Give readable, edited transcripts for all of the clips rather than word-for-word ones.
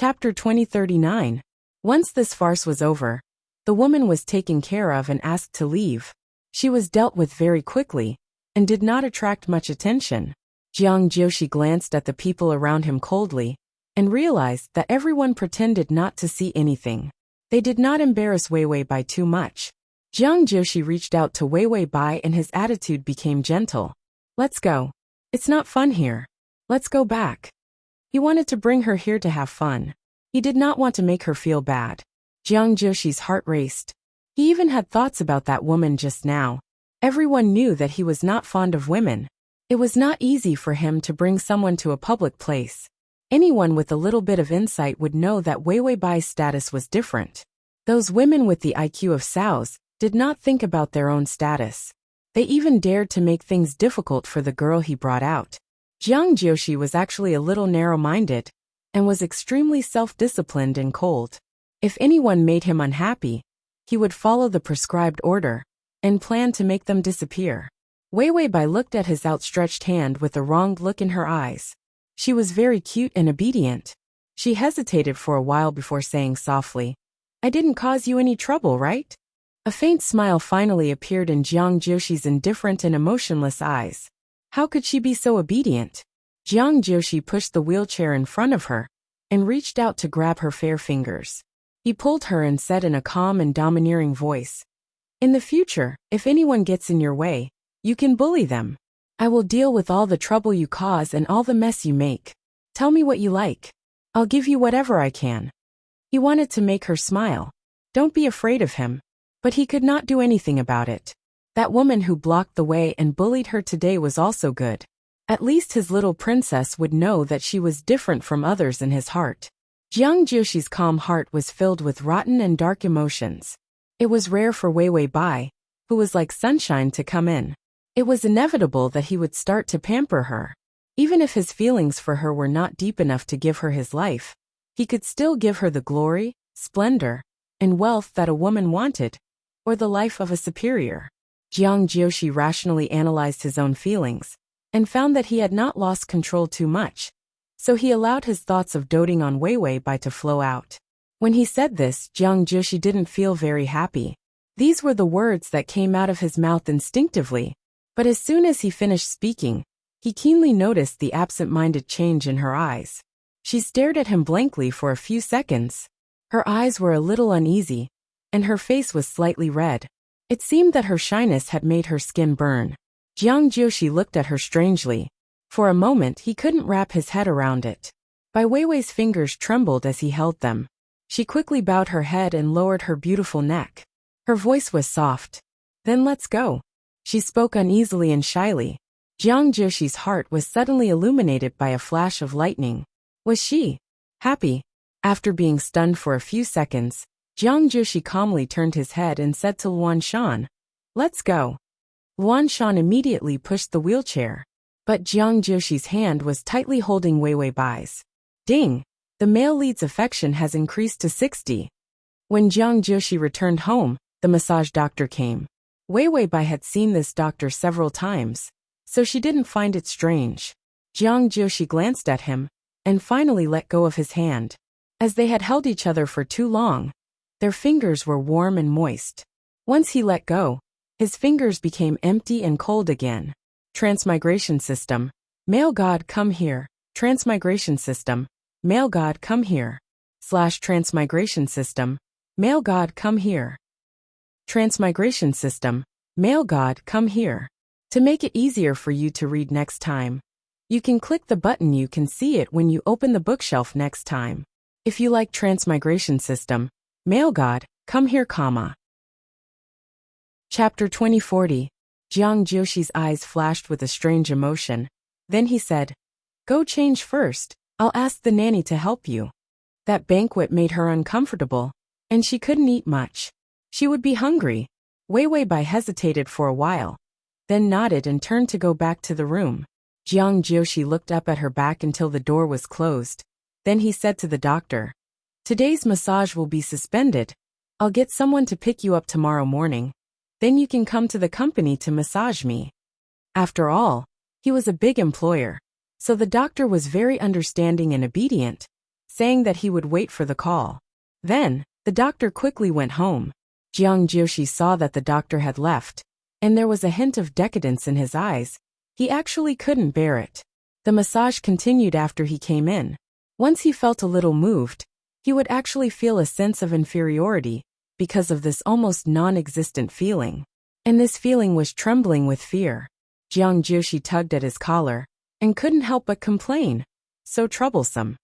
Chapter 2039. Once this farce was over, the woman was taken care of and asked to leave. She was dealt with very quickly, and did not attract much attention. Jiang Jiushi glanced at the people around him coldly, and realized that everyone pretended not to see anything. They did not embarrass Wei Wei Bai too much. Jiang Jiushi reached out to Wei Wei Bai and his attitude became gentle. Let's go. It's not fun here. Let's go back. He wanted to bring her here to have fun. He did not want to make her feel bad. Jiang Jiushi's heart raced. He even had thoughts about that woman just now. Everyone knew that he was not fond of women. It was not easy for him to bring someone to a public place. Anyone with a little bit of insight would know that Wei Wei Bai's status was different. Those women with the IQ of sows did not think about their own status. They even dared to make things difficult for the girl he brought out. Jiang Jiushi was actually a little narrow-minded, and was extremely self-disciplined and cold. If anyone made him unhappy, he would follow the prescribed order, and plan to make them disappear. Wei Wei Bai looked at his outstretched hand with a wronged look in her eyes. She was very cute and obedient. She hesitated for a while before saying softly, "I didn't cause you any trouble, right?" A faint smile finally appeared in Jiang Jiushi's indifferent and emotionless eyes. How could she be so obedient? Jiang Jiushi pushed the wheelchair in front of her, and reached out to grab her fair fingers. He pulled her and said in a calm and domineering voice, "In the future, if anyone gets in your way, you can bully them. I will deal with all the trouble you cause and all the mess you make. Tell me what you like. I'll give you whatever I can." He wanted to make her smile. Don't be afraid of him. But he could not do anything about it. That woman who blocked the way and bullied her today was also good. At least his little princess would know that she was different from others in his heart. Jiang Jiushi's calm heart was filled with rotten and dark emotions. It was rare for Wei Wei Bai, who was like sunshine, to come in. It was inevitable that he would start to pamper her. Even if his feelings for her were not deep enough to give her his life, he could still give her the glory, splendor, and wealth that a woman wanted, or the life of a superior. Jiang Jiushi rationally analyzed his own feelings, and found that he had not lost control too much, so he allowed his thoughts of doting on Wei Wei Bai to flow out. When he said this, Jiang Jiushi didn't feel very happy. These were the words that came out of his mouth instinctively, but as soon as he finished speaking, he keenly noticed the absent-minded change in her eyes. She stared at him blankly for a few seconds. Her eyes were a little uneasy, and her face was slightly red. It seemed that her shyness had made her skin burn. Jiang Jiushi looked at her strangely. For a moment he couldn't wrap his head around it. Bai Weiwei's fingers trembled as he held them. She quickly bowed her head and lowered her beautiful neck. Her voice was soft. "Then let's go." She spoke uneasily and shyly. Jiang Jiushi's heart was suddenly illuminated by a flash of lightning. Was she happy? After being stunned for a few seconds, Jiang Jiushi calmly turned his head and said to Luan Shan, "Let's go." Luan Shan immediately pushed the wheelchair, but Jiang Jiushi's hand was tightly holding Wei Wei Bai's. Ding! The male lead's affection has increased to 60. When Jiang Jiushi returned home, the massage doctor came. Wei Wei Bai had seen this doctor several times, so she didn't find it strange. Jiang Jiushi glanced at him, and finally let go of his hand. As they had held each other for too long, their fingers were warm and moist. Once he let go, his fingers became empty and cold again. Transmigration system. Male god, come here. Transmigration system. Male god, come here. Transmigration system. Male god, come here. Transmigration system. Male god, come here. To make it easier for you to read next time, you can click the button. You can see it when you open the bookshelf next time. If you like Transmigration system, Male god, come here, comma. Chapter 2040. Jiang Jiushi's eyes flashed with a strange emotion. Then he said, "Go change first. I'll ask the nanny to help you." That banquet made her uncomfortable, and she couldn't eat much. She would be hungry. Wei Wei Bai hesitated for a while, then nodded and turned to go back to the room. Jiang Jiushi looked up at her back until the door was closed. Then he said to the doctor, "Today's massage will be suspended. I'll get someone to pick you up tomorrow morning. Then you can come to the company to massage me." After all, he was a big employer, so the doctor was very understanding and obedient, saying that he would wait for the call. Then, the doctor quickly went home. Jiang Jiushi saw that the doctor had left, and there was a hint of decadence in his eyes. He actually couldn't bear it. The massage continued after he came in. Once he felt a little moved, he would actually feel a sense of inferiority because of this almost non-existent feeling. And this feeling was trembling with fear. Jiang Jiushi tugged at his collar and couldn't help but complain. So troublesome.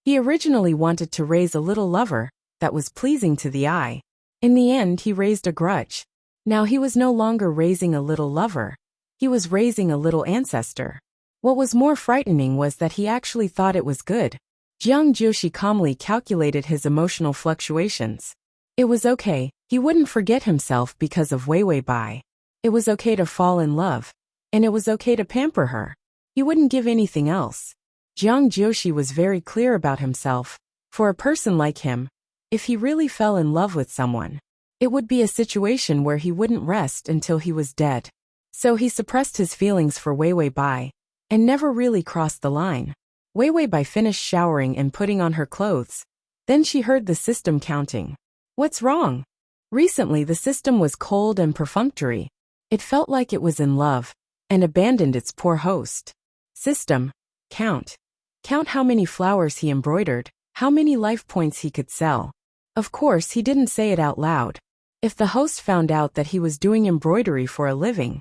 He originally wanted to raise a little lover that was pleasing to the eye. In the end, he raised a grudge. Now he was no longer raising a little lover. He was raising a little ancestor. What was more frightening was that he actually thought it was good. Jiang Jiushi calmly calculated his emotional fluctuations. It was okay, he wouldn't forget himself because of Wei Bai. It was okay to fall in love. And it was okay to pamper her. He wouldn't give anything else. Jiang Jiushi was very clear about himself. For a person like him, if he really fell in love with someone, it would be a situation where he wouldn't rest until he was dead. So he suppressed his feelings for Wei Bai, and never really crossed the line. Wei Bai finished showering and putting on her clothes. Then she heard the system counting. What's wrong? Recently the system was cold and perfunctory. It felt like it was in love, and abandoned its poor host. System, count. Count how many flowers he embroidered, how many life points he could sell. Of course he didn't say it out loud. If the host found out that he was doing embroidery for a living,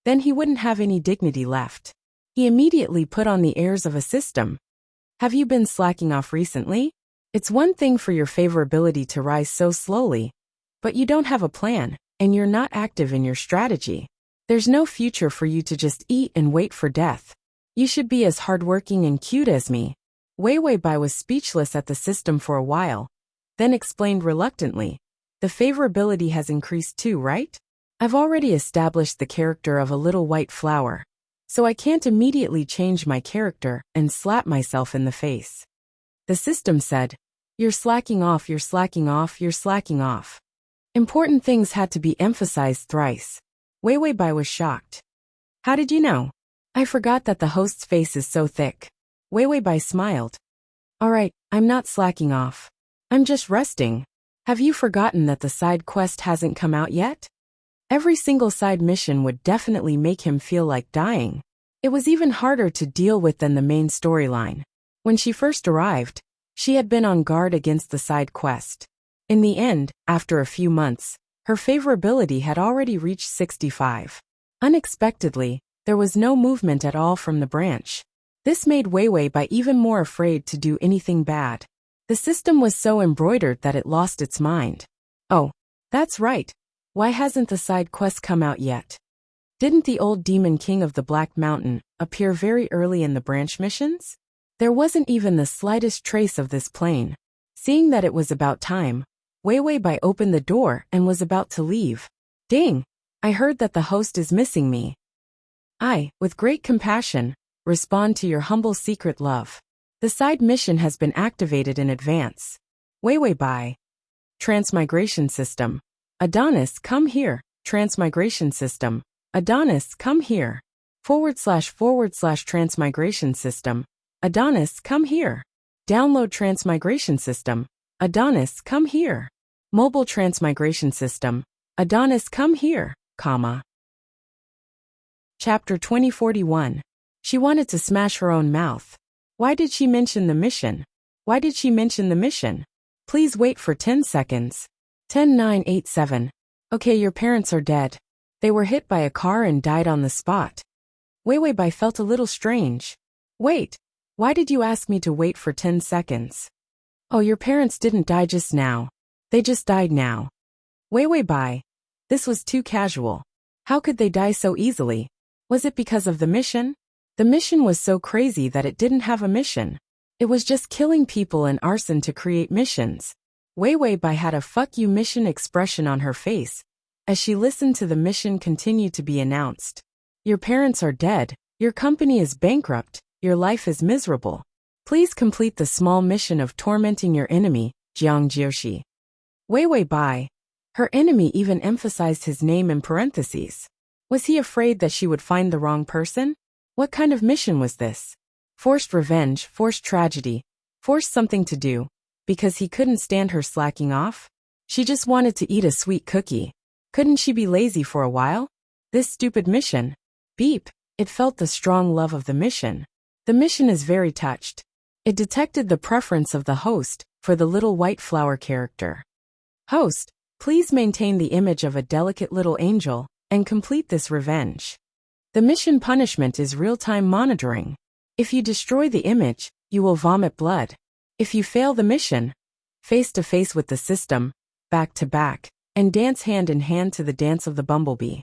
then he wouldn't have any dignity left. He immediately put on the airs of a system. Have you been slacking off recently? It's one thing for your favorability to rise so slowly, but you don't have a plan, and you're not active in your strategy. There's no future for you to just eat and wait for death. You should be as hardworking and cute as me. Wei Bai was speechless at the system for a while, then explained reluctantly. The favorability has increased too, right? I've already established the character of a little white flower, so I can't immediately change my character and slap myself in the face. The system said, you're slacking off, you're slacking off, you're slacking off. Important things had to be emphasized thrice. Wei Bai was shocked. How did you know? I forgot that the host's face is so thick. Wei Bai smiled. All right, I'm not slacking off. I'm just resting. Have you forgotten that the side quest hasn't come out yet? Every single side mission would definitely make him feel like dying. It was even harder to deal with than the main storyline. When she first arrived, she had been on guard against the side quest. In the end, after a few months, her favorability had already reached 65. Unexpectedly, there was no movement at all from the branch. This made Wei Bai even more afraid to do anything bad. The system was so embroidered that it lost its mind. Oh, that's right. Why hasn't the side quest come out yet? Didn't the old demon king of the Black Mountain appear very early in the branch missions? There wasn't even the slightest trace of this plane. Seeing that it was about time, Wei Bai opened the door and was about to leave. Ding! I heard that the host is missing me. I, with great compassion, respond to your humble secret love. The side mission has been activated in advance. Wei Bai. Transmigration system. Adonis, come here. Transmigration system. Adonis, come here. / transmigration system. Adonis, come here. Download transmigration system. Adonis, come here. Mobile transmigration system. Adonis, come here, comma. Chapter 2041. She wanted to smash her own mouth. Why did she mention the mission? Why did she mention the mission? Please wait for 10 seconds. 10:987. Okay, your parents are dead. They were hit by a car and died on the spot. Wei Bai felt a little strange. Wait, why did you ask me to wait for 10 seconds? Oh, your parents didn't die just now. They just died now. Wei Bai. This was too casual. How could they die so easily? Was it because of the mission? The mission was so crazy that it didn't have a mission. It was just killing people and arson to create missions. Wei Bai had a fuck you mission expression on her face as she listened to the mission continue to be announced. Your parents are dead, your company is bankrupt, your life is miserable. Please complete the small mission of tormenting your enemy, Jiang Jiushi. Wei Bai. Her enemy even emphasized his name in parentheses. Was he afraid that she would find the wrong person? What kind of mission was this? Forced revenge, forced tragedy. Force something to do, because he couldn't stand her slacking off? She just wanted to eat a sweet cookie. Couldn't she be lazy for a while? This stupid mission. Beep. It felt the strong love of the mission. The mission is very touched. It detected the preference of the host for the little white flower character. Host, please maintain the image of a delicate little angel and complete this revenge. The mission punishment is real-time monitoring. If you destroy the image, you will vomit blood. If you fail the mission, face to face with the system, back to back, and dance hand in hand to the dance of the bumblebee.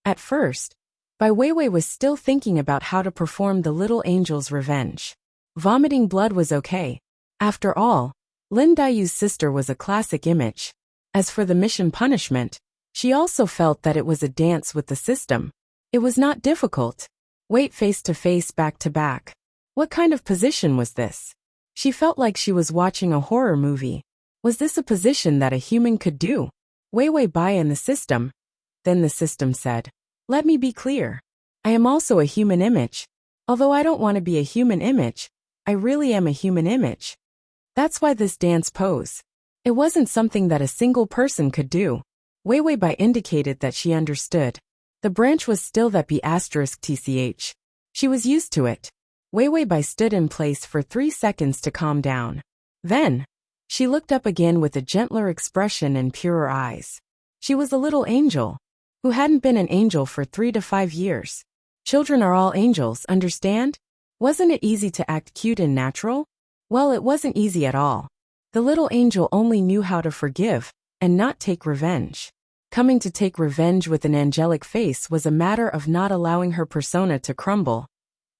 At first, Bai Weiwei was still thinking about how to perform the little angel's revenge. Vomiting blood was okay. After all, Lin Daiyu's sister was a classic image. As for the mission punishment, she also felt that it was a dance with the system. It was not difficult. Wait face to face, back to back. What kind of position was this? She felt like she was watching a horror movie. Was this a position that a human could do? Weiwei Bai and the system. Then the system said, "Let me be clear. I am also a human image. Although I don't want to be a human image, I really am a human image. That's why this dance pose. It wasn't something that a single person could do." Weiwei Bai indicated that she understood. The branch was still that B***tch. She was used to it. Weiwei Bai stood in place for 3 seconds to calm down. Then, she looked up again with a gentler expression and purer eyes. She was a little angel, who hadn't been an angel for 3 to 5 years. Children are all angels, understand? Wasn't it easy to act cute and natural? Well, it wasn't easy at all. The little angel only knew how to forgive and not take revenge. Coming to take revenge with an angelic face was a matter of not allowing her persona to crumble.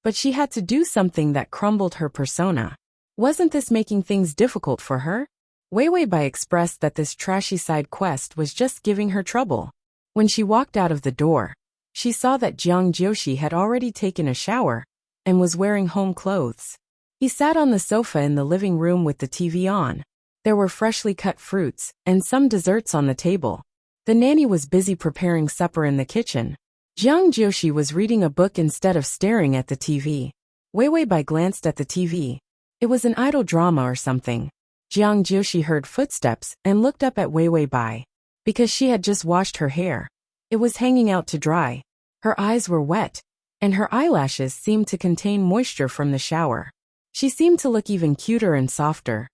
But she had to do something that crumbled her persona. Wasn't this making things difficult for her? Weiwei Bai expressed that this trashy side quest was just giving her trouble. When she walked out of the door, she saw that Jiang Jiushi had already taken a shower and was wearing home clothes. He sat on the sofa in the living room with the TV on. There were freshly cut fruits and some desserts on the table. The nanny was busy preparing supper in the kitchen. Jiang Jiushi was reading a book instead of staring at the TV. Weiwei Bai glanced at the TV. It was an idol drama or something. Jiang Jiushi heard footsteps and looked up at Weiwei Bai. Because she had just washed her hair. It was hanging out to dry. Her eyes were wet, and her eyelashes seemed to contain moisture from the shower. She seemed to look even cuter and softer.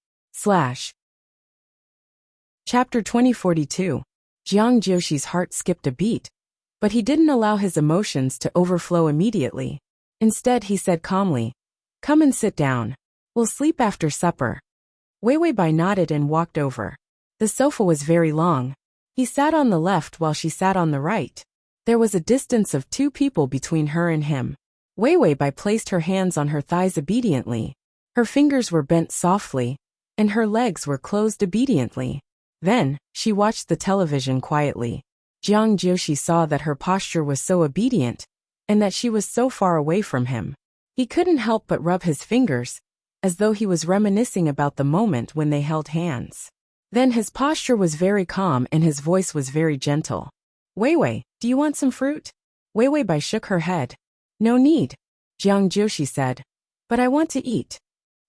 Chapter 2042. Jiang Jiushi's heart skipped a beat, but he didn't allow his emotions to overflow immediately. Instead, he said calmly, "Come and sit down. We'll sleep after supper." Weiwei Bai nodded and walked over. The sofa was very long. He sat on the left while she sat on the right. There was a distance of 2 people between her and him. Weiwei Bai placed her hands on her thighs obediently. Her fingers were bent softly, and her legs were closed obediently. Then, she watched the television quietly. Jiang Jiushi saw that her posture was so obedient, and that she was so far away from him. He couldn't help but rub his fingers, as though he was reminiscing about the moment when they held hands. Then his posture was very calm and his voice was very gentle. "Weiwei, do you want some fruit?" Weiwei Bai shook her head. "No need," Jiang Jiushi said. "But I want to eat."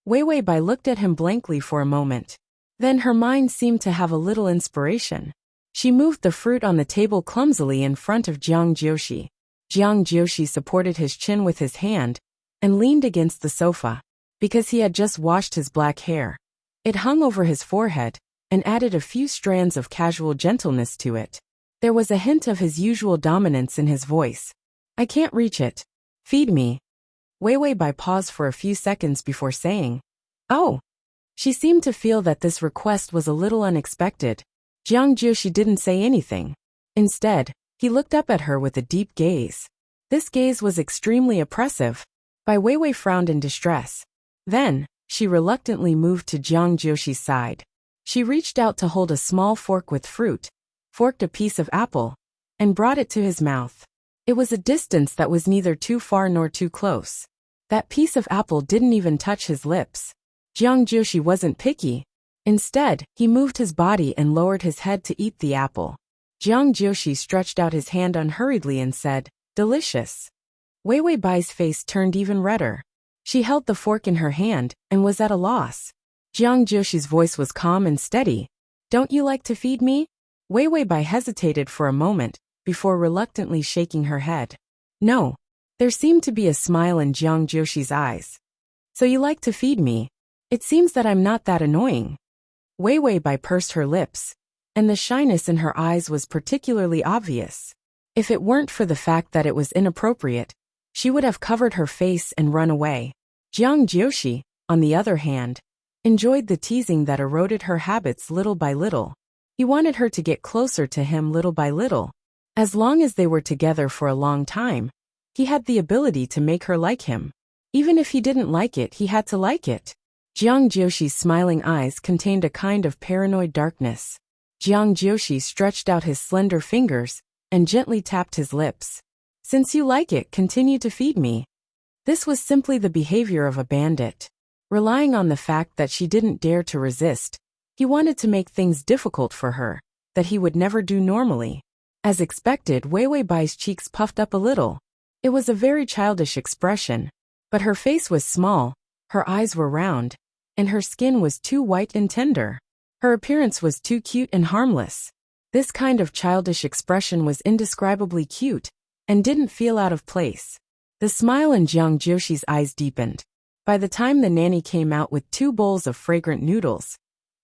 Weiwei Bai looked at him blankly for a moment. Then her mind seemed to have a little inspiration. She moved the fruit on the table clumsily in front of Jiang Jiushi. Jiang Jiushi supported his chin with his hand and leaned against the sofa. Because he had just washed his black hair, it hung over his forehead and added a few strands of casual gentleness to it. There was a hint of his usual dominance in his voice. "I can't reach it. Feed me." Weiwei Bai paused for a few seconds before saying, "Oh." She seemed to feel that this request was a little unexpected. Jiang Jiushi didn't say anything. Instead, he looked up at her with a deep gaze. This gaze was extremely oppressive. Bai Weiwei frowned in distress. Then, she reluctantly moved to Jiang Jiushi's side. She reached out to hold a small fork with fruit, forked a piece of apple, and brought it to his mouth. It was a distance that was neither too far nor too close. That piece of apple didn't even touch his lips. Jiang Jiushi wasn't picky. Instead, he moved his body and lowered his head to eat the apple. Jiang Jiushi stretched out his hand unhurriedly and said, "Delicious." Weiwei Bai's face turned even redder. She held the fork in her hand and was at a loss. Jiang Jiushi's voice was calm and steady. "Don't you like to feed me?" Wei Weibai hesitated for a moment, before reluctantly shaking her head. "No." There seemed to be a smile in Jiang Jiushi's eyes. "So you like to feed me? It seems that I'm not that annoying." Wei Weibai pursed her lips, and the shyness in her eyes was particularly obvious. If it weren't for the fact that it was inappropriate, she would have covered her face and run away. Jiang Jiushi, on the other hand, enjoyed the teasing that eroded her habits little by little. He wanted her to get closer to him little by little. As long as they were together for a long time, he had the ability to make her like him. Even if he didn't like it, he had to like it. Jiang Jiushi's smiling eyes contained a kind of paranoid darkness. Jiang Jiushi stretched out his slender fingers and gently tapped his lips. "Since you like it, continue to feed me." This was simply the behavior of a bandit. Relying on the fact that she didn't dare to resist, he wanted to make things difficult for her, that he would never do normally. As expected, Wei Weibai's cheeks puffed up a little. It was a very childish expression, but her face was small, her eyes were round, and her skin was too white and tender. Her appearance was too cute and harmless. This kind of childish expression was indescribably cute, and didn't feel out of place. The smile in Jiang Jiushi's eyes deepened. By the time the nanny came out with 2 bowls of fragrant noodles,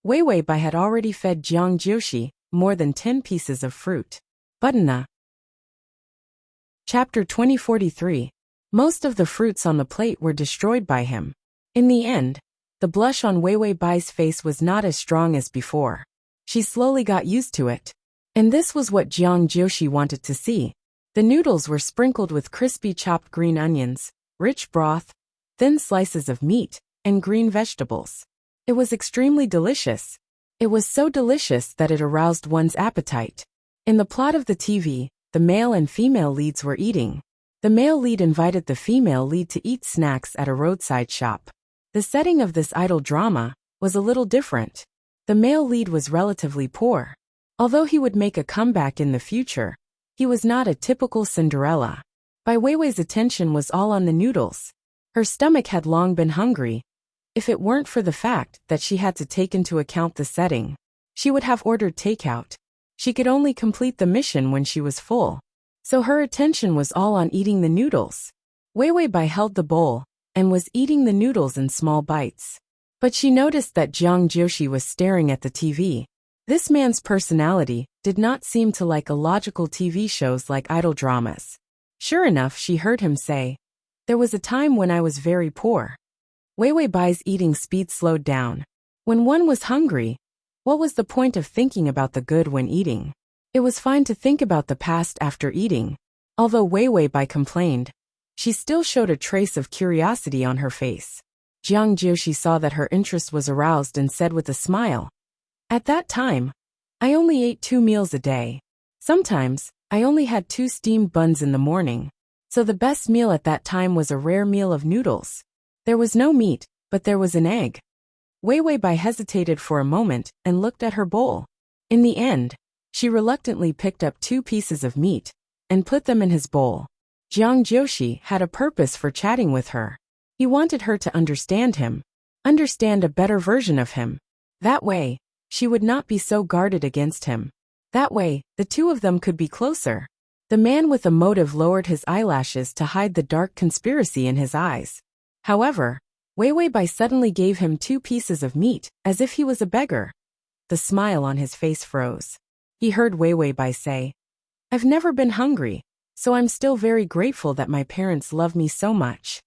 Wei Weibai had already fed Jiang Jiushi more than 10 pieces of fruit. Butana. Chapter 2043. Most of the fruits on the plate were destroyed by him. In the end, the blush on Wei Weibai's face was not as strong as before. She slowly got used to it. And this was what Jiang Jiushi wanted to see. The noodles were sprinkled with crispy chopped green onions, rich broth, thin slices of meat, and green vegetables. It was extremely delicious. It was so delicious that it aroused one's appetite. In the plot of the TV, the male and female leads were eating. The male lead invited the female lead to eat snacks at a roadside shop. The setting of this idle drama was a little different. The male lead was relatively poor. Although he would make a comeback in the future, he was not a typical Cinderella. Bai Weiwei's attention was all on the noodles. Her stomach had long been hungry. If it weren't for the fact that she had to take into account the setting, she would have ordered takeout. She could only complete the mission when she was full. So her attention was all on eating the noodles. Wei Weibai held the bowl and was eating the noodles in small bites. But she noticed that Jiang Jiushi was staring at the TV. This man's personality did not seem to like illogical TV shows like idol dramas. Sure enough, she heard him say, "There was a time when I was very poor." Wei Weibai's eating speed slowed down. When one was hungry, what was the point of thinking about the good when eating? It was fine to think about the past after eating. Although Wei Weibai complained, she still showed a trace of curiosity on her face. Jiang Jiushi saw that her interest was aroused and said with a smile, "At that time, I only ate 2 meals a day. Sometimes, I only had 2 steamed buns in the morning. So the best meal at that time was a rare meal of noodles. There was no meat, but there was an egg." Wei Weibai hesitated for a moment and looked at her bowl. In the end, she reluctantly picked up 2 pieces of meat and put them in his bowl. Jiang Jiushi had a purpose for chatting with her. He wanted her to understand him, understand a better version of him. That way, she would not be so guarded against him. That way, the two of them could be closer. The man with a motive lowered his eyelashes to hide the dark conspiracy in his eyes. However, Wei Weibai suddenly gave him 2 pieces of meat, as if he was a beggar. The smile on his face froze. He heard Wei Weibai say, "I've never been hungry, so I'm still very grateful that my parents love me so much."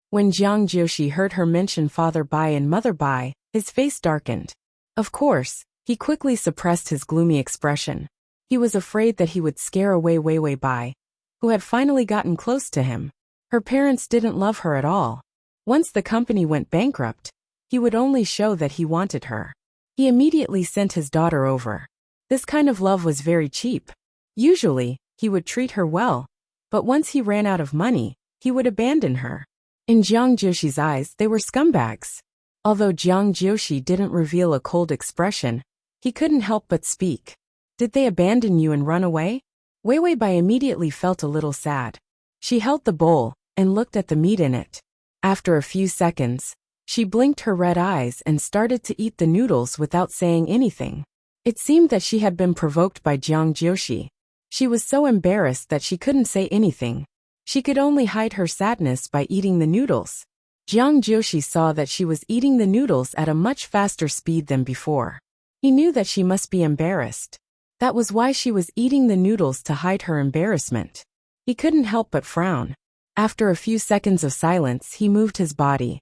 When Jiang Jiushi heard her mention Father Bai and Mother Bai, his face darkened. Of course, he quickly suppressed his gloomy expression. He was afraid that he would scare away Wei Weibai, who had finally gotten close to him. Her parents didn't love her at all. Once the company went bankrupt, he would only show that he wanted her. He immediately sent his daughter over. This kind of love was very cheap. Usually, he would treat her well, but once he ran out of money, he would abandon her. In Jiang Jiushi's eyes, they were scumbags. Although Jiang Jiushi didn't reveal a cold expression, he couldn't help but speak. "Did they abandon you and run away?" Wei Weibai immediately felt a little sad. She held the bowl and looked at the meat in it. After a few seconds, she blinked her red eyes and started to eat the noodles without saying anything. It seemed that she had been provoked by Jiang Jiushi. She was so embarrassed that she couldn't say anything. She could only hide her sadness by eating the noodles. Jiang Jiushi saw that she was eating the noodles at a much faster speed than before. He knew that she must be embarrassed. That was why she was eating the noodles, to hide her embarrassment. He couldn't help but frown. After a few seconds of silence, he moved his body.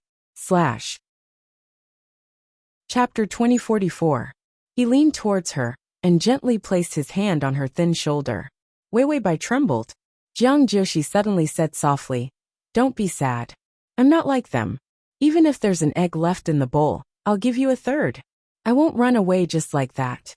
Chapter 2044. He leaned towards her and gently placed his hand on her thin shoulder. Weiwei trembled. Jiang Jiushi suddenly said softly, "Don't be sad. I'm not like them. Even if there's an egg left in the bowl, I'll give you a third. I won't run away just like that."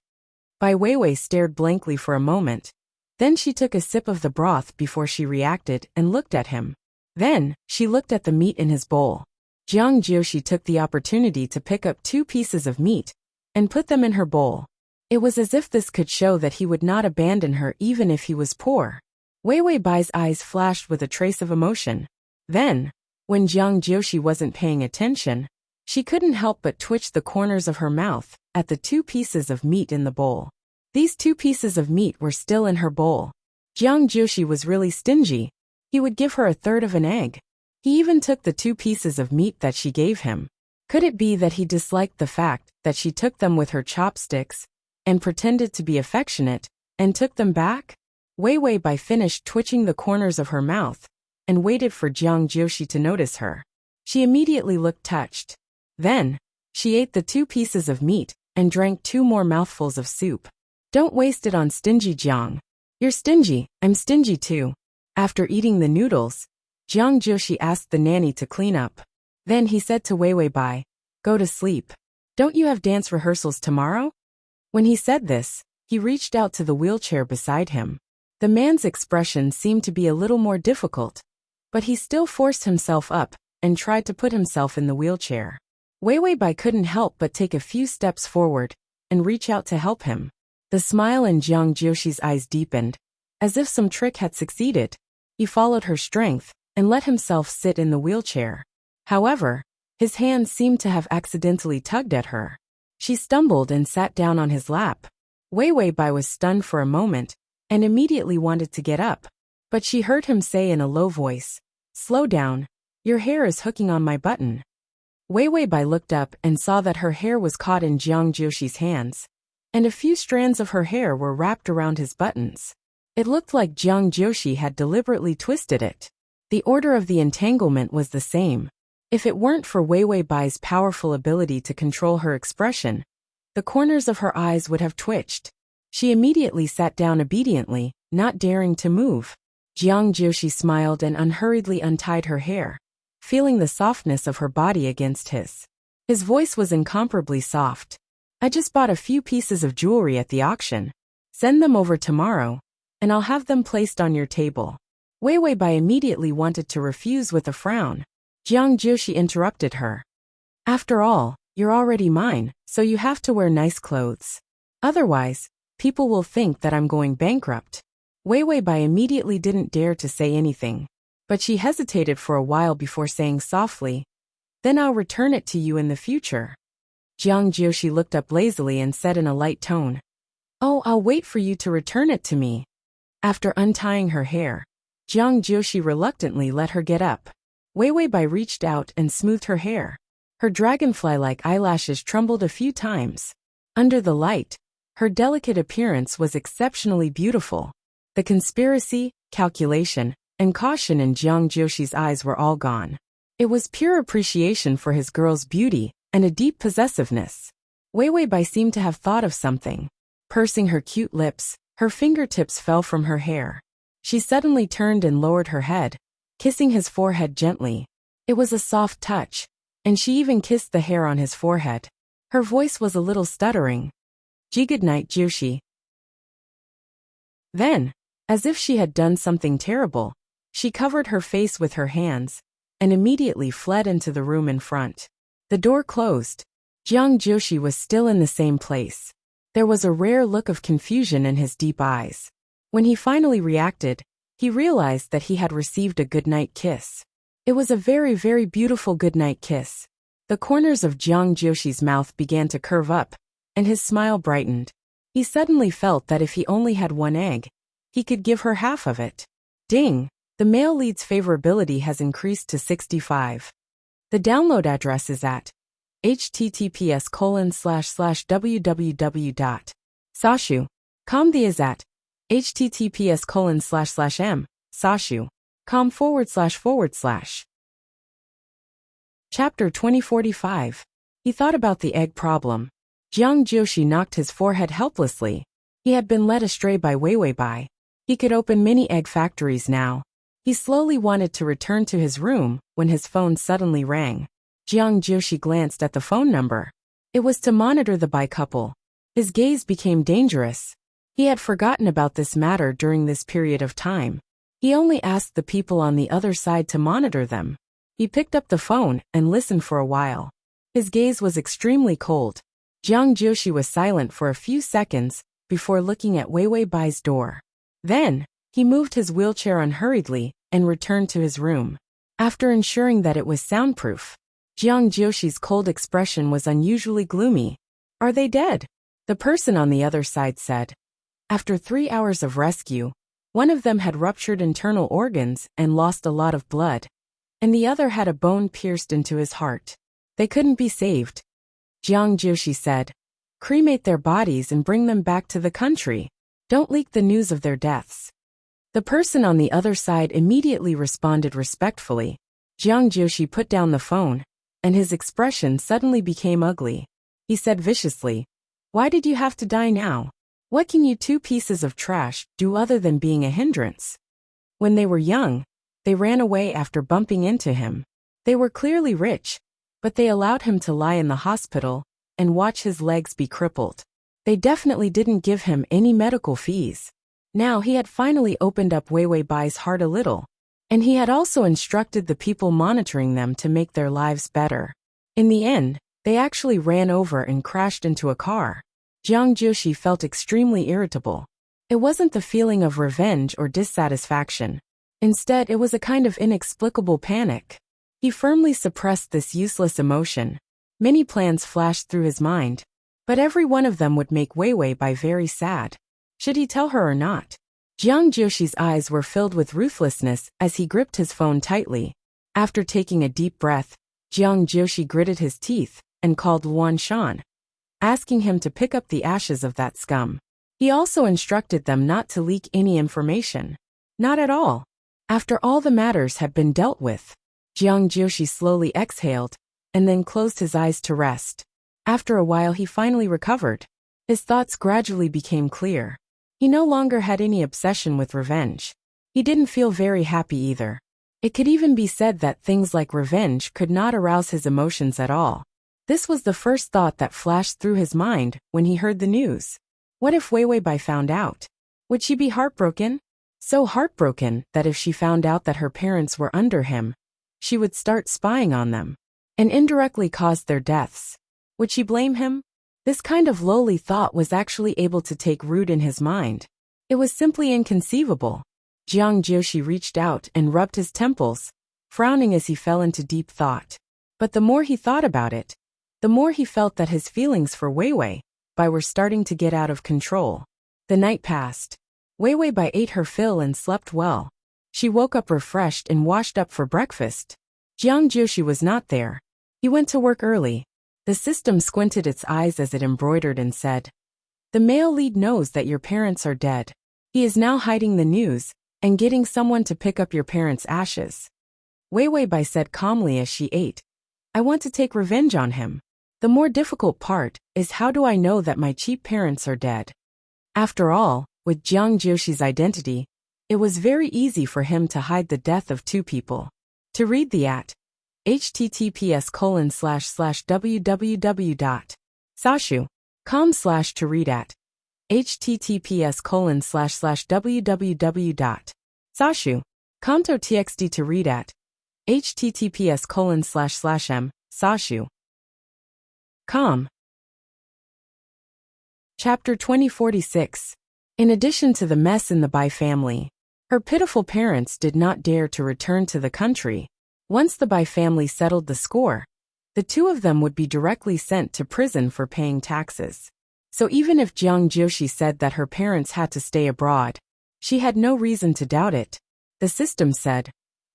Bai Weiwei stared blankly for a moment. Then she took a sip of the broth before she reacted and looked at him. Then, she looked at the meat in his bowl. Jiang Jiushi took the opportunity to pick up 2 pieces of meat and put them in her bowl. It was as if this could show that he would not abandon her even if he was poor. Weiwei Bai's eyes flashed with a trace of emotion. Then, when Jiang Jiushi wasn't paying attention, she couldn't help but twitch the corners of her mouth at the 2 pieces of meat in the bowl. These 2 pieces of meat were still in her bowl. Jiang Jiushi was really stingy. He would give her a third of an egg. He even took the 2 pieces of meat that she gave him. Could it be that he disliked the fact that she took them with her chopsticks and pretended to be affectionate and took them back? Weiwei Bai finished twitching the corners of her mouth and waited for Jiang Jiushi to notice her. She immediately looked touched. Then, she ate the 2 pieces of meat and drank 2 more mouthfuls of soup. "Don't waste it on stingy Jiang. You're stingy, I'm stingy too." After eating the noodles, Jiang Jiushi asked the nanny to clean up. Then he said to Weiwei Bai, "Go to sleep. Don't you have dance rehearsals tomorrow?" When he said this, he reached out to the wheelchair beside him. The man's expression seemed to be a little more difficult, but he still forced himself up and tried to put himself in the wheelchair. Weiwei Bai couldn't help but take a few steps forward and reach out to help him. The smile in Jiang Jiushi's eyes deepened, as if some trick had succeeded. He followed her strength and let himself sit in the wheelchair. However, his hand seemed to have accidentally tugged at her. She stumbled and sat down on his lap. Weiwei Bai was stunned for a moment and immediately wanted to get up. But she heard him say in a low voice, "Slow down. Your hair is hooking on my button." Weiwei Bai looked up and saw that her hair was caught in Jiang Jiushi's hands, and a few strands of her hair were wrapped around his buttons. It looked like Jiang Jiushi had deliberately twisted it. The order of the entanglement was the same. If it weren't for Weiwei Bai's powerful ability to control her expression, the corners of her eyes would have twitched. She immediately sat down obediently, not daring to move. Jiang Jiushi smiled and unhurriedly untied her hair, feeling the softness of her body against his. His voice was incomparably soft. "I just bought a few pieces of jewelry at the auction. Send them over tomorrow, and I'll have them placed on your table." Weiwei Bai immediately wanted to refuse with a frown. Jiang Jiushi interrupted her. "After all, you're already mine, so you have to wear nice clothes. Otherwise, people will think that I'm going bankrupt." Weiwei Bai immediately didn't dare to say anything, but she hesitated for a while before saying softly, "Then I'll return it to you in the future." Jiang Jiushi looked up lazily and said in a light tone, "Oh, I'll wait for you to return it to me." After untying her hair, Jiang Jiushi reluctantly let her get up. Weiwei Bai reached out and smoothed her hair. Her dragonfly-like eyelashes trembled a few times. Under the light, her delicate appearance was exceptionally beautiful. The conspiracy, calculation, and caution in Jiang Jiushi's eyes were all gone. It was pure appreciation for his girl's beauty and a deep possessiveness. Weiwei Bai seemed to have thought of something. Pursing her cute lips, her fingertips fell from her hair. She suddenly turned and lowered her head, kissing his forehead gently. It was a soft touch, and she even kissed the hair on his forehead. Her voice was a little stuttering. "Good night, Jiushi." Then, as if she had done something terrible, she covered her face with her hands and immediately fled into the room in front. The door closed. Jiang Jiushi was still in the same place. There was a rare look of confusion in his deep eyes. When he finally reacted, he realized that he had received a goodnight kiss. It was a very, very beautiful goodnight kiss. The corners of Jiang Jioshi's mouth began to curve up, and his smile brightened. He suddenly felt that if he only had one egg, he could give her half of it. Ding! The male lead's favorability has increased to 65. The download address is at https://www.sashu.com. The is at https://m.sashu.com//. Chapter 2045. He thought about the egg problem. Jiang Jioshi knocked his forehead helplessly. He had been led astray by Weiwei. He could open many egg factories now. He slowly wanted to return to his room when his phone suddenly rang. Jiang Jioshi glanced at the phone number. It was to monitor the Bai couple. His gaze became dangerous. He had forgotten about this matter during this period of time. He only asked the people on the other side to monitor them. He picked up the phone and listened for a while. His gaze was extremely cold. Jiang Jioshi was silent for a few seconds before looking at Weiwei Bai's door. Then, he moved his wheelchair unhurriedly and returned to his room. After ensuring that it was soundproof, Jiang Jioshi's cold expression was unusually gloomy. "Are they dead?" the person on the other side said. After 3 hours of rescue, one of them had ruptured internal organs and lost a lot of blood, and the other had a bone pierced into his heart. They couldn't be saved. Jiang Jioshi said, "Cremate their bodies and bring them back to the country. Don't leak the news of their deaths." The person on the other side immediately responded respectfully. Jiang Jioshi put down the phone, and his expression suddenly became ugly. He said viciously, "Why did you have to die now? What can you two pieces of trash do other than being a hindrance?" When they were young, they ran away after bumping into him. They were clearly rich, but they allowed him to lie in the hospital and watch his legs be crippled. They definitely didn't give him any medical fees. Now he had finally opened up Weiwei Bai's heart a little, and he had also instructed the people monitoring them to make their lives better. In the end, they actually ran over and crashed into a car. Jiang Jioshi felt extremely irritable. It wasn't the feeling of revenge or dissatisfaction. Instead, it was a kind of inexplicable panic. He firmly suppressed this useless emotion. Many plans flashed through his mind, but every one of them would make Weiwei Bai very sad. Should he tell her or not? Jiang Jioshi's eyes were filled with ruthlessness as he gripped his phone tightly. After taking a deep breath, Jiang Jioshi gritted his teeth and called Luan Shan, asking him to pick up the ashes of that scum. He also instructed them not to leak any information. Not at all. After all the matters had been dealt with, Jiang Jioshi slowly exhaled and then closed his eyes to rest. After a while he finally recovered. His thoughts gradually became clear. He no longer had any obsession with revenge. He didn't feel very happy either. It could even be said that things like revenge could not arouse his emotions at all. This was the first thought that flashed through his mind when he heard the news. What if Weiwei Bai found out? Would she be heartbroken? So heartbroken that if she found out that her parents were under him, she would start spying on them and indirectly cause their deaths. Would she blame him? This kind of lowly thought was actually able to take root in his mind. It was simply inconceivable. Jiang Jioshi reached out and rubbed his temples, frowning as he fell into deep thought. But the more he thought about it, the more he felt that his feelings for Weiwei Bai were starting to get out of control. The night passed. Weiwei Bai ate her fill and slept well. She woke up refreshed and washed up for breakfast. Jiang Jioshi was not there. He went to work early. The system squinted its eyes as it embroidered and said, "The male lead knows that your parents are dead. He is now hiding the news and getting someone to pick up your parents' ashes." Weiwei Bai said calmly as she ate, "I want to take revenge on him. The more difficult part is how do I know that my cheap parents are dead?" After all, with Jiang Jioshi's identity, it was very easy for him to hide the death of two people. To read the at https://www.sashu.com/ to read at https://www.sashu.com to txt to read at https://m.sashu.com. Chapter 2046. In addition to the mess in the Bai family, her pitiful parents did not dare to return to the country. Once the Bai family settled the score, the two of them would be directly sent to prison for paying taxes. So even if Jiang Jiushi said that her parents had to stay abroad, she had no reason to doubt it. The system said,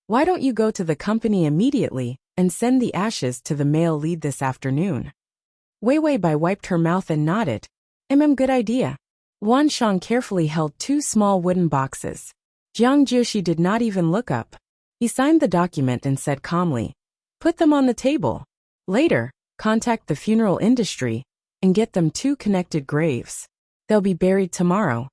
"Why don't you go to the company immediately and send the ashes to the male lead this afternoon?" Wei Wei Bai wiped her mouth and nodded. Good idea." Wan Shan carefully held two small wooden boxes. Jiang Jiushi did not even look up. He signed the document and said calmly, "Put them on the table. Later, contact the funeral industry and get them two connected graves. They'll be buried tomorrow."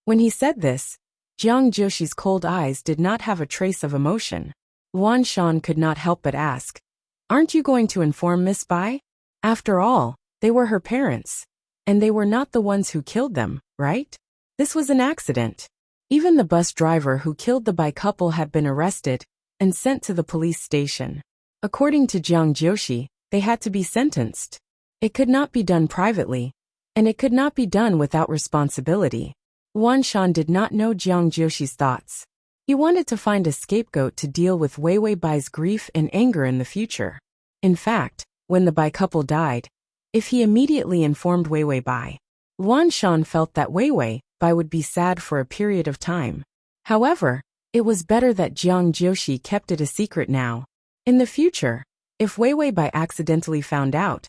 When he said this, Jiang Jiushi's cold eyes did not have a trace of emotion. Wan Shan could not help but ask, "Aren't you going to inform Miss Bai? After all, they were her parents, and they were not the ones who killed them, right? This was an accident." Even the bus driver who killed the Bai couple had been arrested and sent to the police station. According to Jiang Jiushi, they had to be sentenced. It could not be done privately, and it could not be done without responsibility. Wan Shan did not know Jiang Jiushi's thoughts. He wanted to find a scapegoat to deal with Wei Wei Bai's grief and anger in the future. In fact, when the Bai couple died, if he immediately informed Wei Wei Bai, Wan Shan felt that Wei Wei Bai would be sad for a period of time. However, it was better that Jiang Jiushi kept it a secret now. In the future, if Wei Wei Bai accidentally found out,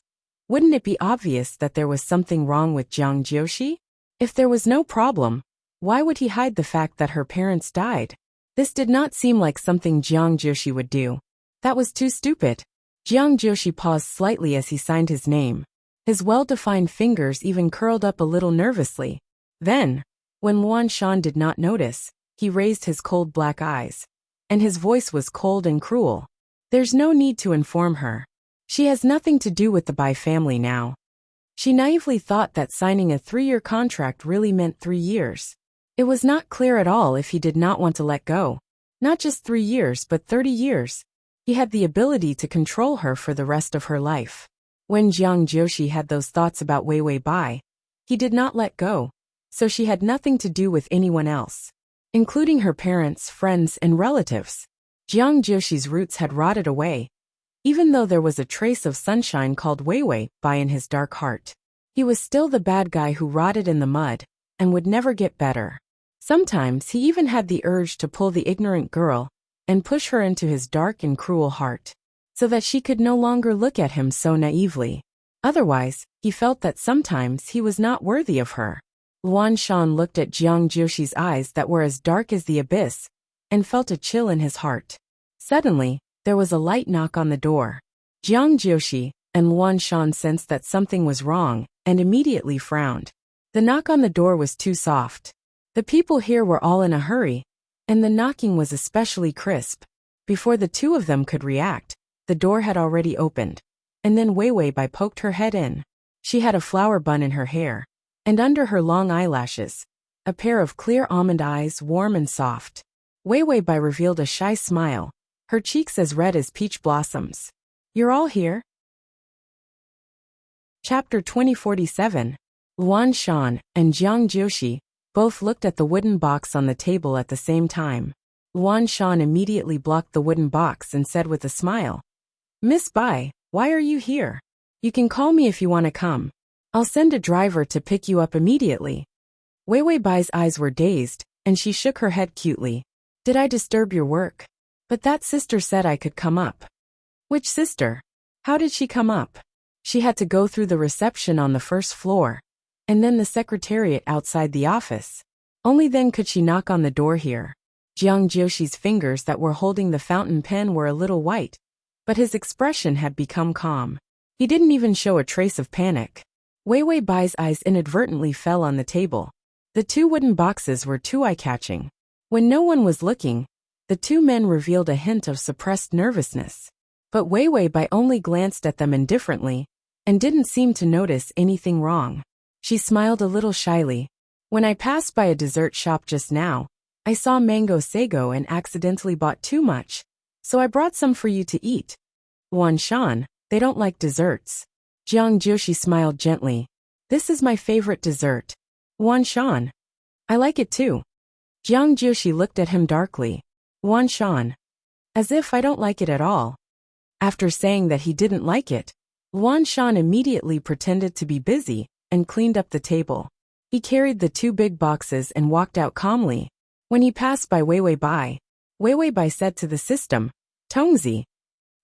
wouldn't it be obvious that there was something wrong with Jiang Jiushi? If there was no problem, why would he hide the fact that her parents died? This did not seem like something Jiang Jiushi would do. That was too stupid. Jiang Jiushi paused slightly as he signed his name. His well-defined fingers even curled up a little nervously. Then, when Wan Shan did not notice, he raised his cold black eyes. And his voice was cold and cruel. "There's no need to inform her. She has nothing to do with the Bai family now." She naively thought that signing a 3-year contract really meant 3 years. It was not clear at all if he did not want to let go. Not just 3 years but 30 years. He had the ability to control her for the rest of her life. When Jiang Jiushi had those thoughts about Wei Wei Bai, he did not let go, so she had nothing to do with anyone else, including her parents, friends, and relatives. Jiang Jiushi's roots had rotted away, even though there was a trace of sunshine called Wei Wei Bai in his dark heart. He was still the bad guy who rotted in the mud and would never get better. Sometimes he even had the urge to pull the ignorant girl and push her into his dark and cruel heart, so that she could no longer look at him so naively. Otherwise, he felt that sometimes he was not worthy of her. Wan Shan looked at Jiang Jiushi's eyes that were as dark as the abyss and felt a chill in his heart. Suddenly, there was a light knock on the door. Jiang Jiushi and Wan Shan sensed that something was wrong and immediately frowned. The knock on the door was too soft. The people here were all in a hurry, and the knocking was especially crisp. Before the two of them could react, the door had already opened, and then Wei Wei Bai poked her head in. She had a flower bun in her hair, and under her long eyelashes, a pair of clear almond eyes, warm and soft. Wei Wei Bai revealed a shy smile, her cheeks as red as peach blossoms. "You're all here?" Chapter 2047. Wan Shan and Jiang Jiushi both looked at the wooden box on the table at the same time. Wan Shan immediately blocked the wooden box and said with a smile, "Miss Bai, why are you here? You can call me if you want to come. I'll send a driver to pick you up immediately." Wei Wei Bai's eyes were dazed, and she shook her head cutely. "Did I disturb your work? But that sister said I could come up." "Which sister? How did she come up?" "She had to go through the reception on the first floor, and then the secretariat outside the office. Only then could she knock on the door here." Jiang Jiushi's fingers that were holding the fountain pen were a little white, but his expression had become calm. He didn't even show a trace of panic. Wei Wei Bai's eyes inadvertently fell on the table. The two wooden boxes were too eye-catching. When no one was looking, the two men revealed a hint of suppressed nervousness. But Wei Wei Bai only glanced at them indifferently and didn't seem to notice anything wrong. She smiled a little shyly. "When I passed by a dessert shop just now, I saw mango sago and accidentally bought too much, so I brought some for you to eat." "Wan Shan, they don't like desserts." Jiang Jiushi smiled gently. "This is my favorite dessert." "Wan Shan, I like it too." Jiang Jiushi looked at him darkly. "Wan Shan, As if I don't like it at all. After saying that he didn't like it, Luan Shan immediately pretended to be busy and cleaned up the table. He carried the 2 big boxes and walked out calmly. When he passed by Wei Bai said to the system, "Tongzi."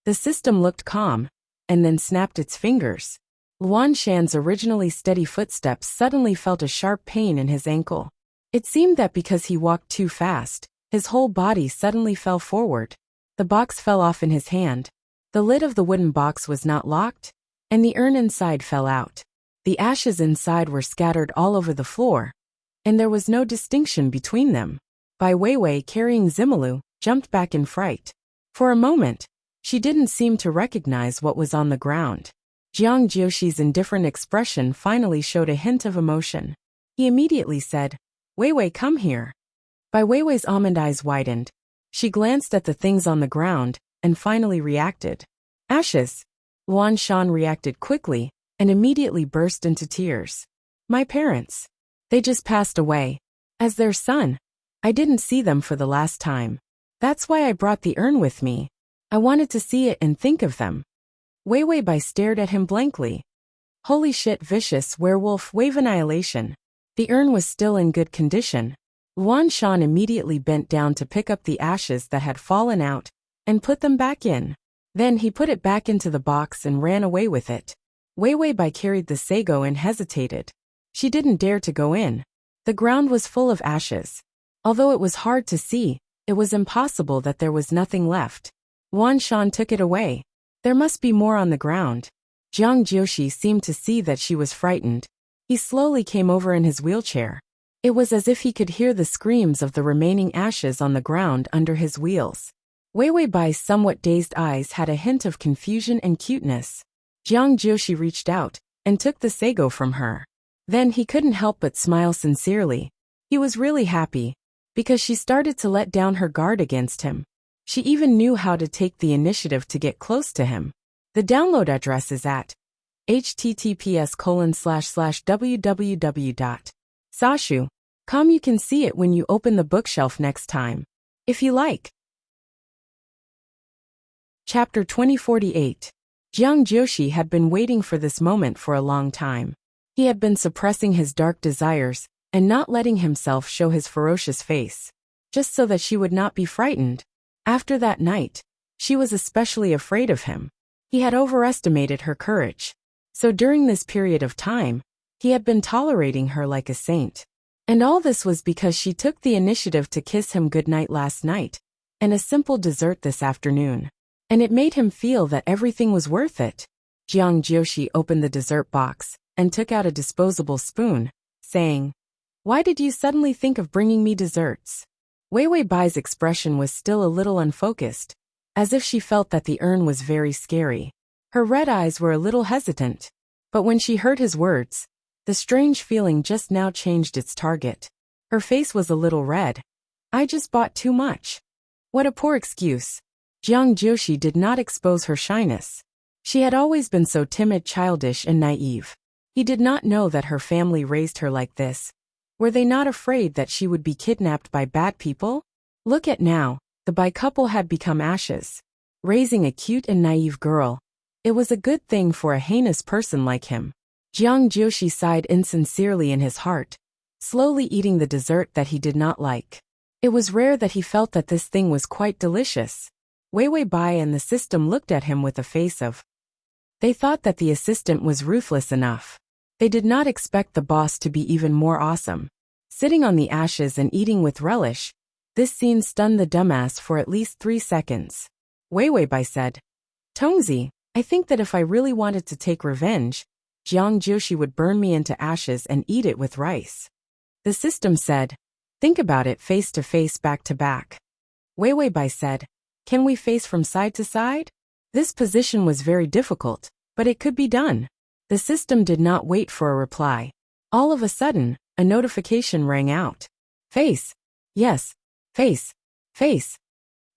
The system looked calm, and then snapped its fingers. Luan Shan's originally steady footsteps suddenly felt a sharp pain in his ankle. It seemed that because he walked too fast, his whole body suddenly fell forward. The box fell off in his hand. The lid of the wooden box was not locked, and the urn inside fell out. The ashes inside were scattered all over the floor, and there was no distinction between them. Bai Weiwei, carrying Zimalu, jumped back in fright. For a moment, she didn't seem to recognize what was on the ground. Jiang Jioshi's indifferent expression finally showed a hint of emotion. He immediately said, "Weiwei, come here." Bai Weiwei's almond eyes widened. She glanced at the things on the ground, and finally reacted. "Ashes." Luan Shan reacted quickly, and immediately burst into tears. "My parents. They just passed away. As their son, I didn't see them for the last time. That's why I brought the urn with me. I wanted to see it and think of them." Weiwei Bai stared at him blankly. Holy shit, vicious werewolf wave annihilation. The urn was still in good condition. Luan Shan immediately bent down to pick up the ashes that had fallen out and put them back in. Then he put it back into the box and ran away with it. Weiwei Bai carried the sago and hesitated. She didn't dare to go in. The ground was full of ashes. Although it was hard to see, it was impossible that there was nothing left. Luan Shan took it away. There must be more on the ground. Jiang Jioshi seemed to see that she was frightened. He slowly came over in his wheelchair. It was as if he could hear the screams of the remaining ashes on the ground under his wheels. Weiwei Bai's somewhat dazed eyes had a hint of confusion and cuteness. Jiang Jioshi reached out and took the sago from her. Then he couldn't help but smile sincerely. He was really happy, because she started to let down her guard against him. She even knew how to take the initiative to get close to him. The download address is at https://www.sashu.com. You can see it when you open the bookshelf next time, if you like. Chapter 2048. Jiang Jioshi had been waiting for this moment for a long time. He had been suppressing his dark desires and not letting himself show his ferocious face, just so that she would not be frightened. After that night, she was especially afraid of him. He had overestimated her courage. So during this period of time, he had been tolerating her like a saint. And all this was because she took the initiative to kiss him goodnight last night, and a simple dessert this afternoon. And it made him feel that everything was worth it. Jiang Jioshi opened the dessert box and took out a disposable spoon, saying, "Why did you suddenly think of bringing me desserts?" Weiwei Bai's expression was still a little unfocused, as if she felt that the urn was very scary. Her red eyes were a little hesitant, but when she heard his words, the strange feeling just now changed its target. Her face was a little red. "I just bought too much." What a poor excuse. Jiang Jioshi did not expose her shyness. She had always been so timid, childish, and naive. He did not know that her family raised her like this. Were they not afraid that she would be kidnapped by bad people? Look at now, the Bai couple had become ashes. Raising a cute and naive girl, it was a good thing for a heinous person like him. Jiang Jioshi sighed insincerely in his heart, slowly eating the dessert that he did not like. It was rare that he felt that this thing was quite delicious. Weiwei Bai and the system looked at him with a face of. They thought that the assistant was ruthless enough. They did not expect the boss to be even more awesome. Sitting on the ashes and eating with relish, this scene stunned the dumbass for at least 3 seconds. Weiwei Bai said, "Tongzi, I think that if I really wanted to take revenge, Jiang Jioshi would burn me into ashes and eat it with rice." The system said, "Think about it face to face, back to back." Weiwei Bai said, "Can we face from side to side?" This position was very difficult, but it could be done. The system did not wait for a reply. All of a sudden, a notification rang out. "Face. Yes. Face. Face."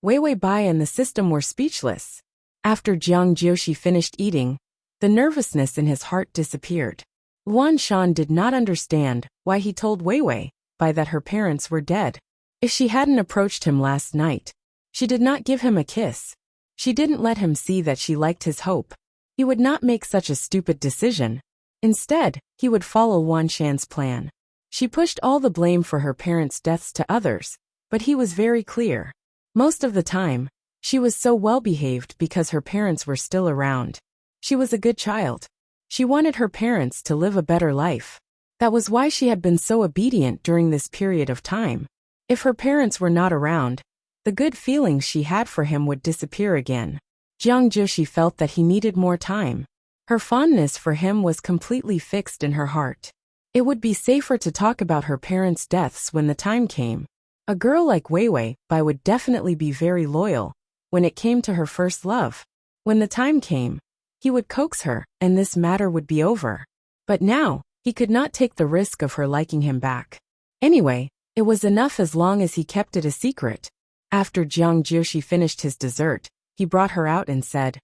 Weiwei Bai and the system were speechless. After Jiang Jioshi finished eating, the nervousness in his heart disappeared. Luan Shan did not understand why he told Weiwei Bai that her parents were dead. If she hadn't approached him last night, She did not give him a kiss. She didn't let him see that she liked his hope. He would not make such a stupid decision. Instead, he would follow Wan Shan's plan. She pushed all the blame for her parents' deaths to others, but he was very clear. Most of the time, she was so well-behaved because her parents were still around. She was a good child. She wanted her parents to live a better life. That was why she had been so obedient during this period of time. If her parents were not around, the good feelings she had for him would disappear again. Jiang Jushi felt that he needed more time. Her fondness for him was completely fixed in her heart. It would be safer to talk about her parents' deaths when the time came. A girl like Weiwei Bai would definitely be very loyal when it came to her first love. When the time came, he would coax her, and this matter would be over. But now, he could not take the risk of her liking him back. Anyway, it was enough as long as he kept it a secret. After Jiang Jushi finished his dessert, he brought her out and said,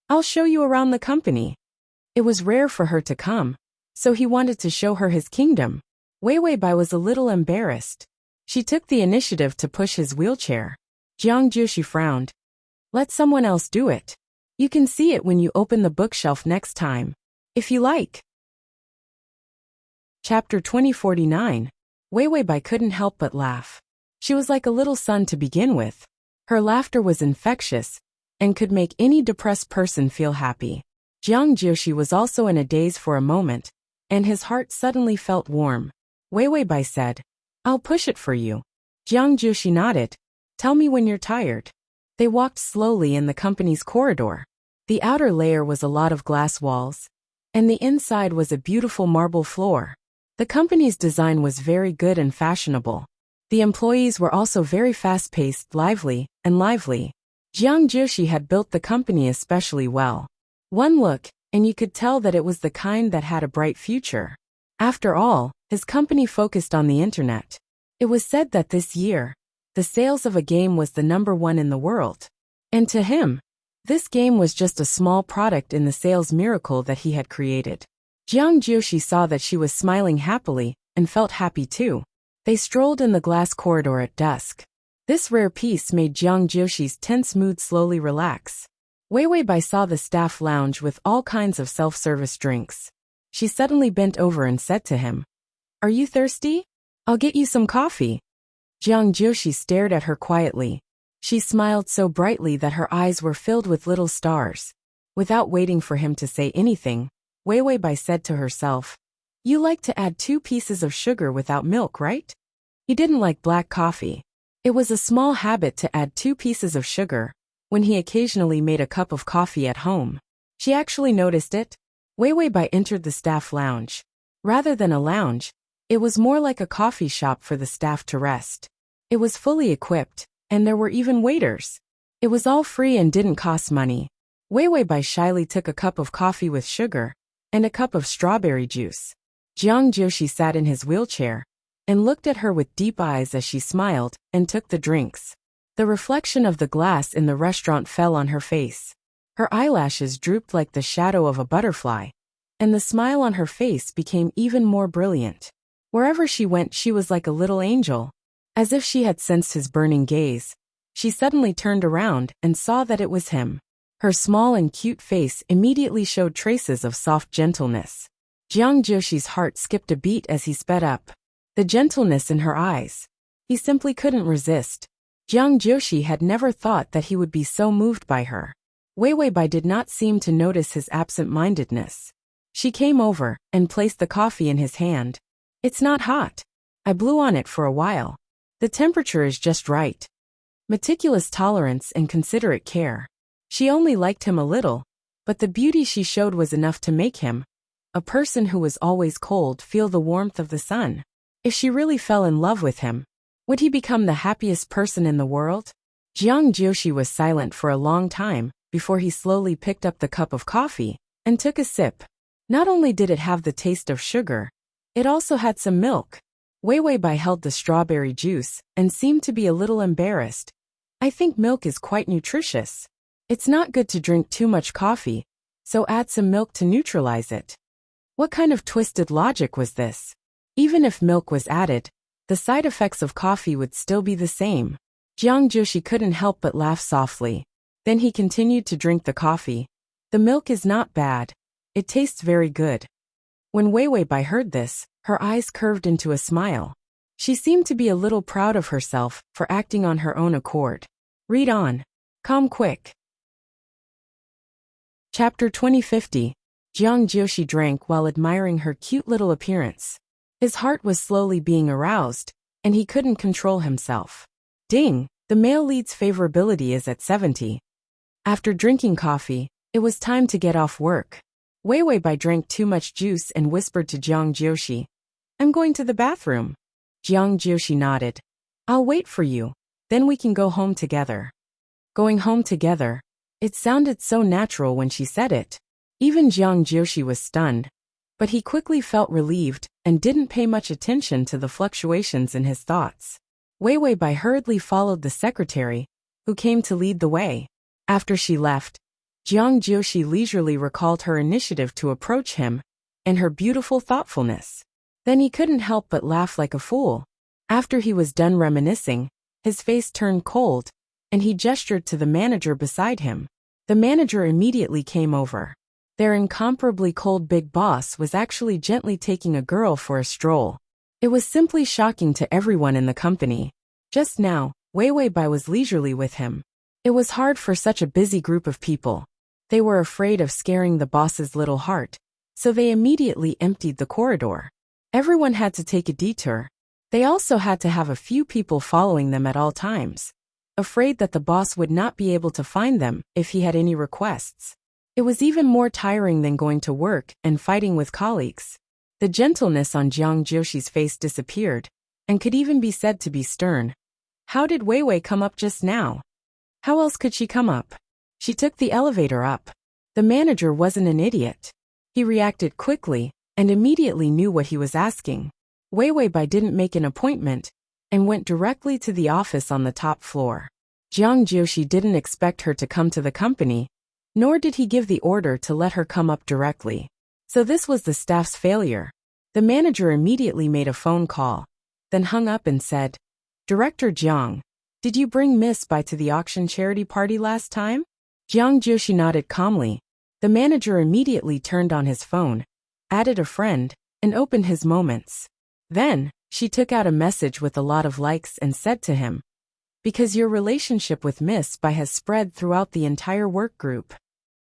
"I'll show you around the company." It was rare for her to come, so he wanted to show her his kingdom. Weiwei Bai was a little embarrassed. She took the initiative to push his wheelchair. Jiang Jushi frowned. "Let someone else do it. You can see it when you open the bookshelf next time, if you like." Chapter 2049. Weiwei Bai couldn't help but laugh. She was like a little son to begin with. Her laughter was infectious and could make any depressed person feel happy. Jiang Jushi was also in a daze for a moment, and his heart suddenly felt warm. Weiwei Bai said, "I'll push it for you." Jiang Jushi nodded. "Tell me when you're tired." They walked slowly in the company's corridor. The outer layer was a lot of glass walls, and the inside was a beautiful marble floor. The company's design was very good and fashionable. The employees were also very fast-paced, lively. Jiang Jushi had built the company especially well. One look, and you could tell that it was the kind that had a bright future. After all, his company focused on the internet. It was said that this year, the sales of a game was the #1 in the world. And to him, this game was just a small product in the sales miracle that he had created. Jiang Jushi saw that she was smiling happily, and felt happy too. They strolled in the glass corridor at dusk. This rare peace made Jiang Joshi's tense mood slowly relax. Weiwei Bai saw the staff lounge with all kinds of self-service drinks. She suddenly bent over and said to him, "Are you thirsty? I'll get you some coffee." Jiang Jushi stared at her quietly. She smiled so brightly that her eyes were filled with little stars. Without waiting for him to say anything, Weiwei Bai said to herself, "You like to add 2 pieces of sugar without milk, right?" He didn't like black coffee. It was a small habit to add 2 pieces of sugar when he occasionally made a cup of coffee at home. She actually noticed it. Weiwei Bai entered the staff lounge. Rather than a lounge, it was more like a coffee shop for the staff to rest. It was fully equipped, and there were even waiters. It was all free and didn't cost money. Weiwei Bai shyly took a cup of coffee with sugar and a cup of strawberry juice. Jiang Jushi sat in his wheelchair and looked at her with deep eyes as she smiled and took the drinks. The reflection of the glass in the restaurant fell on her face. Her eyelashes drooped like the shadow of a butterfly, and the smile on her face became even more brilliant. Wherever she went, she was like a little angel. As if she had sensed his burning gaze, she suddenly turned around and saw that it was him. Her small and cute face immediately showed traces of soft gentleness. Jiang Joshi's heart skipped a beat as he sped up. The gentleness in her eyes. He simply couldn't resist. Jiang Joshi had never thought that he would be so moved by her. Weiwei Bai did not seem to notice his absent-mindedness. She came over and placed the coffee in his hand. "It's not hot. I blew on it for a while. The temperature is just right." Meticulous tolerance and considerate care. She only liked him a little, but the beauty she showed was enough to make him, a person who was always cold, feel the warmth of the sun. If she really fell in love with him, would he become the happiest person in the world? Jiang Joshi was silent for a long time before he slowly picked up the cup of coffee and took a sip. Not only did it have the taste of sugar, it also had some milk. Weiwei Bai held the strawberry juice and seemed to be a little embarrassed. "I think milk is quite nutritious. It's not good to drink too much coffee, so add some milk to neutralize it." What kind of twisted logic was this? Even if milk was added, the side effects of coffee would still be the same. Jiang Joshi couldn't help but laugh softly. Then he continued to drink the coffee. The milk is not bad. It tastes very good. When Wei Wei Bai heard this, her eyes curved into a smile. She seemed to be a little proud of herself for acting on her own accord. Read on. Come quick. Chapter 2050. Jiang Joshi drank while admiring her cute little appearance. His heart was slowly being aroused, and he couldn't control himself. Ding! The male lead's favorability is at 70. After drinking coffee, it was time to get off work. Wei Wei Bai drank too much juice and whispered to Jiang Joshi, "I'm going to the bathroom." Jiang Joshi nodded. "I'll wait for you, then we can go home together." Going home together. It sounded so natural when she said it. Even Jiang Joshi was stunned. But he quickly felt relieved and didn't pay much attention to the fluctuations in his thoughts. Wei Wei Bai hurriedly followed the secretary, who came to lead the way. After she left, Jiang Joshi leisurely recalled her initiative to approach him and her beautiful thoughtfulness. Then he couldn't help but laugh like a fool. After he was done reminiscing, his face turned cold, and he gestured to the manager beside him. The manager immediately came over. Their incomparably cold big boss was actually gently taking a girl for a stroll. It was simply shocking to everyone in the company. Just now, Wei Wei Bai was leisurely with him. It was hard for such a busy group of people. They were afraid of scaring the boss's little heart, so they immediately emptied the corridor. Everyone had to take a detour. They also had to have a few people following them at all times, afraid that the boss would not be able to find them if he had any requests. It was even more tiring than going to work and fighting with colleagues. The gentleness on Jiang Joshi's face disappeared, and could even be said to be stern. How did Wei Wei come up just now? How else could she come up? She took the elevator up. The manager wasn't an idiot. He reacted quickly, and immediately knew what he was asking. Wei Wei Bai didn't make an appointment, and went directly to the office on the top floor. Jiang Joshi didn't expect her to come to the company, nor did he give the order to let her come up directly. So this was the staff's failure. The manager immediately made a phone call, then hung up and said, "Director Jiang, did you bring Miss Bai to the auction charity party last time?" Jiang Joshi nodded calmly. The manager immediately turned on his phone, added a friend, and opened his moments. Then, she took out a message with a lot of likes and said to him, "Because your relationship with Miss Bai has spread throughout the entire work group."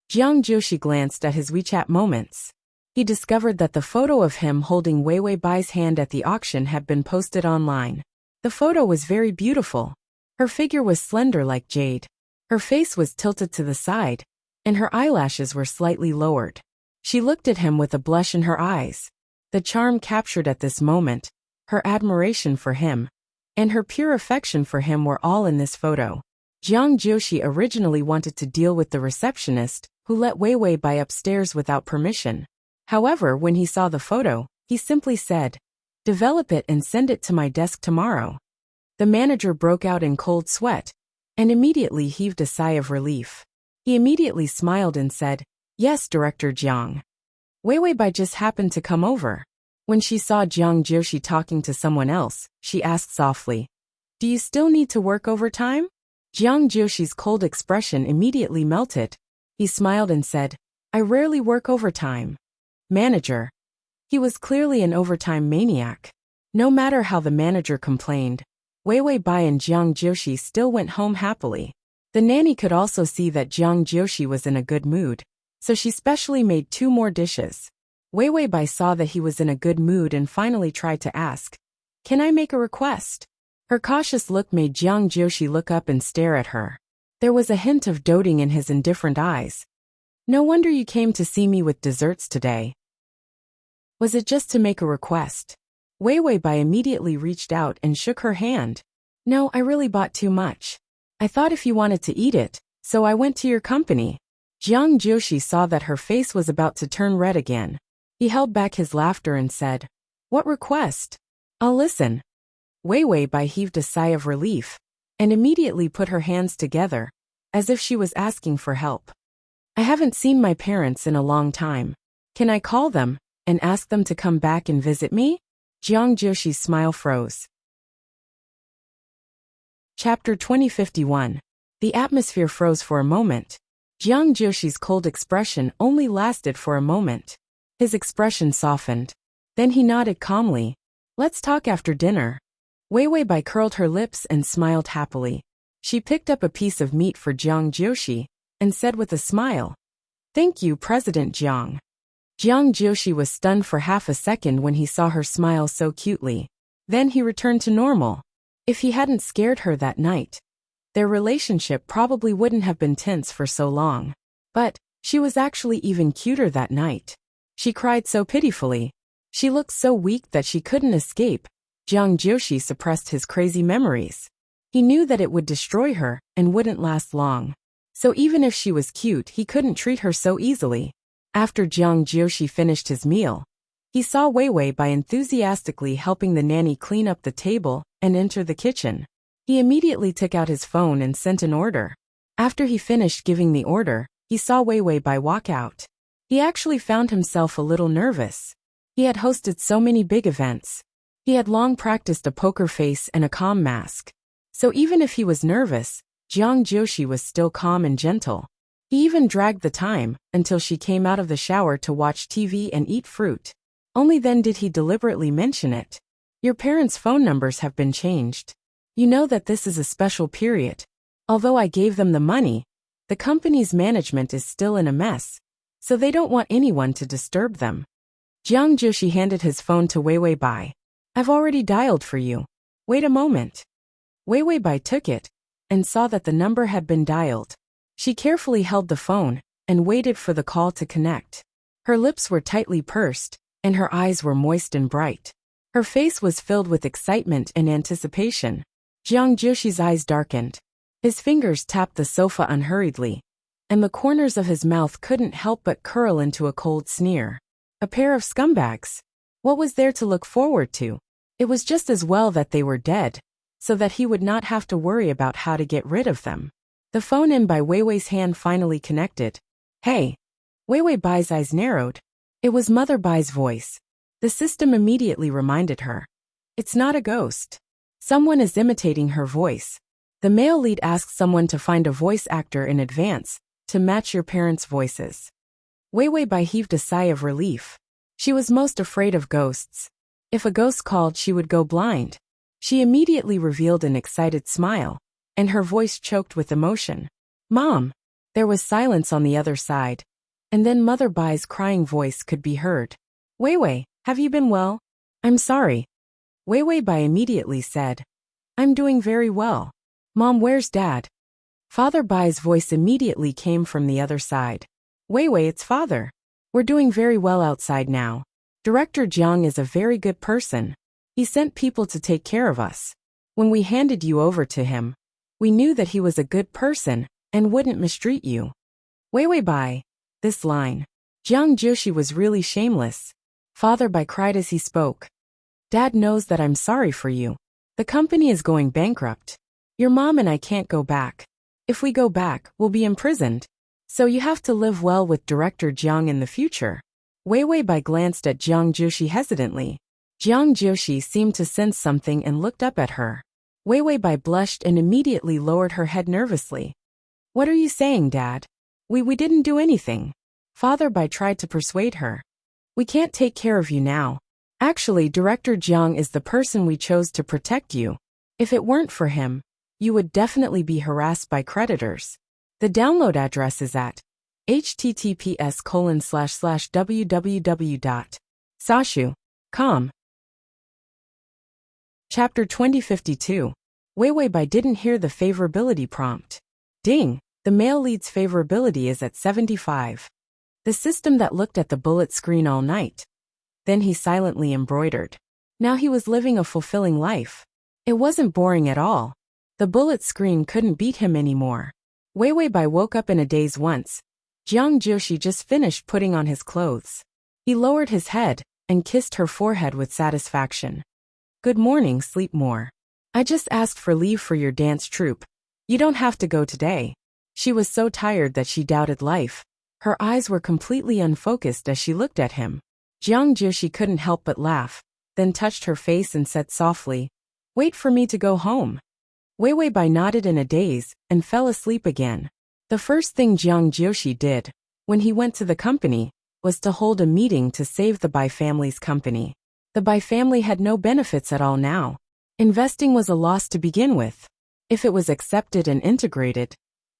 Jiang Joshi glanced at his WeChat moments. He discovered that the photo of him holding Wei Wei Bai's hand at the auction had been posted online. The photo was very beautiful. Her figure was slender like jade. Her face was tilted to the side, and her eyelashes were slightly lowered. She looked at him with a blush in her eyes. The charm captured at this moment, her admiration for him, and her pure affection for him were all in this photo. Jiang Joshi originally wanted to deal with the receptionist, who let Wei Wei Bai upstairs without permission. However, when he saw the photo, he simply said, "Develop it and send it to my desk tomorrow." The manager broke out in cold sweat, and immediately heaved a sigh of relief. He immediately smiled and said, "Yes, Director Jiang." Wei Wei Bai just happened to come over. When she saw Jiang Joshi talking to someone else, she asked softly, "Do you still need to work overtime?" Jiang Joshi's cold expression immediately melted. He smiled and said, "I rarely work overtime." Manager. He was clearly an overtime maniac. No matter how the manager complained, Wei Wei Bai and Jiang Joshi still went home happily. The nanny could also see that Jiang Joshi was in a good mood, so she specially made 2 more dishes. Wei Wei Bai saw that he was in a good mood and finally tried to ask, "Can I make a request?" Her cautious look made Jiang Joshi look up and stare at her. There was a hint of doting in his indifferent eyes. "No wonder you came to see me with desserts today. Was it just to make a request?" Wei Wei Bai immediately reached out and shook her hand. "No, I really bought too much. I thought if you wanted to eat it, so I went to your company." Jiang Joshi saw that her face was about to turn red again. He held back his laughter and said, "What request? I'll listen." Wei Wei Bai heaved a sigh of relief, and immediately put her hands together, as if she was asking for help. "I haven't seen my parents in a long time. Can I call them and ask them to come back and visit me?" Jiang Joshi's smile froze. Chapter 2051. The atmosphere froze for a moment. Jiang Joshi's cold expression only lasted for a moment. His expression softened. Then he nodded calmly. Let's talk after dinner. Wei Weibai curled her lips and smiled happily. She picked up a piece of meat for Jiang Joshi and said with a smile, "Thank you, President Jiang." Jiang Joshi was stunned for half a second when he saw her smile so cutely. Then he returned to normal. If he hadn't scared her that night, their relationship probably wouldn't have been tense for so long. But she was actually even cuter that night. She cried so pitifully. She looked so weak that she couldn't escape. Jiang Joshi suppressed his crazy memories. He knew that it would destroy her and wouldn't last long. So even if she was cute, he couldn't treat her so easily. After Jiang Joshi finished his meal, he saw Wei Weibai enthusiastically helping the nanny clean up the table and enter the kitchen. He immediately took out his phone and sent an order. After he finished giving the order, he saw Wei Weibai walk out. He actually found himself a little nervous. He had hosted so many big events. He had long practiced a poker face and a calm mask. So even if he was nervous, Jiang Joshi was still calm and gentle. He even dragged the time until she came out of the shower to watch TV and eat fruit. Only then did he deliberately mention it. Your parents' phone numbers have been changed. You know that this is a special period. Although I gave them the money, the company's management is still in a mess, so they don't want anyone to disturb them. Jiang Joshi handed his phone to Wei Weibai. I've already dialed for you. Wait a moment. Wei Weibai took it and saw that the number had been dialed. She carefully held the phone and waited for the call to connect. Her lips were tightly pursed, and her eyes were moist and bright. Her face was filled with excitement and anticipation. Jiang Joshi's eyes darkened. His fingers tapped the sofa unhurriedly, and the corners of his mouth couldn't help but curl into a cold sneer. A pair of scumbags. What was there to look forward to? It was just as well that they were dead, so that he would not have to worry about how to get rid of them. The phone in by Wei Wei's hand finally connected. Hey. Wei Weibai's eyes narrowed. It was Mother Bai's voice. The system immediately reminded her. It's not a ghost. Someone is imitating her voice. The male lead asked someone to find a voice actor in advance to match your parents' voices. Wei Weibai heaved a sigh of relief. She was most afraid of ghosts. If a ghost called, she would go blind. She immediately revealed an excited smile, and her voice choked with emotion. Mom! There was silence on the other side, and then Mother Bai's crying voice could be heard. Wei Wei, have you been well? I'm sorry. Wei Weibai immediately said. I'm doing very well. Mom, where's Dad? Father Bai's voice immediately came from the other side. Wei Wei, it's Father. We're doing very well outside now. Director Jiang is a very good person. He sent people to take care of us. When we handed you over to him, we knew that he was a good person and wouldn't mistreat you. Wei Weibai. This line. Jiang Joshi was really shameless. Father Bai cried as he spoke. Dad knows that I'm sorry for you. The company is going bankrupt. Your mom and I can't go back. If we go back, we'll be imprisoned. So you have to live well with Director Jiang in the future. Wei Weibai glanced at Jiang Joshi hesitantly. Jiang Joshi seemed to sense something and looked up at her. Wei Weibai blushed and immediately lowered her head nervously. What are you saying, Dad? We didn't do anything. Father Bai tried to persuade her. We can't take care of you now. Actually, Director Jiang is the person we chose to protect you. If it weren't for him, you would definitely be harassed by creditors. The download address is at https://www.sashu.com. Chapter 2052. Wei Weibai didn't hear the favorability prompt. Ding! The male lead's favorability is at 75. The system that looked at the bullet screen all night. Then he silently embroidered. Now he was living a fulfilling life. It wasn't boring at all. The bullet screen couldn't beat him anymore. Wei Weibai woke up in a daze once. Jiang Joshi just finished putting on his clothes. He lowered his head and kissed her forehead with satisfaction. Good morning, sleep more. I just asked for leave for your dance troupe. You don't have to go today. She was so tired that she doubted life. Her eyes were completely unfocused as she looked at him. Jiang Joshi couldn't help but laugh, then touched her face and said softly, Wait for me to go home. Wei Weibai nodded in a daze and fell asleep again. The first thing Jiang Jiushi did, when he went to the company, was to hold a meeting to save the Bai family's company. The Bai family had no benefits at all now. Investing was a loss to begin with. If it was accepted and integrated,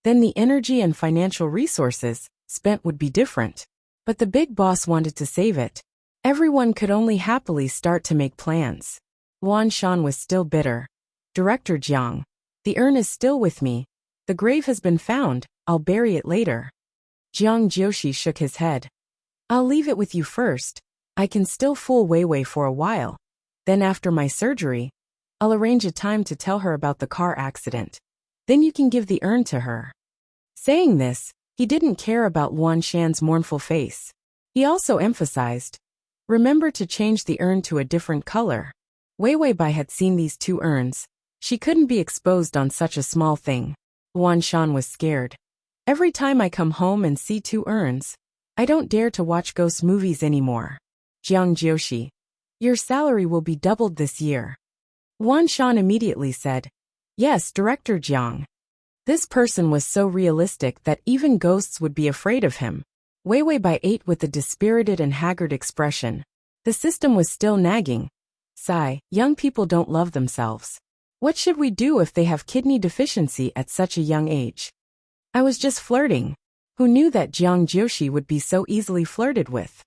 then the energy and financial resources spent would be different. But the big boss wanted to save it. Everyone could only happily start to make plans. Luan Shan was still bitter. Director Jiang, the urn is still with me. The grave has been found, I'll bury it later. Jiang Jiushi shook his head. I'll leave it with you first. I can still fool Wei Wei for a while. Then after my surgery, I'll arrange a time to tell her about the car accident. Then you can give the urn to her. Saying this, he didn't care about Luan Shan's mournful face. He also emphasized, remember to change the urn to a different color. Wei Weibai had seen these two urns. She couldn't be exposed on such a small thing. Luan Shan was scared. Every time I come home and see two urns, I don't dare to watch ghost movies anymore. Jiang Jiushi, your salary will be doubled this year. Luan Shan immediately said, yes, Director Jiang. This person was so realistic that even ghosts would be afraid of him. Wei Weibai ate with a dispirited and haggard expression. The system was still nagging. Sigh, young people don't love themselves. What should we do if they have kidney deficiency at such a young age? I was just flirting. Who knew that Jiang Jiushi would be so easily flirted with?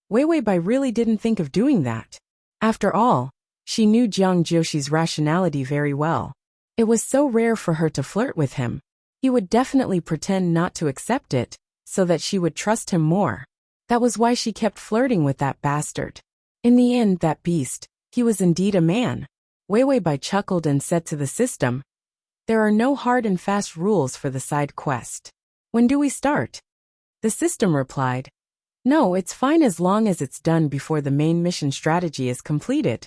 Wei Weibai really didn't think of doing that. After all, she knew Jiang Jiushi's rationality very well. It was so rare for her to flirt with him. He would definitely pretend not to accept it, so that she would trust him more. That was why she kept flirting with that bastard. In the end, that beast, he was indeed a man. Wei Weibai chuckled and said to the system, there are no hard and fast rules for the side quest. When do we start? The system replied, no, it's fine as long as it's done before the main mission strategy is completed.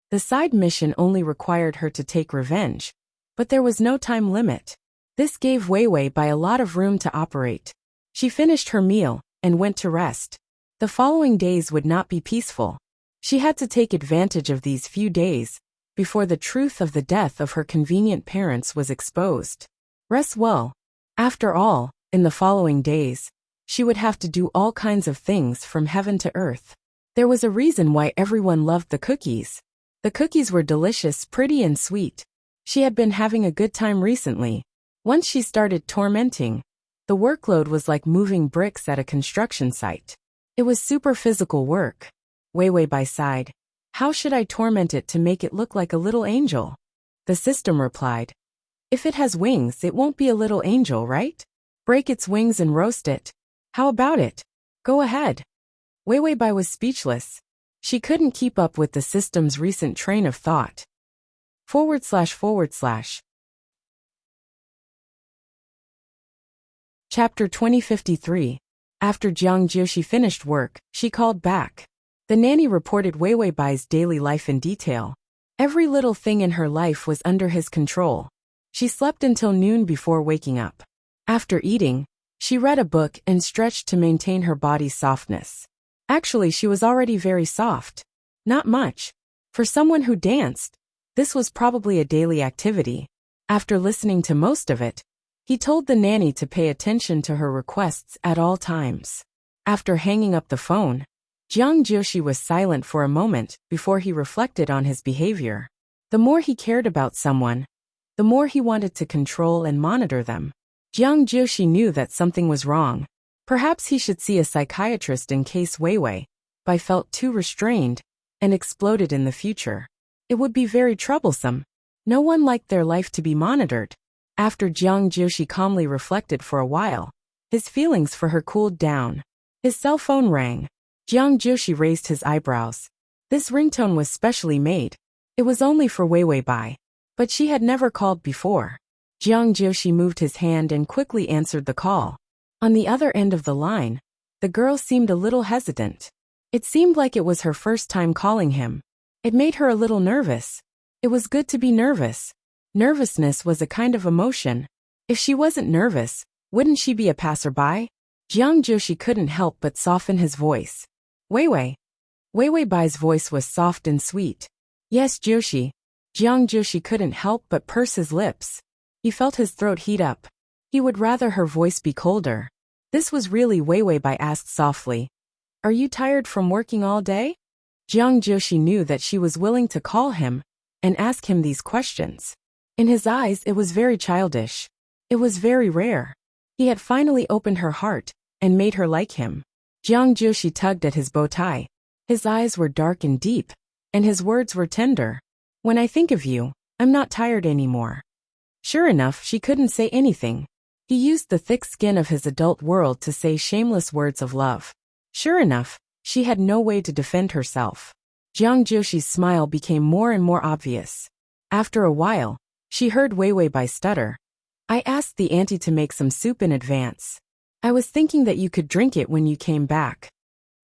The side mission only required her to take revenge, but there was no time limit. This gave Wei Weibai a lot of room to operate. She finished her meal and went to rest. The following days would not be peaceful. She had to take advantage of these few days before the truth of the death of her convenient parents was exposed. Rest well. After all, in the following days, she would have to do all kinds of things from heaven to earth. There was a reason why everyone loved the cookies. The cookies were delicious, pretty and sweet. She had been having a good time recently. Once she started tormenting, the workload was like moving bricks at a construction site. It was super physical work. Wei Weibai sighed. How should I torment it to make it look like a little angel? The system replied, if it has wings, it won't be a little angel, right? Break its wings and roast it. How about it? Go ahead. Wei Weibai was speechless. She couldn't keep up with the system's recent train of thought. // Chapter 2053. After Jiang Jiushi finished work, she called back. The nanny reported Wei Weibai's daily life in detail. Every little thing in her life was under his control. She slept until noon before waking up. After eating, she read a book and stretched to maintain her body's softness. Actually, she was already very soft. Not much. For someone who danced, this was probably a daily activity. After listening to most of it, he told the nanny to pay attention to her requests at all times. After hanging up the phone, Jiang Jiushi was silent for a moment before he reflected on his behavior. The more he cared about someone, the more he wanted to control and monitor them. Jiang Jiushi knew that something was wrong. Perhaps he should see a psychiatrist in case Wei Weibai felt too restrained and exploded in the future. It would be very troublesome. No one liked their life to be monitored. After Jiang Jiushi calmly reflected for a while, his feelings for her cooled down. His cell phone rang. Jiang Jiushi raised his eyebrows. This ringtone was specially made. It was only for Wei Weibai, but she had never called before. Jiang Jiushi moved his hand and quickly answered the call. On the other end of the line, the girl seemed a little hesitant. It seemed like it was her first time calling him. It made her a little nervous. It was good to be nervous. Nervousness was a kind of emotion. If she wasn't nervous, wouldn't she be a passerby? Jiang Jiushi couldn't help but soften his voice. Wei Weibai's voice was soft and sweet. Yes, Jiushi. Jiang Joshi couldn't help but purse his lips. He felt his throat heat up. He would rather her voice be colder. This was really Wei Bai asked softly. Are you tired from working all day? Jiang Joshi knew that she was willing to call him and ask him these questions. In his eyes it was very childish. It was very rare. He had finally opened her heart and made her like him. Jiang Joshi tugged at his bow tie. His eyes were dark and deep, and his words were tender. When I think of you, I'm not tired anymore. Sure enough, she couldn't say anything. He used the thick skin of his adult world to say shameless words of love. Sure enough, she had no way to defend herself. Jiang Joshi's smile became more and more obvious. After a while, she heard Wei Bai stutter. I asked the auntie to make some soup in advance. I was thinking that you could drink it when you came back.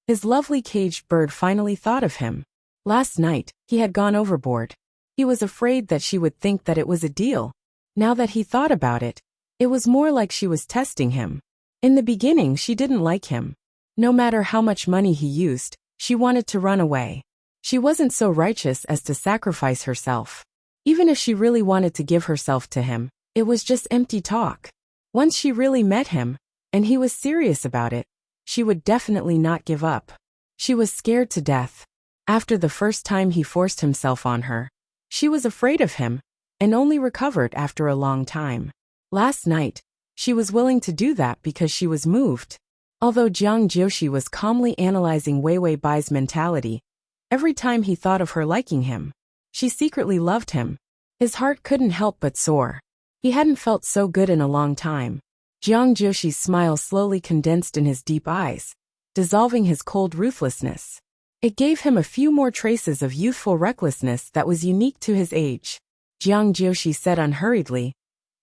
His lovely caged bird finally thought of him. Last night, he had gone overboard. He was afraid that she would think that it was a deal. Now that he thought about it, it was more like she was testing him. In the beginning, she didn't like him. No matter how much money he used, she wanted to run away. She wasn't so righteous as to sacrifice herself. Even if she really wanted to give herself to him, it was just empty talk. Once she really met him, and he was serious about it, she would definitely not give up. She was scared to death. After the first time he forced himself on her, she was afraid of him, and only recovered after a long time. Last night, she was willing to do that because she was moved. Although Jiang Joshi was calmly analyzing Wei Bai's mentality, every time he thought of her liking him, she secretly loved him. His heart couldn't help but soar. He hadn't felt so good in a long time. Jiang Joshi's smile slowly condensed in his deep eyes, dissolving his cold ruthlessness. It gave him a few more traces of youthful recklessness that was unique to his age. Jiang Joshi said unhurriedly,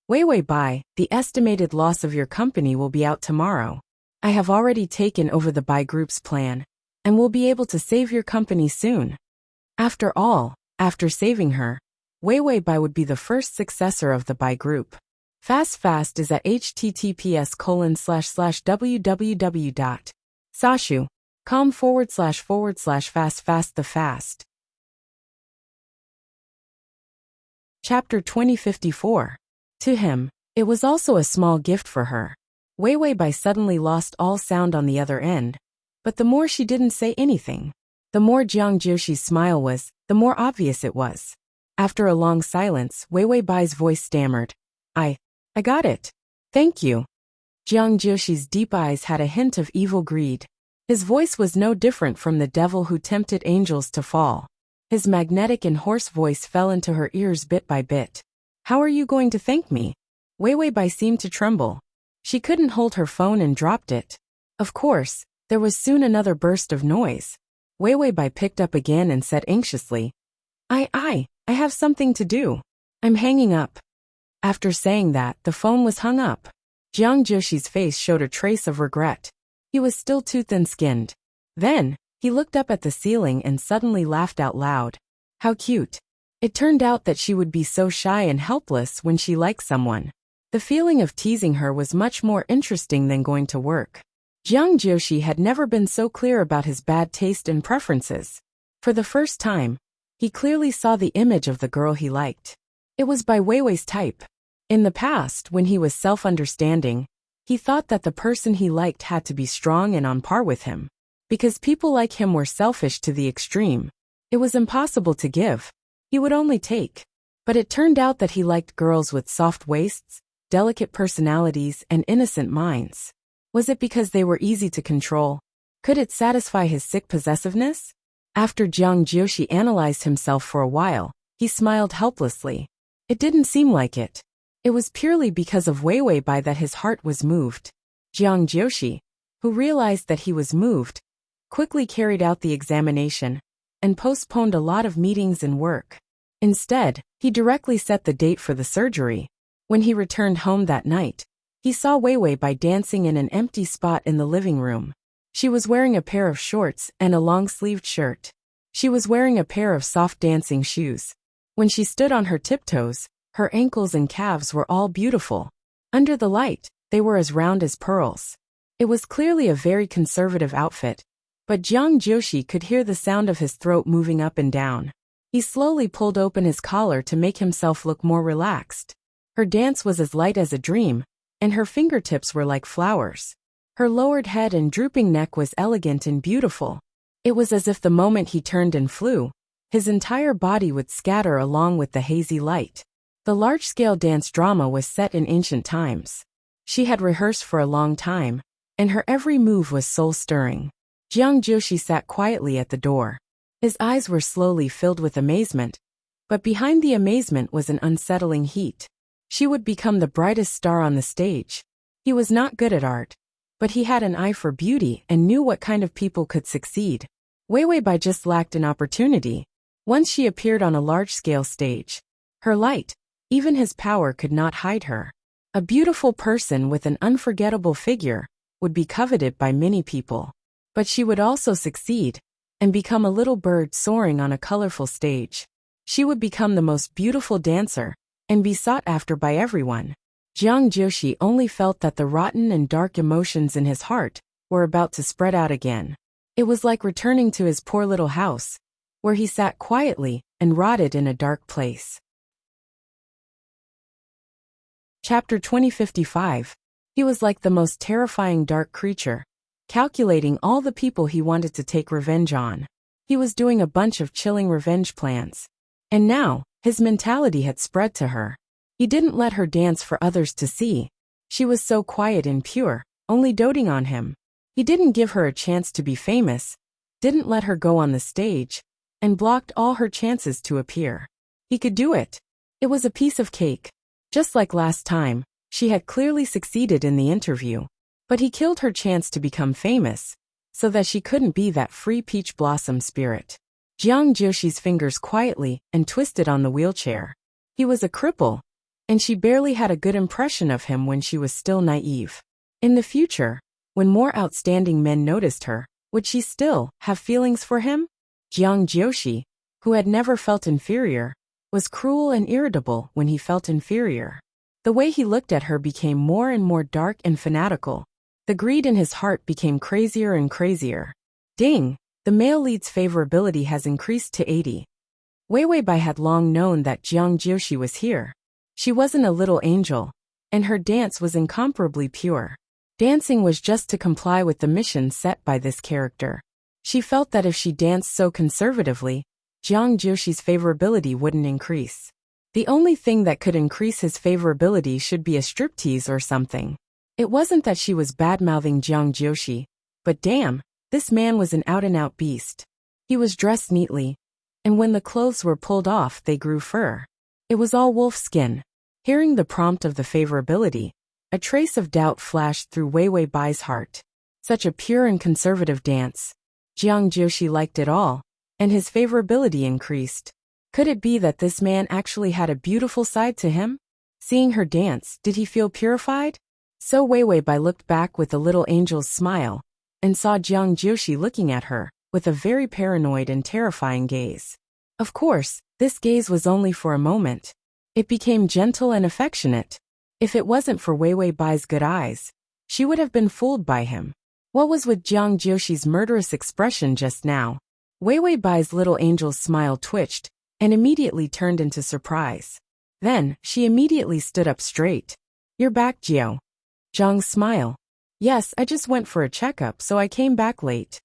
Wei Bai, the estimated loss of your company will be out tomorrow. I have already taken over the Bai Group's plan, and will be able to save your company soon. After all, after saving her, Wei Bai would be the first successor of the Bai Group. Fast is at https://www.sashu.com/fast. Chapter 2054. To him, it was also a small gift for her. Wei Bai suddenly lost all sound on the other end, but the more she didn't say anything, the more Jiang Joshi's smile was, the more obvious it was. After a long silence, Wei Bai's voice stammered, I got it. Thank you. Jiang Joshi's deep eyes had a hint of evil greed. His voice was no different from the devil who tempted angels to fall. His magnetic and hoarse voice fell into her ears bit by bit. How are you going to thank me? Wei Bai seemed to tremble. She couldn't hold her phone and dropped it. Of course, there was soon another burst of noise. Wei Bai picked up again and said anxiously, I have something to do. I'm hanging up. After saying that, the phone was hung up. Jiang Joshi's face showed a trace of regret. He was still too thin-skinned. Then, he looked up at the ceiling and suddenly laughed out loud. How cute. It turned out that she would be so shy and helpless when she liked someone. The feeling of teasing her was much more interesting than going to work. Jiang Joshi had never been so clear about his bad taste and preferences. For the first time, he clearly saw the image of the girl he liked. It was Bai Weiwei's type. In the past, when he was self-understanding, he thought that the person he liked had to be strong and on par with him. Because people like him were selfish to the extreme, it was impossible to give. He would only take. But it turned out that he liked girls with soft waists, delicate personalities, and innocent minds. Was it because they were easy to control? Could it satisfy his sick possessiveness? After Jiang Joshi analyzed himself for a while, he smiled helplessly. It didn't seem like it. It was purely because of Wei Bai that his heart was moved. Jiang Joshi, who realized that he was moved, quickly carried out the examination and postponed a lot of meetings and work. Instead, he directly set the date for the surgery. When he returned home that night, he saw Wei Bai dancing in an empty spot in the living room. She was wearing a pair of shorts and a long-sleeved shirt. She was wearing a pair of soft dancing shoes. When she stood on her tiptoes, her ankles and calves were all beautiful. Under the light, they were as round as pearls. It was clearly a very conservative outfit, but Jiang Joshi could hear the sound of his throat moving up and down. He slowly pulled open his collar to make himself look more relaxed. Her dance was as light as a dream, and her fingertips were like flowers. Her lowered head and drooping neck was elegant and beautiful. It was as if the moment he turned and flew, his entire body would scatter along with the hazy light. The large-scale dance drama was set in ancient times. She had rehearsed for a long time, and her every move was soul-stirring. Jiang Joshi sat quietly at the door. His eyes were slowly filled with amazement, but behind the amazement was an unsettling heat. She would become the brightest star on the stage. He was not good at art, but he had an eye for beauty and knew what kind of people could succeed. Wei Wei Bai just lacked an opportunity. Once she appeared on a large-scale stage, her light, even his power could not hide her. A beautiful person with an unforgettable figure would be coveted by many people. But she would also succeed and become a little bird soaring on a colorful stage. She would become the most beautiful dancer and be sought after by everyone. Jiang Joshi only felt that the rotten and dark emotions in his heart were about to spread out again. It was like returning to his poor little house, where he sat quietly and rotted in a dark place. Chapter 2055. He was like the most terrifying dark creature, calculating all the people he wanted to take revenge on. He was doing a bunch of chilling revenge plans. And now, his mentality had spread to her. He didn't let her dance for others to see. She was so quiet and pure, only doting on him. He didn't give her a chance to be famous, didn't let her go on the stage, and blocked all her chances to appear. He could do it. It was a piece of cake. Just like last time, she had clearly succeeded in the interview. But he killed her chance to become famous, so that she couldn't be that free peach blossom spirit. Jiang Joshi's fingers quietly and twisted on the wheelchair. He was a cripple, and she barely had a good impression of him when she was still naive. In the future, when more outstanding men noticed her, would she still have feelings for him? Jiang Joshi, who had never felt inferior, was cruel and irritable when he felt inferior. The way he looked at her became more and more dark and fanatical. The greed in his heart became crazier and crazier. Ding! The male lead's favorability has increased to 80. Wei Wei Bai had long known that Jiang Joshi was here. She wasn't a little angel, and her dance was incomparably pure. Dancing was just to comply with the mission set by this character. She felt that if she danced so conservatively, Jiang Joshi's favorability wouldn't increase. The only thing that could increase his favorability should be a striptease or something. It wasn't that she was bad-mouthing Jiang Joshi, but damn, this man was an out-and-out beast. He was dressed neatly, and when the clothes were pulled off they grew fur. It was all wolf skin. Hearing the prompt of the favorability, a trace of doubt flashed through Wei Wei Bai's heart. Such a pure and conservative dance. Jiang Joshi liked it all, and his favorability increased. Could it be that this man actually had a beautiful side to him? Seeing her dance, did he feel purified? So Wei Wei Bai looked back with a little angel's smile, and saw Jiang Joshi looking at her, with a very paranoid and terrifying gaze. Of course, this gaze was only for a moment. It became gentle and affectionate. If it wasn't for Wei Wei Bai's good eyes, she would have been fooled by him. What was with Jiang Joshi's murderous expression just now? Wei Wei Bai's little angel's smile twitched, and immediately turned into surprise. Then, she immediately stood up straight. "You're back, Jiao." Jiang's smile. "Yes, I just went for a checkup, so I came back late."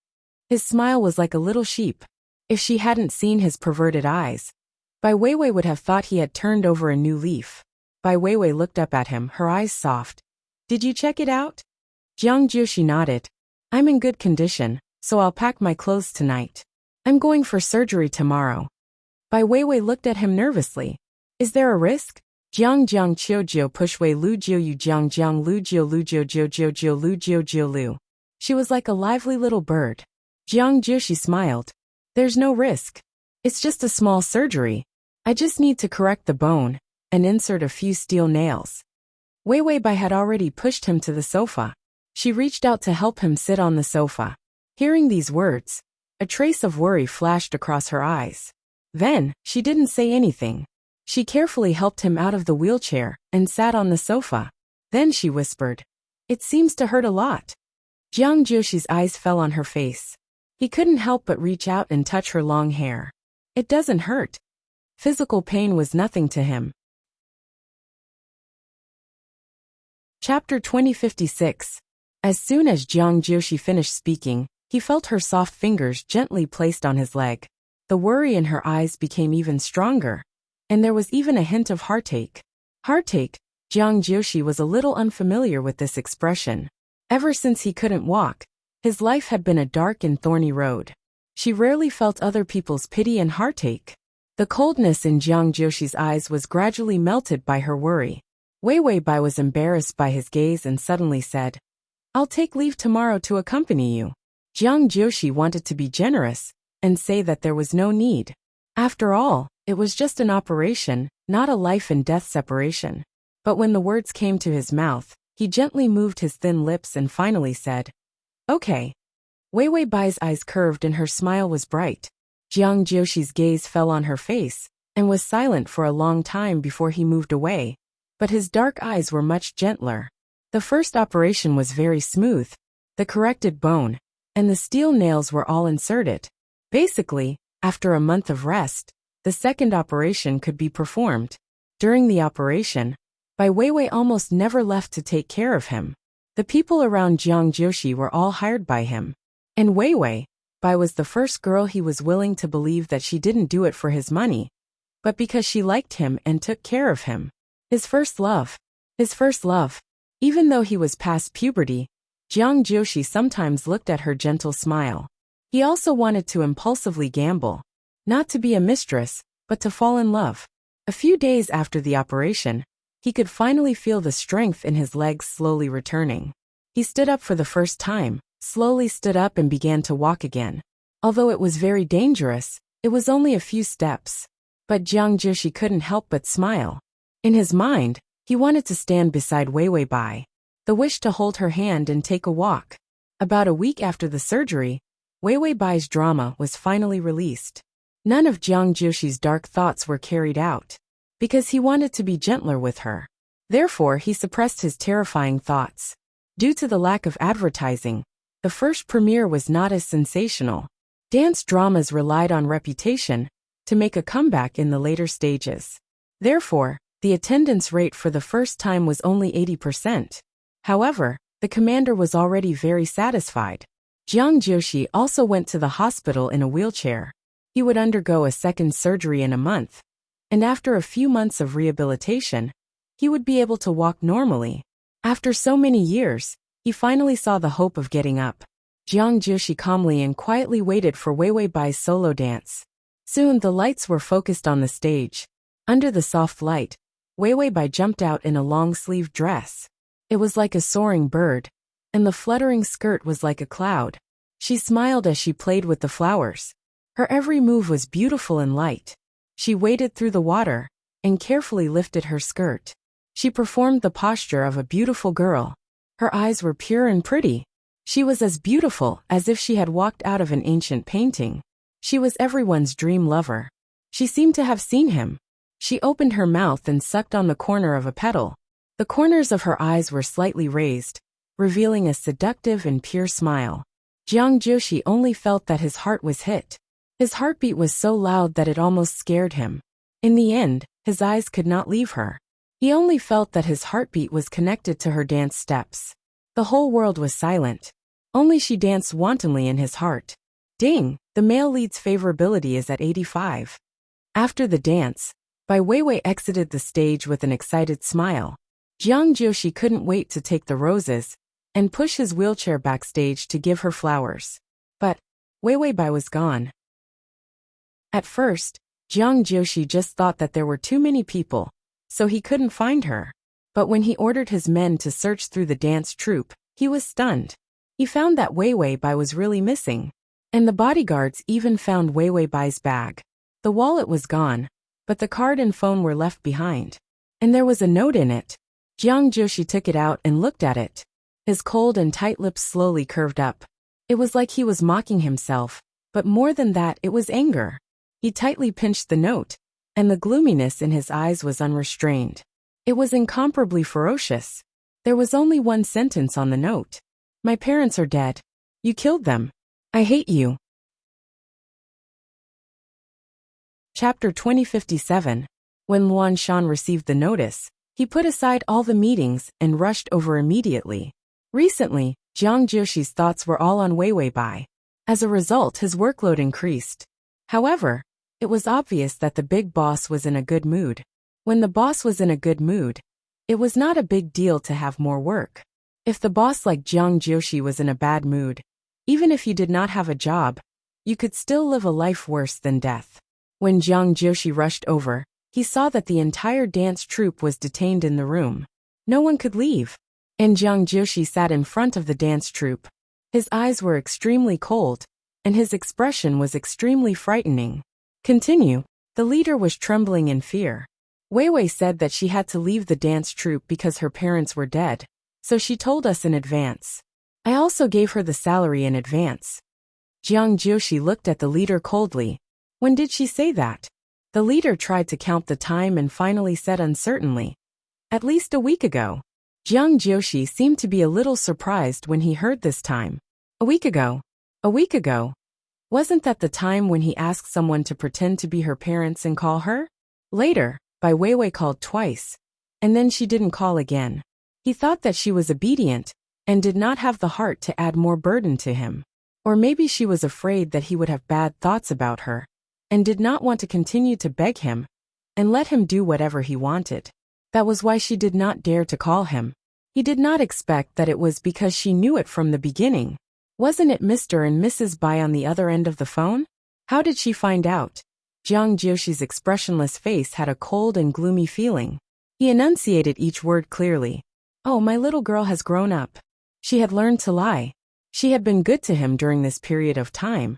His smile was like a little sheep. If she hadn't seen his perverted eyes, Bai Weiwei would have thought he had turned over a new leaf. Bai Weiwei looked up at him, her eyes soft. "Did you check it out?" Jiang Joshi nodded. "I'm in good condition, so I'll pack my clothes tonight. I'm going for surgery tomorrow." Bai Weiwei looked at him nervously. "Is there a risk?" Jiang Jiang Qiu Jiu push Wei Lu Jiu Yu Jiang Jiang Lu Jiu Lu Jiu Jiu Jiu Jiu Lu Jiu Jiu Lu. She was like a lively little bird. Jiang Joshi smiled. "There's no risk. It's just a small surgery. I just need to correct the bone and insert a few steel nails." Wei Wei Bai had already pushed him to the sofa. She reached out to help him sit on the sofa. Hearing these words, a trace of worry flashed across her eyes. Then, she didn't say anything. She carefully helped him out of the wheelchair and sat on the sofa. Then she whispered, "It seems to hurt a lot." Jiang Joshi's eyes fell on her face. He couldn't help but reach out and touch her long hair. It doesn't hurt. Physical pain was nothing to him. Chapter 2056. As soon as Jiang Jiushi finished speaking, he felt her soft fingers gently placed on his leg. The worry in her eyes became even stronger, and there was even a hint of heartache. Heartache? Jiang Jiushi was a little unfamiliar with this expression. Ever since he couldn't walk, his life had been a dark and thorny road. She rarely felt other people's pity and heartache. The coldness in Jiang Jiushi's eyes was gradually melted by her worry. Wei Wei Bai was embarrassed by his gaze and suddenly said, "I'll take leave tomorrow to accompany you." Jiang Jiushi wanted to be generous and say that there was no need. After all, it was just an operation, not a life and death separation. But when the words came to his mouth, he gently moved his thin lips and finally said, "Okay." Wei Wei Bai's eyes curved and her smile was bright. Jiang Jiushi's gaze fell on her face and was silent for a long time before he moved away, but his dark eyes were much gentler. The first operation was very smooth. The corrected bone and the steel nails were all inserted. Basically, after a month of rest, the second operation could be performed. During the operation, Bai Weiwei almost never left to take care of him. The people around Jiang Jiushi were all hired by him. And Weiwei Bai was the first girl he was willing to believe that she didn't do it for his money, but because she liked him and took care of him. His first love. His first love. Even though he was past puberty, Jiang Jiushi sometimes looked at her gentle smile. He also wanted to impulsively gamble. Not to be a mistress, but to fall in love. A few days after the operation, he could finally feel the strength in his legs slowly returning. He stood up for the first time, slowly stood up and began to walk again. Although it was very dangerous, it was only a few steps. But Jiang Jiushi couldn't help but smile. In his mind, he wanted to stand beside Wei Wei Bai. The wish to hold her hand and take a walk. About a week after the surgery, Wei Wei Bai's drama was finally released. None of Jiang Jiushi's dark thoughts were carried out, because he wanted to be gentler with her. Therefore, he suppressed his terrifying thoughts. Due to the lack of advertising, the first premiere was not as sensational. Dance dramas relied on reputation to make a comeback in the later stages. Therefore, the attendance rate for the first time was only 80%. However, the commander was already very satisfied. Jiang Jiushi also went to the hospital in a wheelchair. He would undergo a second surgery in a month, and after a few months of rehabilitation, he would be able to walk normally. After so many years, he finally saw the hope of getting up. Jiang Jiushi calmly and quietly waited for Wei Wei Bai's solo dance. Soon the lights were focused on the stage. Under the soft light, Wei Wei Bai jumped out in a long-sleeved dress. It was like a soaring bird, and the fluttering skirt was like a cloud. She smiled as she played with the flowers. Her every move was beautiful and light. She waded through the water and carefully lifted her skirt. She performed the posture of a beautiful girl. Her eyes were pure and pretty. She was as beautiful as if she had walked out of an ancient painting. She was everyone's dream lover. She seemed to have seen him. She opened her mouth and sucked on the corner of a petal. The corners of her eyes were slightly raised, revealing a seductive and pure smile. Jiang Jiushi only felt that his heart was hit. His heartbeat was so loud that it almost scared him. In the end, his eyes could not leave her. He only felt that his heartbeat was connected to her dance steps. The whole world was silent. Only she danced wantonly in his heart. Ding! The male lead's favorability is at 85. After the dance, Bai Weiwei exited the stage with an excited smile. Jiang Jiushi couldn't wait to take the roses and push his wheelchair backstage to give her flowers. But Wei Wei Bai was gone. At first, Jiang Jiushi just thought that there were too many people, so he couldn't find her. But when he ordered his men to search through the dance troupe, he was stunned. He found that Wei Wei Bai was really missing. And the bodyguards even found Wei Wei Bai's bag. The wallet was gone, but the card and phone were left behind. And there was a note in it. Jiang Jiushi took it out and looked at it. His cold and tight lips slowly curved up. It was like he was mocking himself, but more than that, it was anger. He tightly pinched the note, and the gloominess in his eyes was unrestrained. It was incomparably ferocious. There was only one sentence on the note. My parents are dead. You killed them. I hate you. Chapter 2057. When Luan Shan received the notice, he put aside all the meetings and rushed over immediately. Recently, Jiang Jiushi's thoughts were all on Weiwei Bai. As a result, his workload increased. However, it was obvious that the big boss was in a good mood. When the boss was in a good mood, it was not a big deal to have more work. If the boss like Jiang Jiushi was in a bad mood, even if you did not have a job, you could still live a life worse than death. When Jiang Jiushi rushed over, he saw that the entire dance troupe was detained in the room. No one could leave. And Jiang Jiushi sat in front of the dance troupe. His eyes were extremely cold, and his expression was extremely frightening. Continue. The leader was trembling in fear. Weiwei said that she had to leave the dance troupe because her parents were dead, so she told us in advance. I also gave her the salary in advance. Jiang Jiushi looked at the leader coldly. When did she say that? The leader tried to count the time and finally said uncertainly, at least a week ago. Jiang Jiushi seemed to be a little surprised when he heard this time. A week ago? A week ago? Wasn't that the time when he asked someone to pretend to be her parents and call her? Later, Bai Weiwei called twice, and then she didn't call again. He thought that she was obedient, and did not have the heart to add more burden to him. Or maybe she was afraid that he would have bad thoughts about her, and did not want to continue to beg him, and let him do whatever he wanted. That was why she did not dare to call him. He did not expect that it was because she knew it from the beginning. Wasn't it Mr. and Mrs. Bai on the other end of the phone? How did she find out? Jiang Jiushi's expressionless face had a cold and gloomy feeling. He enunciated each word clearly. Oh, my little girl has grown up. She had learned to lie. She had been good to him during this period of time.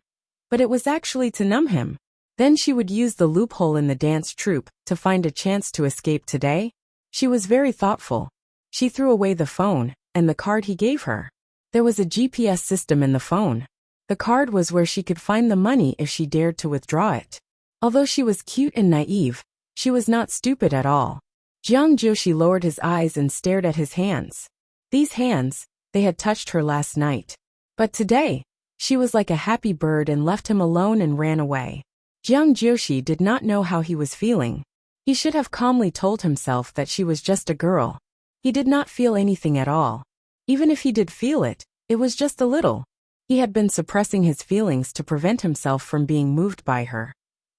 But it was actually to numb him. Then she would use the loophole in the dance troupe to find a chance to escape today? She was very thoughtful. She threw away the phone and the card he gave her. There was a GPS system in the phone. The card was where she could find the money if she dared to withdraw it. Although she was cute and naive, she was not stupid at all. Jiang Jiushi lowered his eyes and stared at his hands. These hands, they had touched her last night. But today, she was like a happy bird and left him alone and ran away. Jiang Jiushi did not know how he was feeling. He should have calmly told himself that she was just a girl. He did not feel anything at all. Even if he did feel it, it was just a little. He had been suppressing his feelings to prevent himself from being moved by her.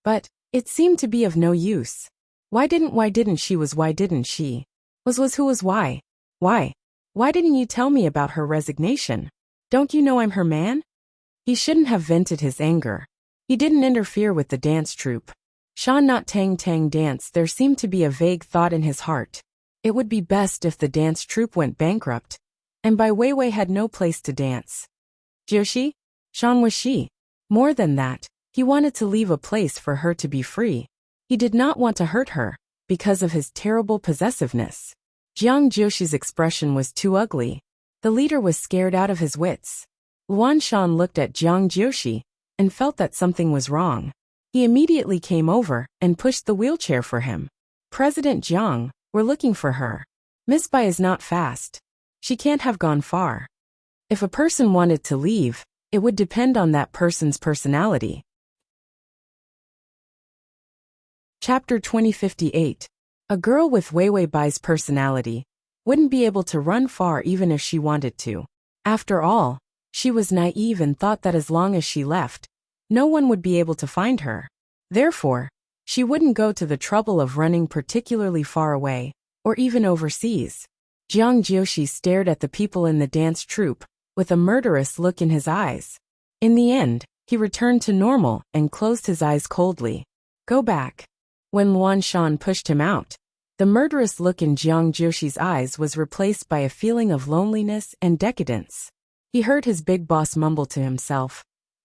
But it seemed to be of no use. Why didn't she? Was who was why? Why? Why didn't you tell me about her resignation? Don't you know I'm her man? He shouldn't have vented his anger. He didn't interfere with the dance troupe. Shan not tang tang dance. There seemed to be a vague thought in his heart. It would be best if the dance troupe went bankrupt, and Bai Weiwei had no place to dance. Jiushi? Shan was she. More than that, he wanted to leave a place for her to be free. He did not want to hurt her, because of his terrible possessiveness. Jiang Jiushi's expression was too ugly. The leader was scared out of his wits. Luan Shan looked at Jiang Jiushi, and felt that something was wrong. He immediately came over and pushed the wheelchair for him. President Jiang, we're looking for her. Miss Bai is not fast. She can't have gone far. If a person wanted to leave, it would depend on that person's personality. Chapter 2058. A girl with Weiwei Bai's personality wouldn't be able to run far even if she wanted to. After all, she was naive and thought that as long as she left, no one would be able to find her. Therefore, she wouldn't go to the trouble of running particularly far away, or even overseas. Jiang Jiushi stared at the people in the dance troupe, with a murderous look in his eyes. In the end, he returned to normal and closed his eyes coldly. Go back. When Luan Shan pushed him out, the murderous look in Jiang Jiushi's eyes was replaced by a feeling of loneliness and decadence. He heard his big boss mumble to himself.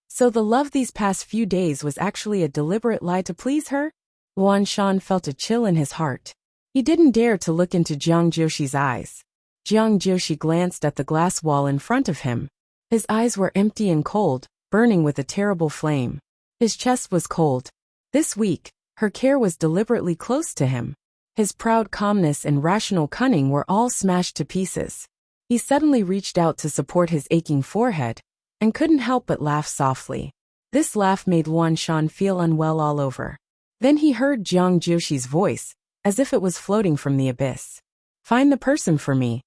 So the love these past few days was actually a deliberate lie to please her? Luan Shan felt a chill in his heart. He didn't dare to look into Jiang Jiushi's eyes. Jiang Jiushi glanced at the glass wall in front of him. His eyes were empty and cold, burning with a terrible flame. His chest was cold. This week, her care was deliberately close to him. His proud calmness and rational cunning were all smashed to pieces. He suddenly reached out to support his aching forehead, and couldn't help but laugh softly. This laugh made Luan Shan feel unwell all over. Then he heard Jiang Jiuxi's voice, as if it was floating from the abyss. Find the person for me.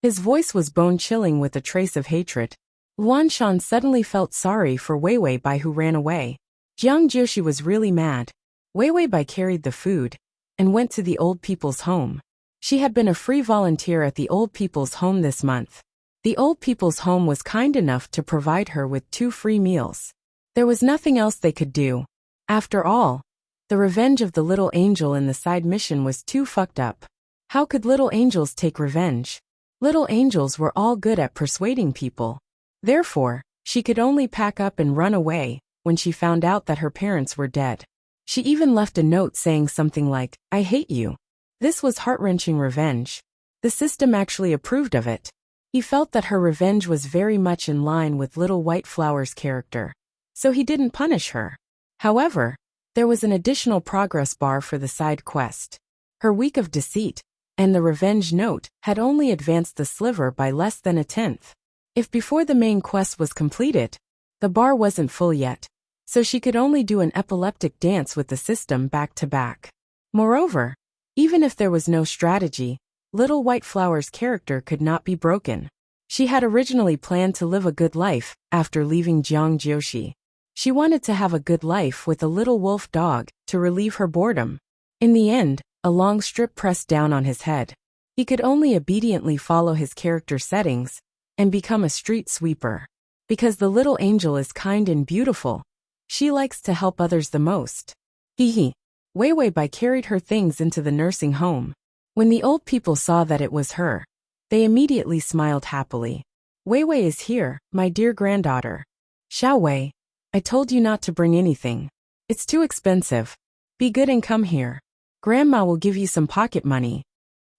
His voice was bone-chilling with a trace of hatred. Luan Shan suddenly felt sorry for Wei Wei Bai who ran away. Jiang Jiuxi was really mad. Wei Wei Bai carried the food and went to the old people's home. She had been a free volunteer at the old people's home this month. The old people's home was kind enough to provide her with 2 free meals. There was nothing else they could do. After all, the revenge of the little angel in the side mission was too fucked up. How could little angels take revenge? Little angels were all good at persuading people. Therefore, she could only pack up and run away when she found out that her parents were dead. She even left a note saying something like, "I hate you." This was heart-wrenching revenge. The system actually approved of it. He felt that her revenge was very much in line with Little White Flower's character. So he didn't punish her. However, there was an additional progress bar for the side quest. Her week of deceit and the revenge note had only advanced the sliver by less than a tenth. If before the main quest was completed, the bar wasn't full yet, so she could only do an epileptic dance with the system back to back. Moreover, even if there was no strategy, Little White Flower's character could not be broken. She had originally planned to live a good life after leaving Jiang Jiuxi. She wanted to have a good life with a little wolf dog to relieve her boredom. In the end, a long strip pressed down on his head. He could only obediently follow his character settings and become a street sweeper. Because the little angel is kind and beautiful, she likes to help others the most. Hee. Wei Wei Bai carried her things into the nursing home. When the old people saw that it was her, they immediately smiled happily. Wei Wei is here, my dear granddaughter. Xiao Wei, I told you not to bring anything. It's too expensive. Be good and come here. Grandma will give you some pocket money.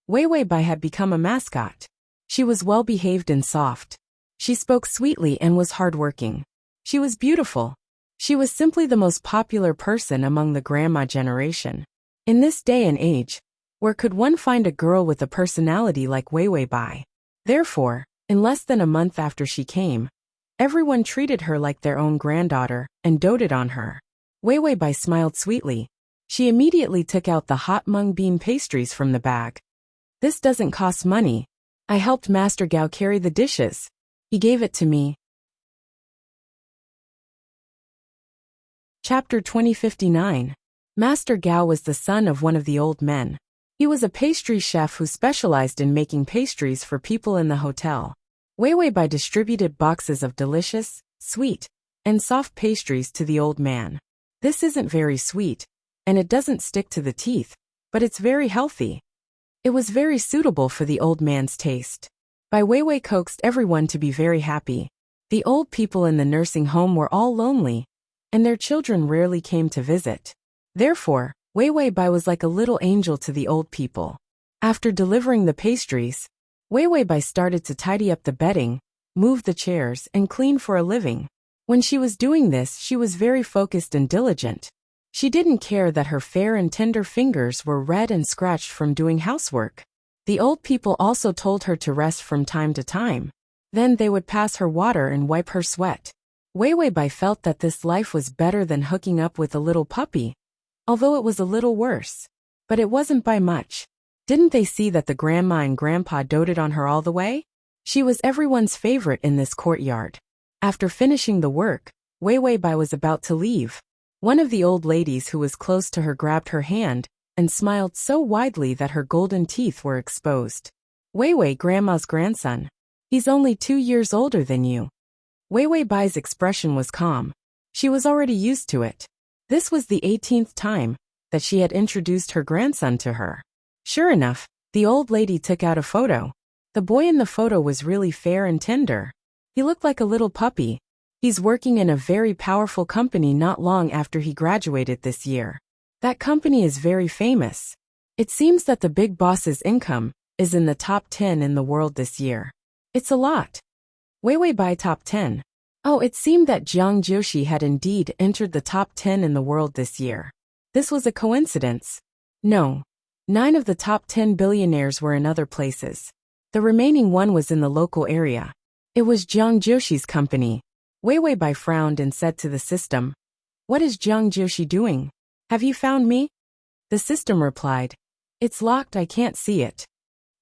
Wei Wei Bai had become a mascot. She was well-behaved and soft. She spoke sweetly and was hardworking. She was beautiful. She was simply the most popular person among the grandma generation. In this day and age, where could one find a girl with a personality like Wei Wei Bai? Therefore, in less than a month after she came, everyone treated her like their own granddaughter and doted on her. Wei Wei Bai smiled sweetly. She immediately took out the hot mung bean pastries from the bag. This doesn't cost money. I helped Master Gao carry the dishes. He gave it to me. Chapter 2059. Master Gao was the son of one of the old men. He was a pastry chef who specialized in making pastries for people in the hotel. Wei Wei Bai distributed boxes of delicious, sweet, and soft pastries to the old man. This isn't very sweet, and it doesn't stick to the teeth, but it's very healthy. It was very suitable for the old man's taste. Bai Weiwei coaxed everyone to be very happy. The old people in the nursing home were all lonely, and their children rarely came to visit. Therefore, Weiwei Bai was like a little angel to the old people. After delivering the pastries, Weiwei Bai started to tidy up the bedding, move the chairs, and clean for a living. When she was doing this, she was very focused and diligent. She didn't care that her fair and tender fingers were red and scratched from doing housework. The old people also told her to rest from time to time. Then they would pass her water and wipe her sweat. Weiwei Bai felt that this life was better than hooking up with a little puppy, although it was a little worse. But it wasn't by much. Didn't they see that the grandma and grandpa doted on her all the way? She was everyone's favorite in this courtyard. After finishing the work, Weiwei Bai was about to leave. One of the old ladies who was close to her grabbed her hand and smiled so widely that her golden teeth were exposed. Weiwei, grandma's grandson. He's only 2 years older than you. Weiwei Bai's expression was calm. She was already used to it. This was the 18th time that she had introduced her grandson to her. Sure enough, the old lady took out a photo. The boy in the photo was really fair and tender. He looked like a little puppy. He's working in a very powerful company not long after he graduated this year. That company is very famous. It seems that the big boss's income is in the top 10 in the world this year. It's a lot. Weiwei Bai top 10. Oh, it seemed that Jiang Jiuxi had indeed entered the top 10 in the world this year. This was a coincidence. No. 9 of the top 10 billionaires were in other places. The remaining one was in the local area. It was Jiang Jiuxi's company. Weiwei Bai frowned and said to the system, "What is Jiang Jiuxi doing?" Have you found me? The system replied. It's locked, I can't see it.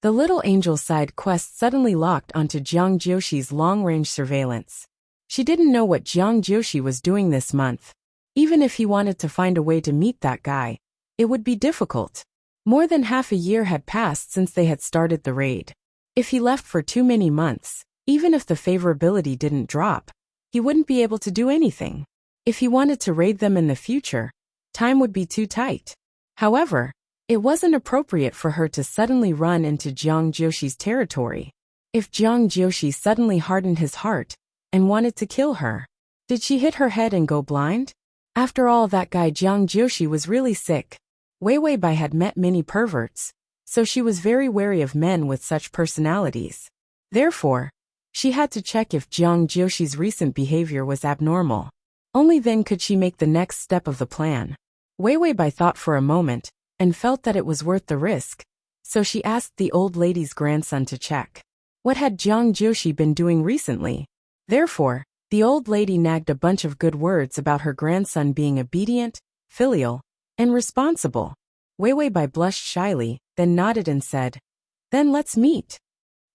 The little angel side quest suddenly locked onto Jiang Jioshi's long-range surveillance. She didn't know what Jiang Jioshi was doing this month. Even if he wanted to find a way to meet that guy, it would be difficult. More than half a year had passed since they had started the raid. If he left for too many months, even if the favorability didn't drop, he wouldn't be able to do anything. If he wanted to raid them in the future, time would be too tight. However, it wasn't appropriate for her to suddenly run into Jiang Jioshi's territory. If Jiang Jioshi suddenly hardened his heart and wanted to kill her, did she hit her head and go blind? After all, that guy Jiang Jioshi was really sick. Wei Weibai had met many perverts, so she was very wary of men with such personalities. Therefore, she had to check if Jiang Jioshi's recent behavior was abnormal. Only then could she make the next step of the plan. Wei Weibai thought for a moment and felt that it was worth the risk, so she asked the old lady's grandson to check. What had Jiang Jioshi been doing recently? Therefore, the old lady nagged a bunch of good words about her grandson being obedient, filial, and responsible. Wei Weibai blushed shyly, then nodded and said, "Then let's meet."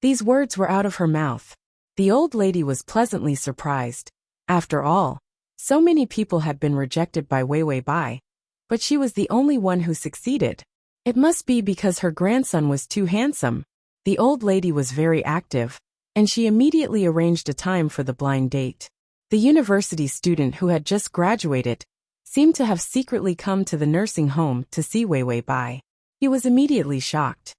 These words were out of her mouth. The old lady was pleasantly surprised. After all, so many people had been rejected by Wei Weibai, but she was the only one who succeeded. It must be because her grandson was too handsome. The old lady was very active, and she immediately arranged a time for the blind date. The university student who had just graduated seemed to have secretly come to the nursing home to see Wei Weibai. He was immediately shocked.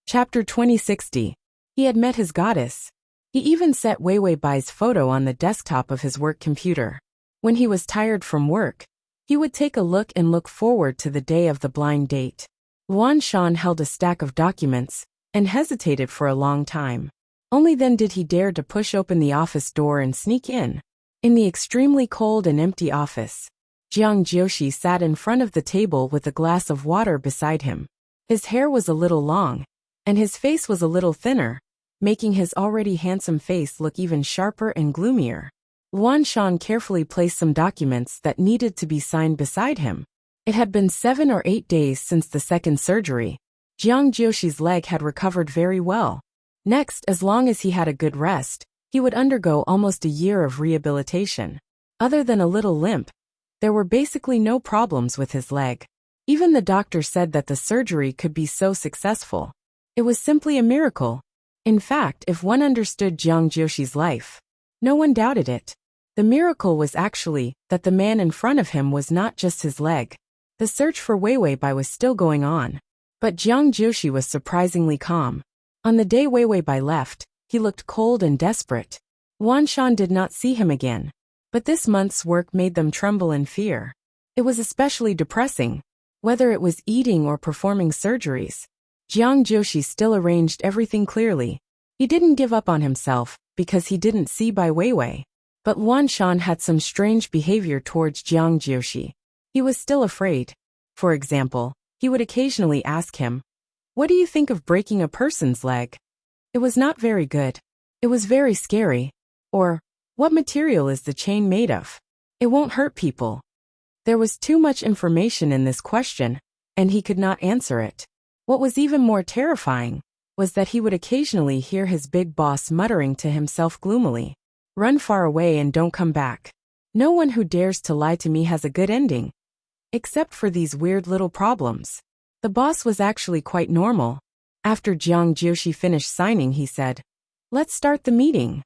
Chapter 2060. He had met his goddess. He even set Wei Weibai's photo on the desktop of his work computer. When he was tired from work, he would take a look and look forward to the day of the blind date. Luan Shan held a stack of documents and hesitated for a long time. Only then did he dare to push open the office door and sneak in. In the extremely cold and empty office, Jiang Jioshi sat in front of the table with a glass of water beside him. His hair was a little long, and his face was a little thinner, making his already handsome face look even sharper and gloomier. Luan Shan carefully placed some documents that needed to be signed beside him. It had been 7 or 8 days since the second surgery. Jiang Jioshi's leg had recovered very well. Next, as long as he had a good rest, he would undergo almost a year of rehabilitation. Other than a little limp, there were basically no problems with his leg. Even the doctor said that the surgery could be so successful. It was simply a miracle. In fact, if one understood Jiang Jioshi's life, no one doubted it. The miracle was actually that the man in front of him was not just his leg. The search for Wei Weibai was still going on. But Jiang Jioshi was surprisingly calm. On the day Wei Weibai left, he looked cold and desperate. Luan Shan did not see him again. But this month's work made them tremble in fear. It was especially depressing. Whether it was eating or performing surgeries, Jiang Jioshi still arranged everything clearly. He didn't give up on himself, because he didn't see Bai Weiwei. But Luan Shan had some strange behavior towards Jiang Jioshi. He was still afraid. For example, he would occasionally ask him, "What do you think of breaking a person's leg?" It was not very good. It was very scary. Or, "What material is the chain made of? It won't hurt people." There was too much information in this question, and he could not answer it. What was even more terrifying was that he would occasionally hear his big boss muttering to himself gloomily, "Run far away and don't come back. No one who dares to lie to me has a good ending. Except for these weird little problems." The boss was actually quite normal. After Jiang Jioshi finished signing, he said, "Let's start the meeting."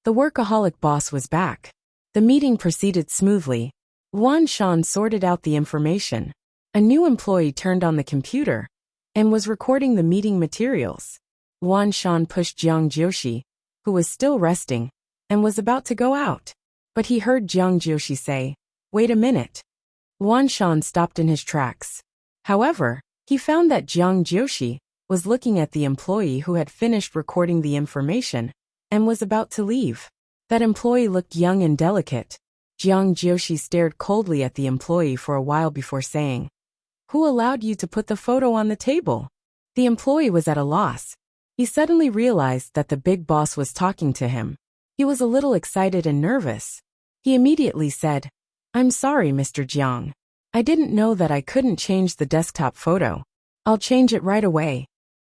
The workaholic boss was back. The meeting proceeded smoothly. Luan Shan sorted out the information. A new employee turned on the computer and was recording the meeting materials. Luan Shan pushed Jiang Jioshi, who was still resting, and was about to go out. But he heard Jiang Jioshi say, "Wait a minute." Luan Shan stopped in his tracks. However, he found that Jiang Jioshi was looking at the employee who had finished recording the information and was about to leave. That employee looked young and delicate. Jiang Jioshi stared coldly at the employee for a while before saying, "Who allowed you to put the photo on the table?" The employee was at a loss. He suddenly realized that the big boss was talking to him. He was a little excited and nervous. He immediately said, "I'm sorry, Mr. Jiang. I didn't know that I couldn't change the desktop photo. I'll change it right away."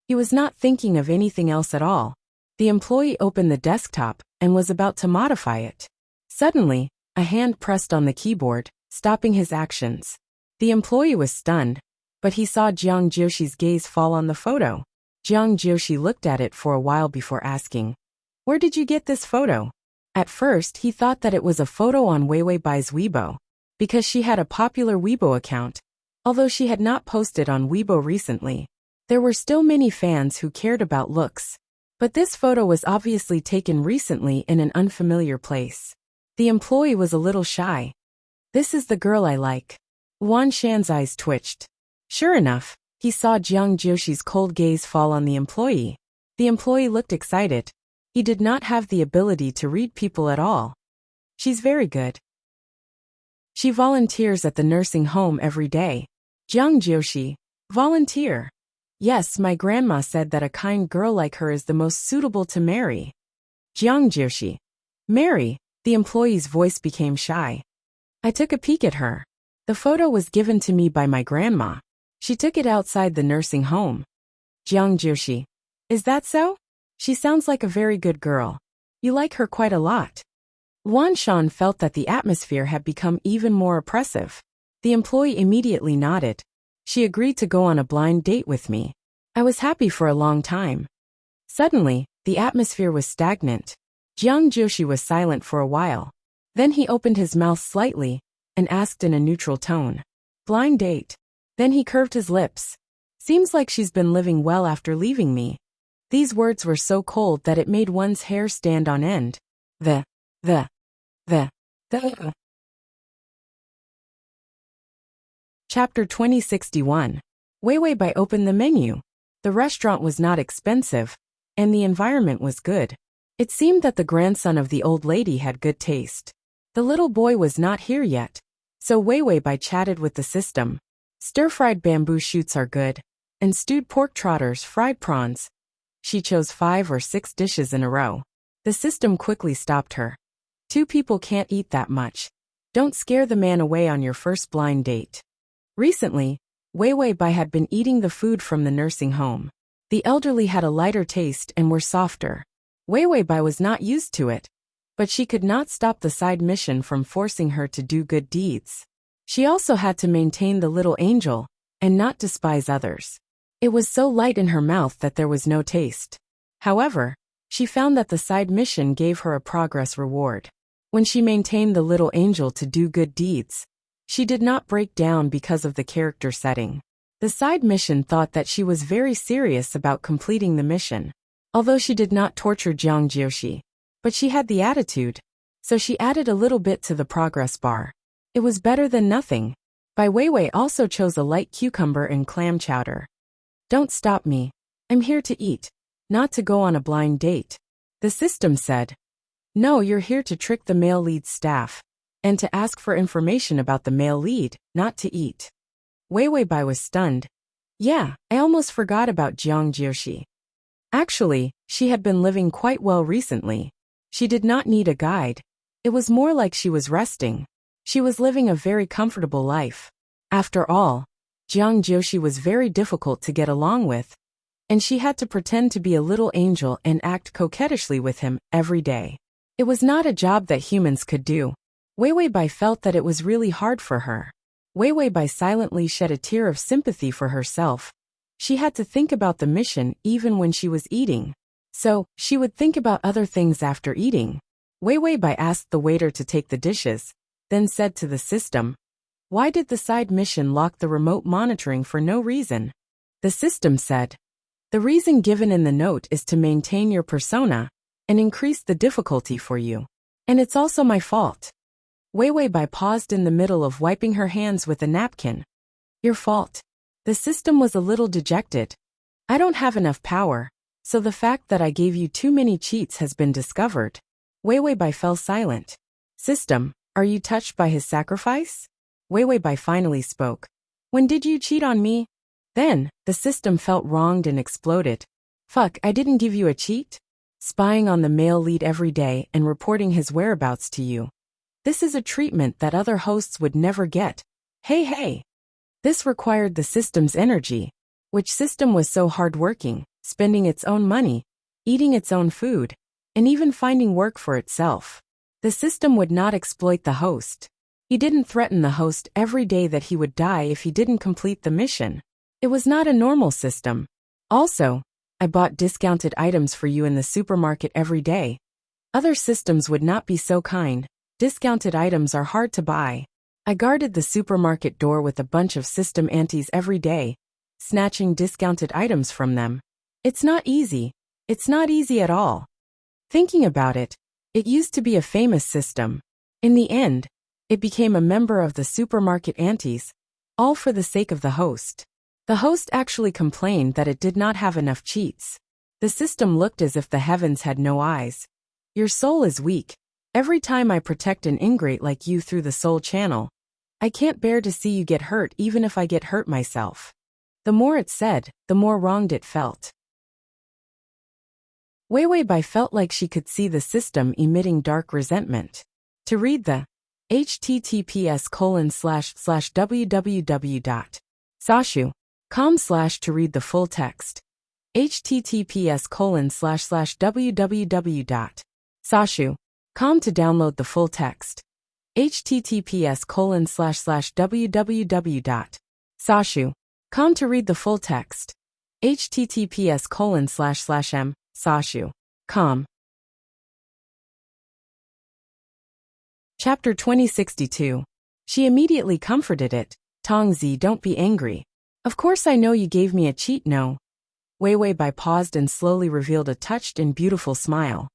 He was not thinking of anything else at all. The employee opened the desktop and was about to modify it. Suddenly, a hand pressed on the keyboard, stopping his actions. The employee was stunned, but he saw Jiang Jioshi's gaze fall on the photo. Jiang Jioshi looked at it for a while before asking, "Where did you get this photo?" At first, he thought that it was a photo on Weiweibai's Weibo, because she had a popular Weibo account, although she had not posted on Weibo recently. There were still many fans who cared about looks. But this photo was obviously taken recently in an unfamiliar place. The employee was a little shy. "This is the girl I like." Wan Shan's eyes twitched. Sure enough, he saw Jiang Jioshi's cold gaze fall on the employee. The employee looked excited. He did not have the ability to read people at all. "She's very good. She volunteers at the nursing home every day." Jiang Jioshi, volunteer. "Yes, my grandma said that a kind girl like her is the most suitable to marry." Jiang Jioshi, "Marry?" The employee's voice became shy. "I took a peek at her. The photo was given to me by my grandma. She took it outside the nursing home." Jiang Jioshi, "Is that so? She sounds like a very good girl. You like her quite a lot." Wan Shan felt that the atmosphere had become even more oppressive. The employee immediately nodded. "She agreed to go on a blind date with me. I was happy for a long time." Suddenly, the atmosphere was stagnant. Jiang Jioshi was silent for a while. Then he opened his mouth slightly and asked in a neutral tone, "Blind date?" Then he curved his lips. "Seems like she's been living well after leaving me." These words were so cold that it made one's hair stand on end. The. Chapter 2061. Weiwei opened the menu. The restaurant was not expensive, and the environment was good. It seemed that the grandson of the old lady had good taste. The little boy was not here yet, so Weiwei chatted with the system. "Stir-fried bamboo shoots are good, and stewed pork trotters, fried prawns." She chose 5 or 6 dishes in a row. The system quickly stopped her. "2 people can't eat that much. Don't scare the man away on your first blind date." Recently, Weiwei had been eating the food from the nursing home. The elderly had a lighter taste and were softer. Weiwei was not used to it, but she could not stop the side mission from forcing her to do good deeds. She also had to maintain the little angel and not despise others. It was so light in her mouth that there was no taste. However, she found that the side mission gave her a progress reward. When she maintained the little angel to do good deeds, she did not break down because of the character setting. The side mission thought that she was very serious about completing the mission. Although she did not torture Jiang Jioshi, but she had the attitude, so she added a little bit to the progress bar. It was better than nothing. Bai Weiwei also chose a light cucumber and clam chowder. "Don't stop me. I'm here to eat, not to go on a blind date," the system said. "No, you're here to trick the male lead's staff, and to ask for information about the male lead, not to eat." Weiwei was stunned. "Yeah, I almost forgot about Jiang Jioshi." Actually, she had been living quite well recently. She did not need a guide. It was more like she was resting. She was living a very comfortable life. After all, Jiang Jioshi was very difficult to get along with, and she had to pretend to be a little angel and act coquettishly with him every day. It was not a job that humans could do. Weiwei felt that it was really hard for her. Weiwei silently shed a tear of sympathy for herself. She had to think about the mission even when she was eating. So, she would think about other things after eating. Weiwei asked the waiter to take the dishes, then said to the system, "Why did the side mission lock the remote monitoring for no reason?" The system said, "The reason given in the note is to maintain your persona and increase the difficulty for you. And it's also my fault." Weiwei paused in the middle of wiping her hands with a napkin. "Your fault." The system was a little dejected. "I don't have enough power, so the fact that I gave you too many cheats has been discovered." Weiwei fell silent. "System, are you touched by his sacrifice?" Weiwei finally spoke. "When did you cheat on me?" Then, the system felt wronged and exploded. "Fuck, I didn't give you a cheat? Spying on the male lead every day and reporting his whereabouts to you. This is a treatment that other hosts would never get. Hey hey! This required the system's energy, which system was so hard-working, spending its own money, eating its own food, and even finding work for itself. The system would not exploit the host. He didn't threaten the host every day that he would die if he didn't complete the mission. It was not a normal system. Also, I bought discounted items for you in the supermarket every day. Other systems would not be so kind. Discounted items are hard to buy. I guarded the supermarket door with a bunch of system aunties every day, snatching discounted items from them. It's not easy. It's not easy at all. Thinking about it, it used to be a famous system. In the end, it became a member of the supermarket aunties, all for the sake of the host. The host actually complained that it did not have enough cheats. The system looked as if the heavens had no eyes. Your soul is weak. Every time I protect an ingrate like you through the soul channel, I can't bear to see you get hurt even if I get hurt myself. The more it said, the more wronged it felt. Wei Bai felt like she could see the system emitting dark resentment. To read the https://www.sashu.com/ to read the full text. https://www.sashu.com to download the full text. https://www.sashu.com to read the full text. https://m/sashu.com. Chapter 2062. She immediately comforted it. Tongzi, don't be angry. Of course I know you gave me a cheat, no? Wei Bai paused and slowly revealed a touched and beautiful smile.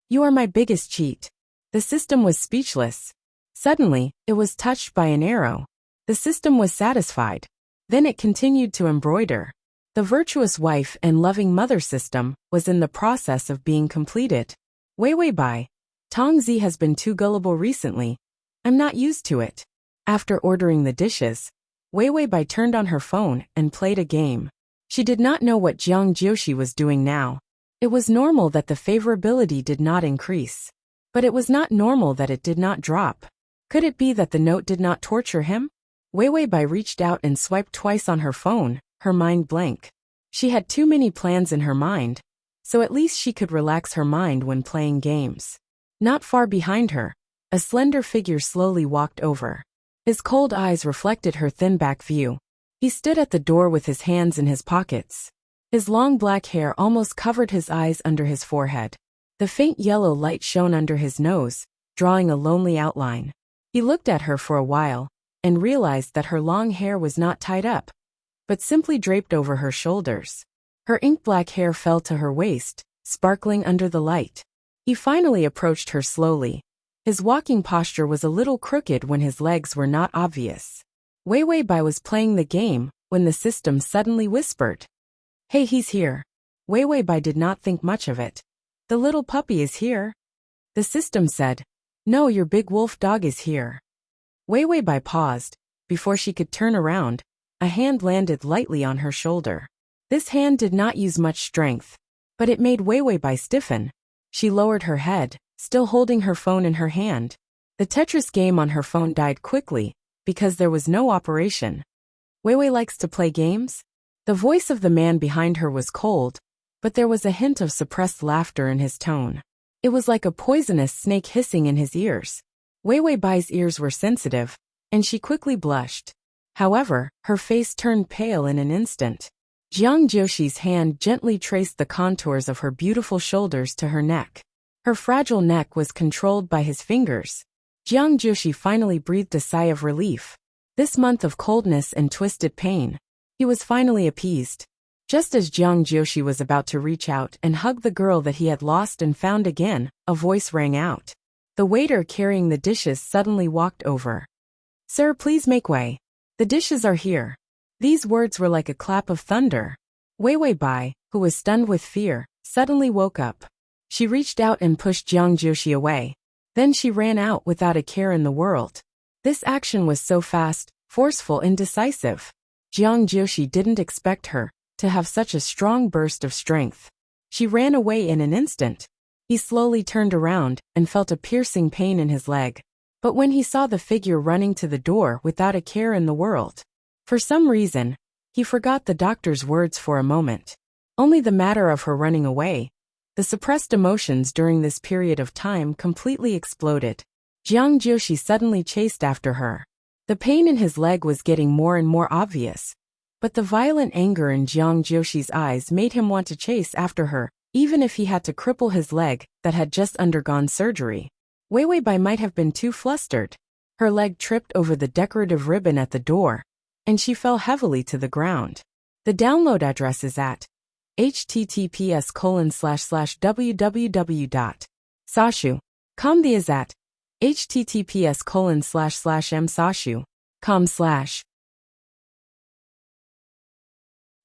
You are my biggest cheat. The system was speechless. Suddenly, it was touched by an arrow. The system was satisfied. Then it continued to embroider. The virtuous wife and loving mother system was in the process of being completed. Wei Bai, Tongzi has been too gullible recently. I'm not used to it. After ordering the dishes, Wei Bai turned on her phone and played a game. She did not know what Jiang Jiushi was doing now. It was normal that the favorability did not increase. But it was not normal that it did not drop. Could it be that the note did not torture him? Wei Bai reached out and swiped twice on her phone, her mind blank. She had too many plans in her mind, so at least she could relax her mind when playing games. Not far behind her, a slender figure slowly walked over. His cold eyes reflected her thin back view. He stood at the door with his hands in his pockets. His long black hair almost covered his eyes under his forehead. The faint yellow light shone under his nose, drawing a lonely outline. He looked at her for a while, and realized that her long hair was not tied up, but simply draped over her shoulders. Her ink-black hair fell to her waist, sparkling under the light. He finally approached her slowly. His walking posture was a little crooked when his legs were not obvious. Wei Bai was playing the game when the system suddenly whispered. Hey, he's here. Wei Bai did not think much of it. The little puppy is here. The system said, no, your big wolf dog is here. Wei Bai paused. Before she could turn around, a hand landed lightly on her shoulder. This hand did not use much strength, but it made Wei Bai stiffen. She lowered her head, still holding her phone in her hand. The Tetris game on her phone died quickly, because there was no operation. Wei likes to play games? The voice of the man behind her was cold, but there was a hint of suppressed laughter in his tone. It was like a poisonous snake hissing in his ears. Wei Bai's ears were sensitive, and she quickly blushed. However, her face turned pale in an instant. Jiang Jiushi's hand gently traced the contours of her beautiful shoulders to her neck. Her fragile neck was controlled by his fingers. Jiang Jiushi finally breathed a sigh of relief. This month of coldness and twisted pain, he was finally appeased. Just as Jiang Jiushi was about to reach out and hug the girl that he had lost and found again, a voice rang out. The waiter carrying the dishes suddenly walked over. Sir, please make way. The dishes are here. These words were like a clap of thunder. Wei Bai, who was stunned with fear, suddenly woke up. She reached out and pushed Jiang Jiushi away. Then she ran out without a care in the world. This action was so fast, forceful and decisive. Jiang Jiushi didn't expect her to have such a strong burst of strength. She ran away in an instant. He slowly turned around and felt a piercing pain in his leg. But when he saw the figure running to the door without a care in the world, for some reason, he forgot the doctor's words for a moment. Only the matter of her running away. The suppressed emotions during this period of time completely exploded. Jiang Jiushi suddenly chased after her. The pain in his leg was getting more and more obvious, but the violent anger in Jiang Jiushi's eyes made him want to chase after her, even if he had to cripple his leg that had just undergone surgery. Wei Weibai might have been too flustered. Her leg tripped over the decorative ribbon at the door, and she fell heavily to the ground. The download address is at https://www.sashu.com. The is at https://msashu.com/.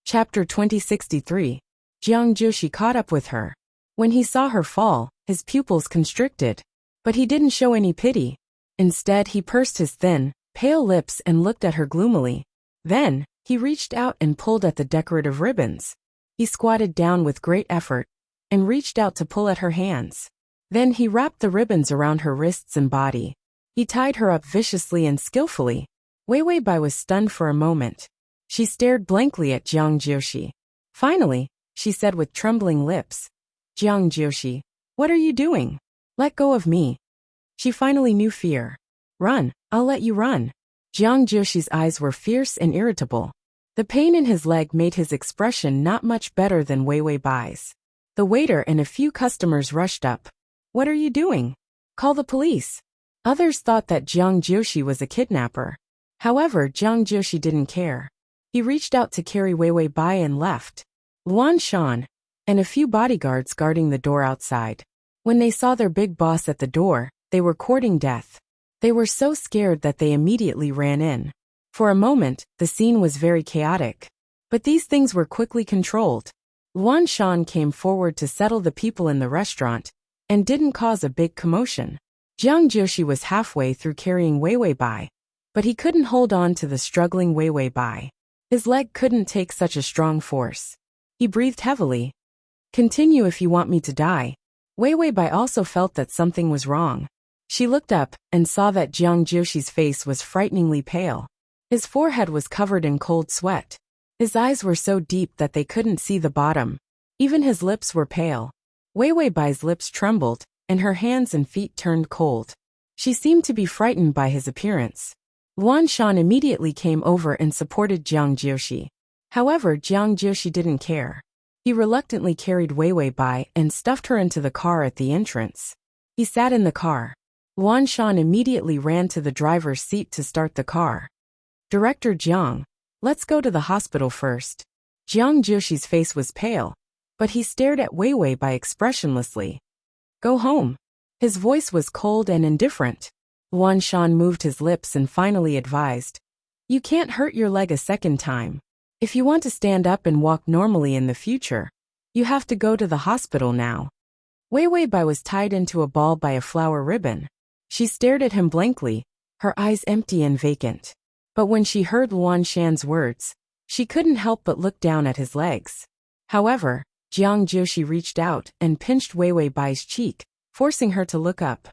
Chapter 2063. Jiang Jiushi caught up with her. When he saw her fall, his pupils constricted. But he didn't show any pity. Instead, he pursed his thin, pale lips and looked at her gloomily. Then, he reached out and pulled at the decorative ribbons. He squatted down with great effort and reached out to pull at her hands. Then he wrapped the ribbons around her wrists and body. He tied her up viciously and skillfully. Wei Weibai was stunned for a moment. She stared blankly at Jiang Jiushi. Finally, she said with trembling lips, "Jiang Jiushi, what are you doing? Let go of me." She finally knew fear. "Run, I'll let you run." Jiang Jiushi's eyes were fierce and irritable. The pain in his leg made his expression not much better than Wei Weibai's. The waiter and a few customers rushed up. "What are you doing? Call the police." Others thought that Jiang Jiushi was a kidnapper. However, Jiang Jiushi didn't care. He reached out to carry Wei Weibai and left. Luan Shan and a few bodyguards guarding the door outside. When they saw their big boss at the door, they were courting death. They were so scared that they immediately ran in. For a moment, the scene was very chaotic. But these things were quickly controlled. Luan Shan came forward to settle the people in the restaurant and didn't cause a big commotion. Jiang Jiushi was halfway through carrying Wei Weibai, but he couldn't hold on to the struggling Wei Weibai. His leg couldn't take such a strong force. He breathed heavily. "Continue if you want me to die." Wei Weibai also felt that something was wrong. She looked up and saw that Jiang Jiushi's face was frighteningly pale. His forehead was covered in cold sweat. His eyes were so deep that they couldn't see the bottom. Even his lips were pale. Wei Weibai's lips trembled, and her hands and feet turned cold. She seemed to be frightened by his appearance. Luan Shan immediately came over and supported Jiang Jiushi. However, Jiang Jiushi didn't care. He reluctantly carried Wei Weibai and stuffed her into the car at the entrance. He sat in the car. Luan Shan immediately ran to the driver's seat to start the car. "Director Jiang, let's go to the hospital first." Jiang Jiushi's face was pale, but he stared at Wei Weibai expressionlessly. "Go home." His voice was cold and indifferent. Luan Shan moved his lips and finally advised, "You can't hurt your leg a second time. If you want to stand up and walk normally in the future, you have to go to the hospital now." Wei Weibai was tied into a ball by a flower ribbon. She stared at him blankly, her eyes empty and vacant. But when she heard Luan Shan's words, she couldn't help but look down at his legs. However, Jiang Jiushi reached out and pinched Wei Weibai's cheek, forcing her to look up.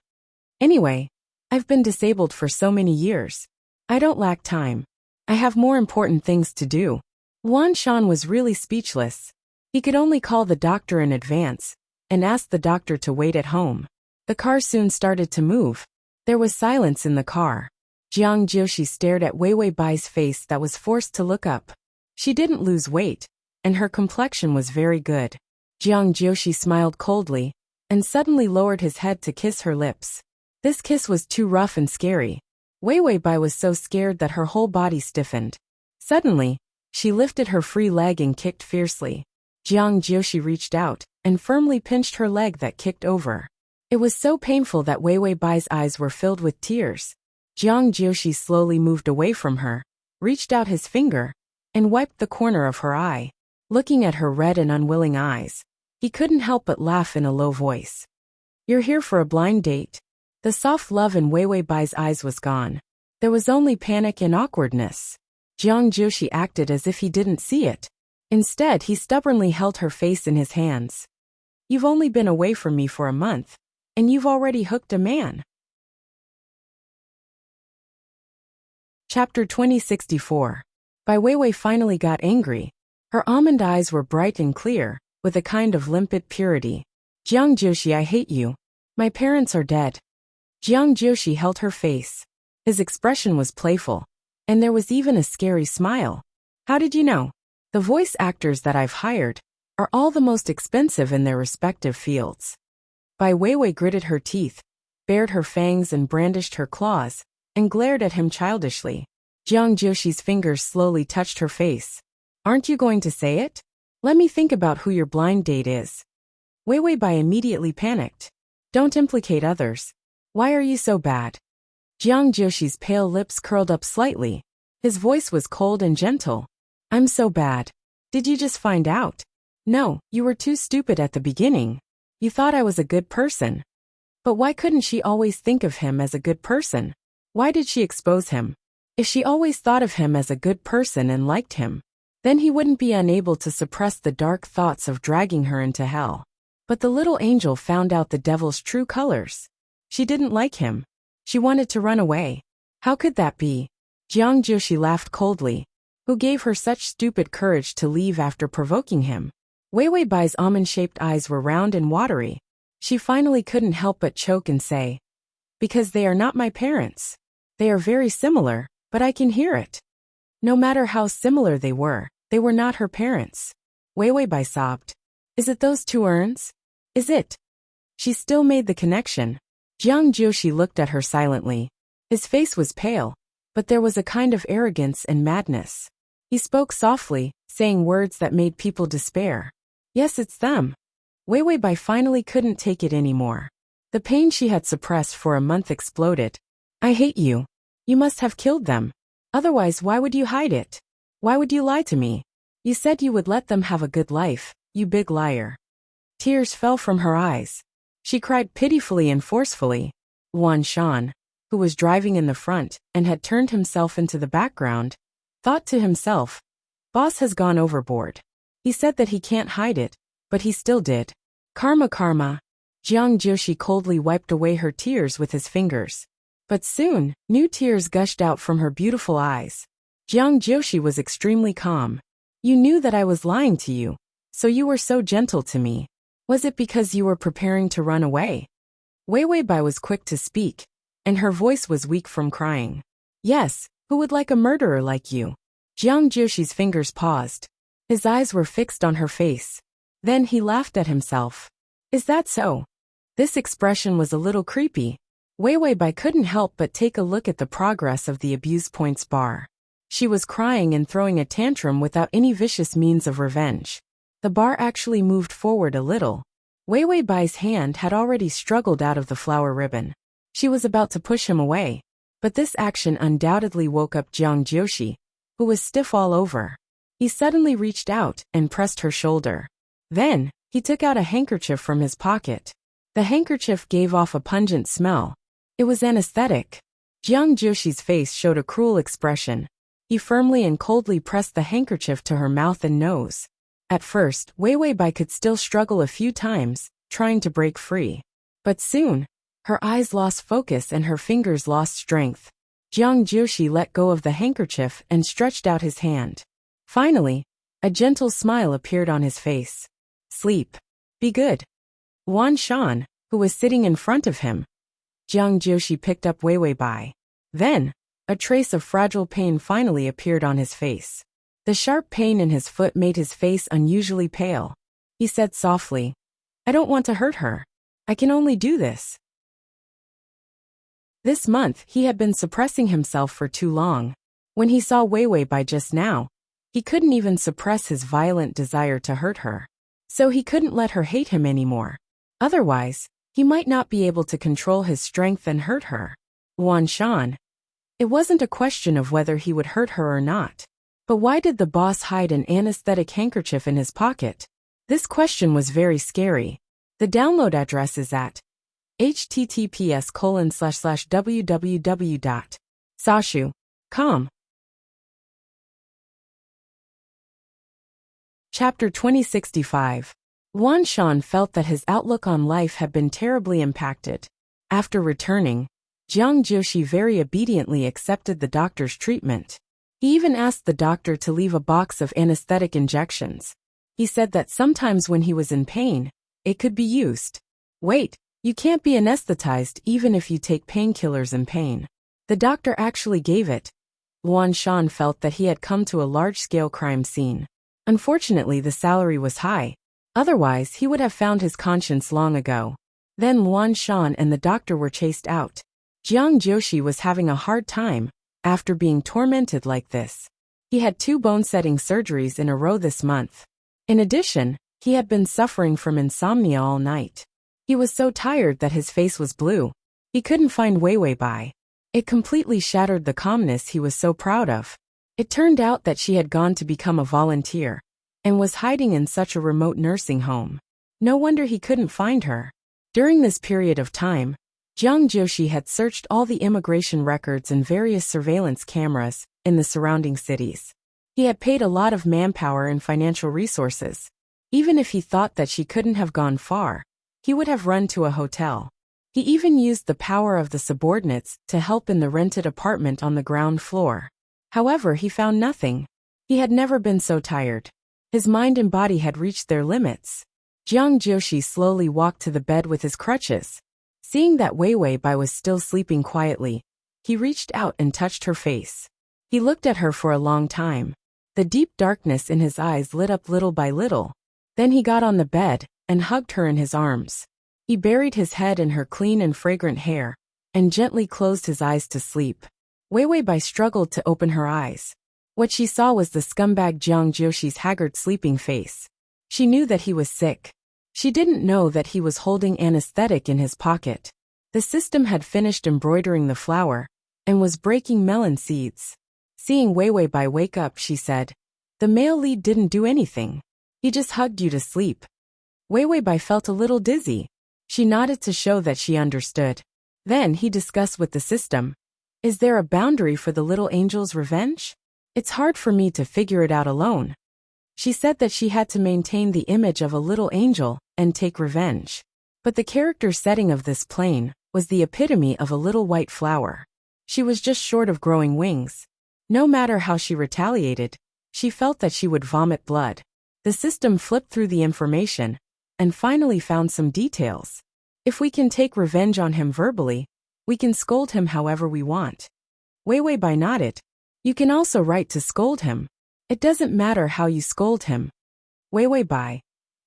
"Anyway, I've been disabled for so many years. I don't lack time. I have more important things to do." Luan Shan was really speechless. He could only call the doctor in advance and ask the doctor to wait at home. The car soon started to move. There was silence in the car. Jiang Jiushi stared at Wei Weibai's face that was forced to look up. She didn't lose weight, and her complexion was very good. Jiang Jiushi smiled coldly and suddenly lowered his head to kiss her lips. This kiss was too rough and scary. Wei Weibai was so scared that her whole body stiffened. Suddenly, she lifted her free leg and kicked fiercely. Jiang Jiushi reached out and firmly pinched her leg that kicked over. It was so painful that Wei Weibai's eyes were filled with tears. Jiang Jiushi slowly moved away from her, reached out his finger, and wiped the corner of her eye. Looking at her red and unwilling eyes, he couldn't help but laugh in a low voice. "You're here for a blind date." The soft love in Wei Weibai's eyes was gone. There was only panic and awkwardness. Jiang Jiushi acted as if he didn't see it. Instead, he stubbornly held her face in his hands. "You've only been away from me for a month, and you've already hooked a man." Chapter 2064. Bai Weiwei finally got angry. Her almond eyes were bright and clear, with a kind of limpid purity. Jiang Jiushi, I hate you. My parents are dead. Jiang Jiushi held her face. His expression was playful, and there was even a scary smile. How did you know? The voice actors that I've hired are all the most expensive in their respective fields. Bai Weiwei gritted her teeth, bared her fangs and brandished her claws, and glared at him childishly. Jiang Jiushi's fingers slowly touched her face. Aren't you going to say it? Let me think about who your blind date is. Weiwei Bai immediately panicked. Don't implicate others. Why are you so bad? Jiang Jiushi's pale lips curled up slightly. His voice was cold and gentle. I'm so bad. Did you just find out? No, you were too stupid at the beginning. You thought I was a good person. But why couldn't she always think of him as a good person? Why did she expose him? If she always thought of him as a good person and liked him, then he wouldn't be unable to suppress the dark thoughts of dragging her into hell. But the little angel found out the devil's true colors. She didn't like him. She wanted to run away. How could that be? Jiang Jiushi laughed coldly. Who gave her such stupid courage to leave after provoking him? Weiwei Bai's almond-shaped eyes were round and watery. She finally couldn't help but choke and say, because they are not my parents. They are very similar, but I can hear it. No matter how similar they were not her parents. Weiwei Bai sobbed. Is it those two urns? Is it? She still made the connection. Jiang Jiushi looked at her silently. His face was pale, but there was a kind of arrogance and madness. He spoke softly, saying words that made people despair. Yes, it's them. Weiwei Bai finally couldn't take it anymore. The pain she had suppressed for a month exploded. I hate you. You must have killed them. Otherwise, why would you hide it? Why would you lie to me? You said you would let them have a good life, you big liar. Tears fell from her eyes. She cried pitifully and forcefully. Wan Shan, who was driving in the front and had turned himself into the background, thought to himself, Boss has gone overboard. He said that he can't hide it, but he still did. Karma karma. Jiang Jiushi coldly wiped away her tears with his fingers. But soon, new tears gushed out from her beautiful eyes. Jiang Jiushi was extremely calm. You knew that I was lying to you, so you were so gentle to me. Was it because you were preparing to run away? Weiwei Bai was quick to speak, and her voice was weak from crying. Yes, who would like a murderer like you? Jiang Jiushi's fingers paused. His eyes were fixed on her face. Then he laughed at himself. Is that so? This expression was a little creepy. Weiwei Bai couldn't help but take a look at the progress of the abuse points bar. She was crying and throwing a tantrum without any vicious means of revenge. The bar actually moved forward a little. Weiwei Bai's hand had already struggled out of the flower ribbon. She was about to push him away. But this action undoubtedly woke up Jiang Jiushi, who was stiff all over. He suddenly reached out and pressed her shoulder. Then, he took out a handkerchief from his pocket. The handkerchief gave off a pungent smell. It was anesthetic. Jiang Jiushi's face showed a cruel expression. He firmly and coldly pressed the handkerchief to her mouth and nose. At first, Weiwei Bai could still struggle a few times, trying to break free. But soon, her eyes lost focus and her fingers lost strength. Jiang Jiushi let go of the handkerchief and stretched out his hand. Finally, a gentle smile appeared on his face. Sleep. Be good. Wan Shan, who was sitting in front of him. Jiang Jiushi picked up Weiwei Bai. Then, a trace of fragile pain finally appeared on his face. The sharp pain in his foot made his face unusually pale. He said softly, I don't want to hurt her. I can only do this. This month he had been suppressing himself for too long. When he saw Weiwei Bai just now, he couldn't even suppress his violent desire to hurt her. So he couldn't let her hate him anymore. Otherwise, he might not be able to control his strength and hurt her. Wan Shan. It wasn't a question of whether he would hurt her or not. But why did the boss hide an anesthetic handkerchief in his pocket? This question was very scary. The download address is at https://www.sashu.com. Chapter 2065. Wan Shan felt that his outlook on life had been terribly impacted. After returning, Jiang Joshi very obediently accepted the doctor's treatment. He even asked the doctor to leave a box of anesthetic injections. He said that sometimes when he was in pain, it could be used. Wait, you can't be anesthetized even if you take painkillers in pain. The doctor actually gave it. Luan Shan felt that he had come to a large-scale crime scene. Unfortunately, the salary was high. Otherwise, he would have found his conscience long ago. Then Luan Shan and the doctor were chased out. Jiang Joshi was having a hard time after being tormented like this. He had 2 bone-setting surgeries in a row this month. In addition, he had been suffering from insomnia all night. He was so tired that his face was blue. He couldn't find Weiwei Bai. It completely shattered the calmness he was so proud of. It turned out that she had gone to become a volunteer and was hiding in such a remote nursing home. No wonder he couldn't find her. During this period of time, Jiang Joshi had searched all the immigration records and various surveillance cameras in the surrounding cities. He had paid a lot of manpower and financial resources. Even if he thought that she couldn't have gone far, he would have run to a hotel. He even used the power of the subordinates to help in the rented apartment on the ground floor. However, he found nothing. He had never been so tired. His mind and body had reached their limits. Jiang Joshi slowly walked to the bed with his crutches. Seeing that Weiwei Bai was still sleeping quietly, he reached out and touched her face. He looked at her for a long time. The deep darkness in his eyes lit up little by little. Then he got on the bed and hugged her in his arms. He buried his head in her clean and fragrant hair and gently closed his eyes to sleep. Weiwei Bai struggled to open her eyes. What she saw was the scumbag Jiang Joshi's haggard sleeping face. She knew that he was sick. She didn't know that he was holding anesthetic in his pocket. The system had finished embroidering the flower and was breaking melon seeds. Seeing Weiwei Bai wake up, she said, "The male lead didn't do anything. He just hugged you to sleep." Weiwei Bai felt a little dizzy. She nodded to show that she understood. Then he discussed with the system, "Is there a boundary for the little angel's revenge? It's hard for me to figure it out alone." She said that she had to maintain the image of a little angel and take revenge. But the character setting of this plane was the epitome of a little white flower. She was just short of growing wings. No matter how she retaliated, she felt that she would vomit blood. The system flipped through the information and finally found some details. If we can take revenge on him verbally, we can scold him however we want. Weiwei Bai nodded. You can also write to scold him. It doesn't matter how you scold him. Weiwei Bai,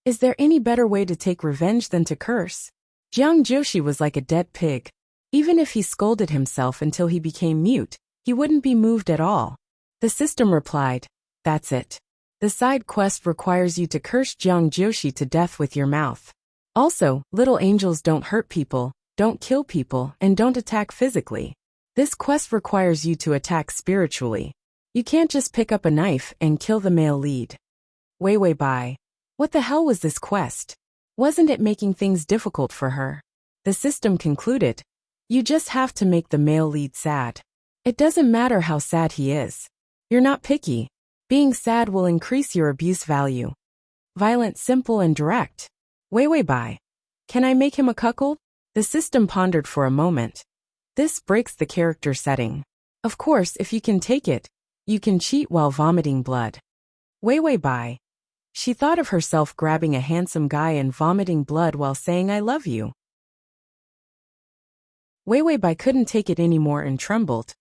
is there any better way to take revenge than to curse? Jiang Joshi was like a dead pig. Even if he scolded himself until he became mute, he wouldn't be moved at all. The system replied, "That's it. The side quest requires you to curse Jiang Joshi to death with your mouth. Also, little angels don't hurt people, don't kill people, and don't attack physically. This quest requires you to attack spiritually. You can't just pick up a knife and kill the male lead." Weiwei Bai, what the hell was this quest? Wasn't it making things difficult for her? The system concluded, you just have to make the male lead sad. It doesn't matter how sad he is. You're not picky. Being sad will increase your abuse value. Violent, simple, and direct. Weiwei Bai, can I make him a cuckold? The system pondered for a moment. This breaks the character setting. Of course, if you can take it, you can cheat while vomiting blood. Weiwei Bai. She thought of herself grabbing a handsome guy and vomiting blood while saying I love you. Weiwei Bai couldn't take it anymore and trembled.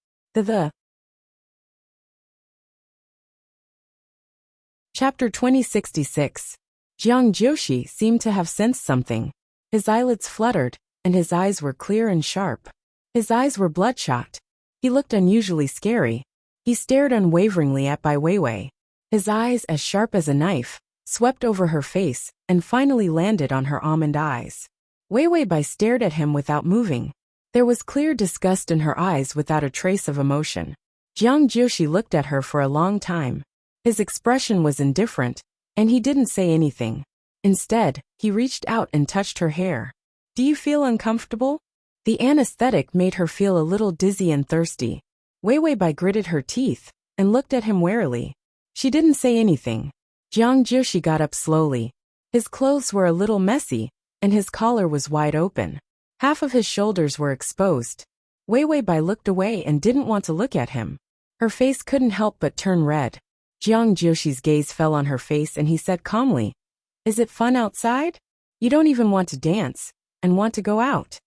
Chapter 2066. Jiang Joshi seemed to have sensed something. His eyelids fluttered, and his eyes were clear and sharp. His eyes were bloodshot. He looked unusually scary. He stared unwaveringly at Bai Weiwei. His eyes, as sharp as a knife, swept over her face and finally landed on her almond eyes. Weiwei Bai stared at him without moving. There was clear disgust in her eyes without a trace of emotion. Jiang Joshi looked at her for a long time. His expression was indifferent, and he didn't say anything. Instead, he reached out and touched her hair. Do you feel uncomfortable? The anesthetic made her feel a little dizzy and thirsty. Weiwei Bai gritted her teeth and looked at him warily. She didn't say anything. Jiang Joshi got up slowly. His clothes were a little messy, and his collar was wide open. Half of his shoulders were exposed. Wei Wei Bai looked away and didn't want to look at him. Her face couldn't help but turn red. Jiang Jiushi's gaze fell on her face and he said calmly, "Is it fun outside? You don't even want to dance, and want to go out."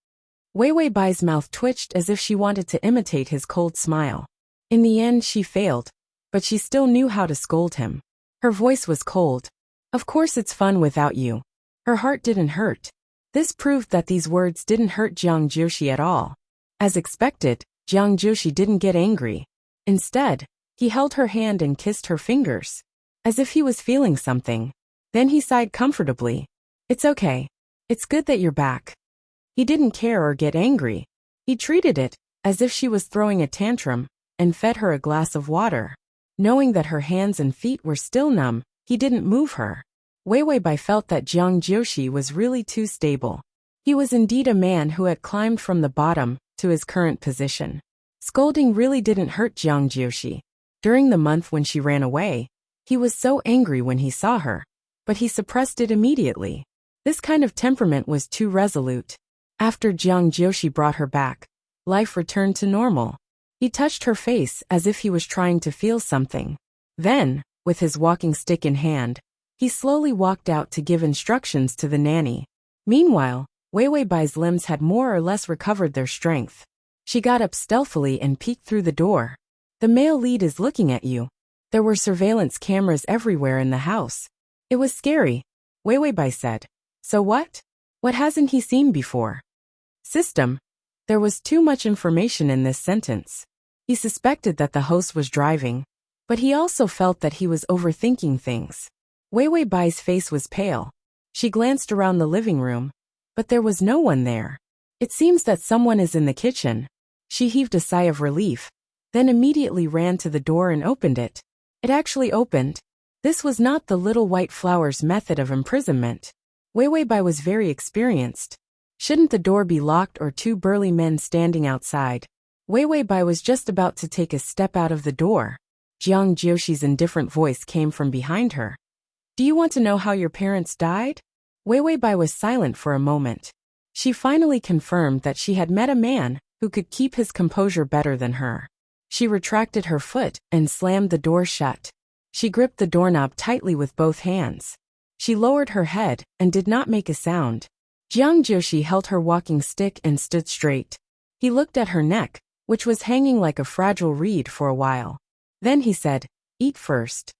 Wei Wei Bai's mouth twitched as if she wanted to imitate his cold smile. In the end she failed, but she still knew how to scold him. Her voice was cold. "Of course it's fun without you." Her heart didn't hurt. This proved that these words didn't hurt Jiang Jiushi at all. As expected, Jiang Jiushi didn't get angry. Instead, he held her hand and kissed her fingers, as if he was feeling something. Then he sighed comfortably. "It's okay. It's good that you're back." He didn't care or get angry. He treated it as if she was throwing a tantrum and fed her a glass of water. Knowing that her hands and feet were still numb, he didn't move her. Wei Wei Bai felt that Jiang Jiushi was really too stable. He was indeed a man who had climbed from the bottom to his current position. Scolding really didn't hurt Jiang Jiushi. During the month when she ran away, he was so angry when he saw her, but he suppressed it immediately. This kind of temperament was too resolute. After Jiang Jiushi brought her back, life returned to normal. He touched her face as if he was trying to feel something. Then, with his walking stick in hand, he slowly walked out to give instructions to the nanny. Meanwhile, Wei Wei Bai's limbs had more or less recovered their strength. She got up stealthily and peeked through the door. "The male lead is looking at you." There were surveillance cameras everywhere in the house. "It was scary," Wei Wei Bai said. "So what? What hasn't he seen before?" System. There was too much information in this sentence. He suspected that the host was driving, but he also felt that he was overthinking things. Wei Wei Bai's face was pale. She glanced around the living room, but there was no one there. "It seems that someone is in the kitchen." She heaved a sigh of relief, then immediately ran to the door and opened it. It actually opened. This was not the little white flower's method of imprisonment. Wei Wei Bai was very experienced. Shouldn't the door be locked or two burly men standing outside? Wei Wei Bai was just about to take a step out of the door. Jiang Jiushi's indifferent voice came from behind her. "Do you want to know how your parents died?" Wei Wei Bai was silent for a moment. She finally confirmed that she had met a man who could keep his composure better than her. She retracted her foot and slammed the door shut. She gripped the doorknob tightly with both hands. She lowered her head and did not make a sound. Jiang Jiushi held her walking stick and stood straight. He looked at her neck, which was hanging like a fragile reed for a while. Then he said, "Eat first."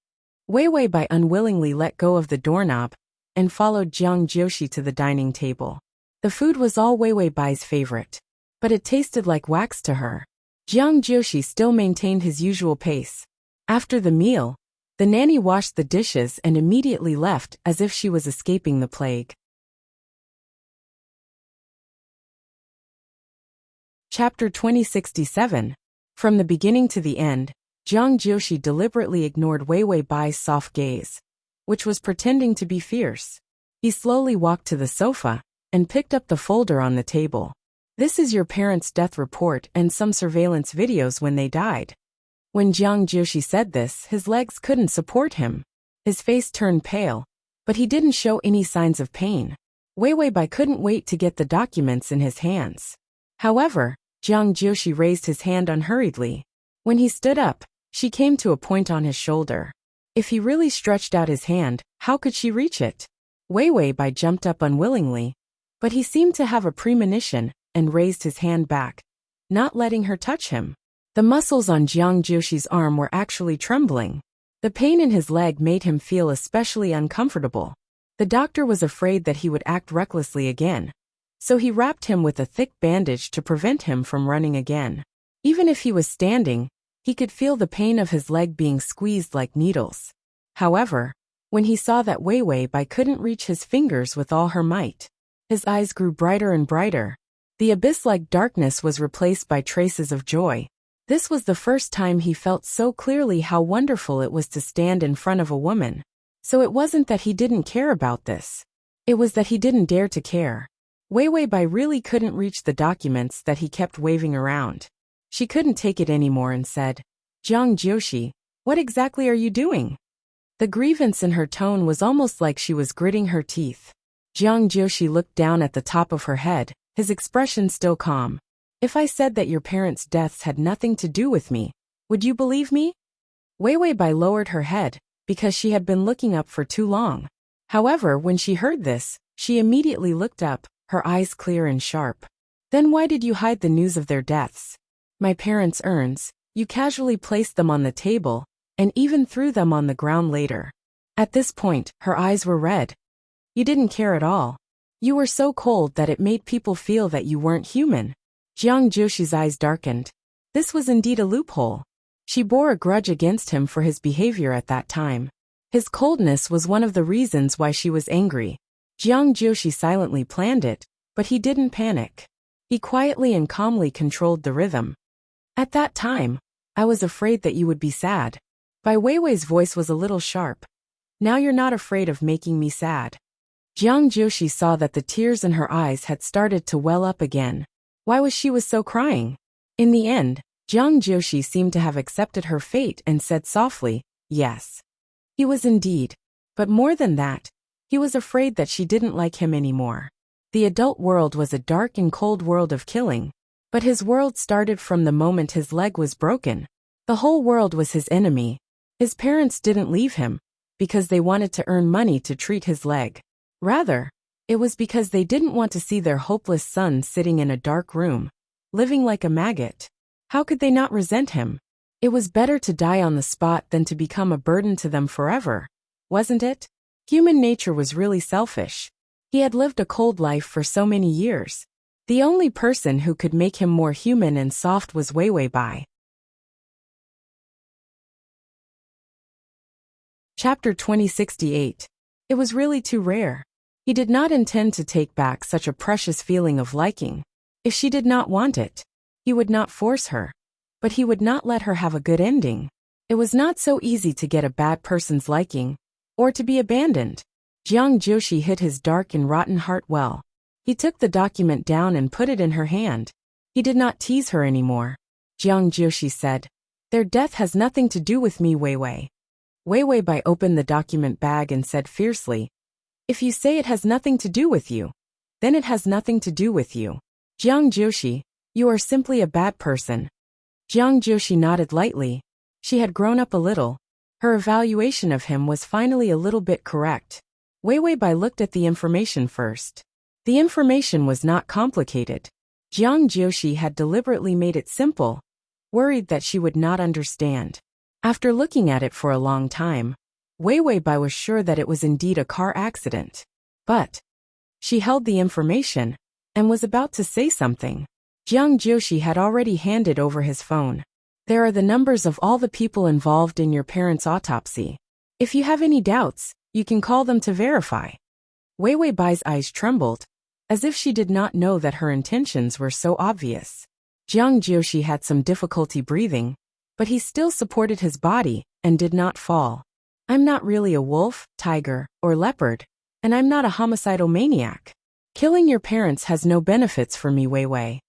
Wei Wei Bai unwillingly let go of the doorknob and followed Jiang Jiushi to the dining table. The food was all Wei Wei Bai's favorite, but it tasted like wax to her. Jiang Jiushi still maintained his usual pace. After the meal, the nanny washed the dishes and immediately left as if she was escaping the plague. Chapter 2067. From the beginning to the end, Jiang Jiushi deliberately ignored Wei Wei Bai's soft gaze, which was pretending to be fierce. He slowly walked to the sofa and picked up the folder on the table. "This is your parents' death report and some surveillance videos when they died." When Jiang Jiushi said this, his legs couldn't support him. His face turned pale, but he didn't show any signs of pain. Wei Wei Bai couldn't wait to get the documents in his hands. However, Jiang Jiushi raised his hand unhurriedly. When he stood up, she came to a point on his shoulder. If he really stretched out his hand, how could she reach it? Wei Wei Bai jumped up unwillingly, but he seemed to have a premonition and raised his hand back, not letting her touch him. The muscles on Jiang Jiushi's arm were actually trembling. The pain in his leg made him feel especially uncomfortable. The doctor was afraid that he would act recklessly again, so he wrapped him with a thick bandage to prevent him from running again. Even if he was standing, he could feel the pain of his leg being squeezed like needles. However, when he saw that Wei Wei Bai couldn't reach his fingers with all her might, his eyes grew brighter and brighter. The abyss-like darkness was replaced by traces of joy. This was the first time he felt so clearly how wonderful it was to stand in front of a woman. So it wasn't that he didn't care about this. It was that he didn't dare to care. Wei Wei Bai really couldn't reach the documents that he kept waving around. She couldn't take it anymore and said, "Jiang Jiushi, what exactly are you doing?" The grievance in her tone was almost like she was gritting her teeth. Jiang Jiushi looked down at the top of her head, his expression still calm. If I said that your parents' deaths had nothing to do with me, would you believe me? Wei Wei Bai lowered her head, because she had been looking up for too long. However, when she heard this, she immediately looked up, her eyes clear and sharp. Then why did you hide the news of their deaths? My parents' urns, you casually placed them on the table, and even threw them on the ground later. At this point, her eyes were red. You didn't care at all. You were so cold that it made people feel that you weren't human. Jiang Jiushi's eyes darkened. This was indeed a loophole. She bore a grudge against him for his behavior at that time. His coldness was one of the reasons why she was angry. Jiang Jiushi silently planned it, but he didn't panic. He quietly and calmly controlled the rhythm. At that time, I was afraid that you would be sad. Bai Weiwei's voice was a little sharp. Now you're not afraid of making me sad. Jiang Jiushi saw that the tears in her eyes had started to well up again. Why was she so crying? In the end, Jiang Jiushi seemed to have accepted her fate and said softly, yes. He was indeed. But more than that, he was afraid that she didn't like him anymore. The adult world was a dark and cold world of killing. But his world started from the moment his leg was broken. The whole world was his enemy. His parents didn't leave him because they wanted to earn money to treat his leg. Rather, it was because they didn't want to see their hopeless son sitting in a dark room, living like a maggot. How could they not resent him? It was better to die on the spot than to become a burden to them forever, wasn't it? Human nature was really selfish. He had lived a cold life for so many years. The only person who could make him more human and soft was Wei Wei Bai. Chapter 2068. It was really too rare. He did not intend to take back such a precious feeling of liking. If she did not want it, he would not force her. But he would not let her have a good ending. It was not so easy to get a bad person's liking, or to be abandoned. Jiang Jiushi hid his dark and rotten heart well. He took the document down and put it in her hand. He did not tease her anymore. Jiang Jiushi said, their death has nothing to do with me, Wei Wei. Wei Wei Bai opened the document bag and said fiercely, if you say it has nothing to do with you, then it has nothing to do with you. Jiang Jiushi, you are simply a bad person. Jiang Jiushi nodded lightly. She had grown up a little. Her evaluation of him was finally a little bit correct. Wei Wei Bai looked at the information first. The information was not complicated. Jiang Jiushi had deliberately made it simple, worried that she would not understand. After looking at it for a long time, Wei Wei Bai was sure that it was indeed a car accident. But she held the information and was about to say something. Jiang Jiushi had already handed over his phone. There are the numbers of all the people involved in your parents' autopsy. If you have any doubts, you can call them to verify. Wei Wei Bai's eyes trembled, as if she did not know that her intentions were so obvious. Jiang Jiushi had some difficulty breathing, but he still supported his body and did not fall. I'm not really a wolf, tiger, or leopard, and I'm not a homicidal maniac. Killing your parents has no benefits for me, Wei Wei.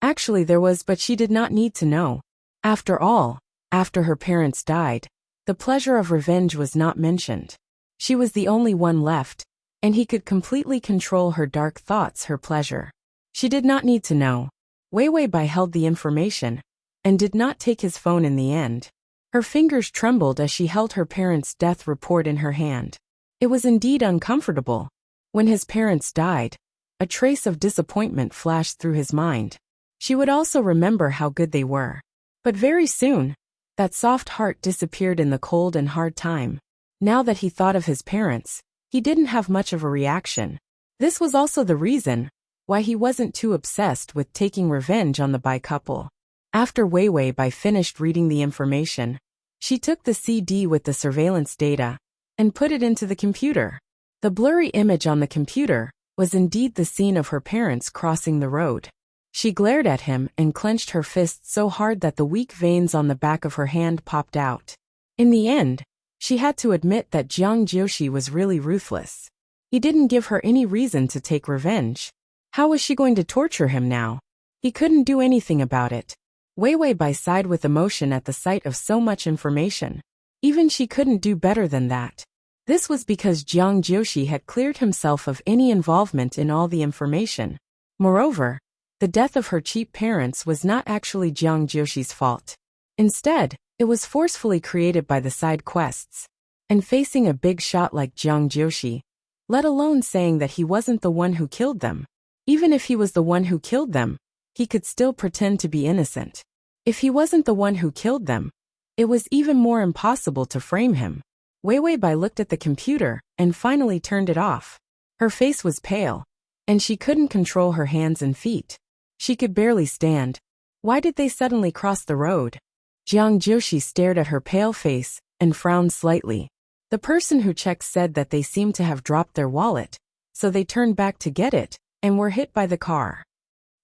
Actually there was, but she did not need to know. After all, after her parents died, the pleasure of revenge was not mentioned. She was the only one left, and he could completely control her dark thoughts, her pleasure. She did not need to know. Wei Wei Bai held the information, and did not take his phone in the end. Her fingers trembled as she held her parents' death report in her hand. It was indeed uncomfortable. When his parents died, a trace of disappointment flashed through his mind. She would also remember how good they were. But very soon, that soft heart disappeared in the cold and hard time. Now that he thought of his parents, he didn't have much of a reaction. This was also the reason why he wasn't too obsessed with taking revenge on the Bai couple. After Wei Wei Bai finished reading the information, she took the CD with the surveillance data and put it into the computer. The blurry image on the computer was indeed the scene of her parents crossing the road. She glared at him and clenched her fists so hard that the weak veins on the back of her hand popped out. In the end, she had to admit that Jiang Jiushi was really ruthless. He didn't give her any reason to take revenge. How was she going to torture him now? He couldn't do anything about it. Wei Wei Bai sighed with emotion at the sight of so much information. Even she couldn't do better than that. This was because Jiang Jiushi had cleared himself of any involvement in all the information. Moreover, The death of her cheap parents was not actually Jiang Jioshi's fault. Instead, it was forcefully created by the side quests. And facing a big shot like Jiang Jioshi, let alone saying that he wasn't the one who killed them. Even if he was the one who killed them, he could still pretend to be innocent. If he wasn't the one who killed them, it was even more impossible to frame him. Wei Bai looked at the computer and finally turned it off. Her face was pale, and she couldn't control her hands and feet. She could barely stand. Why did they suddenly cross the road? Jiang Jioshi stared at her pale face and frowned slightly. The person who checked said that they seemed to have dropped their wallet, so they turned back to get it and were hit by the car.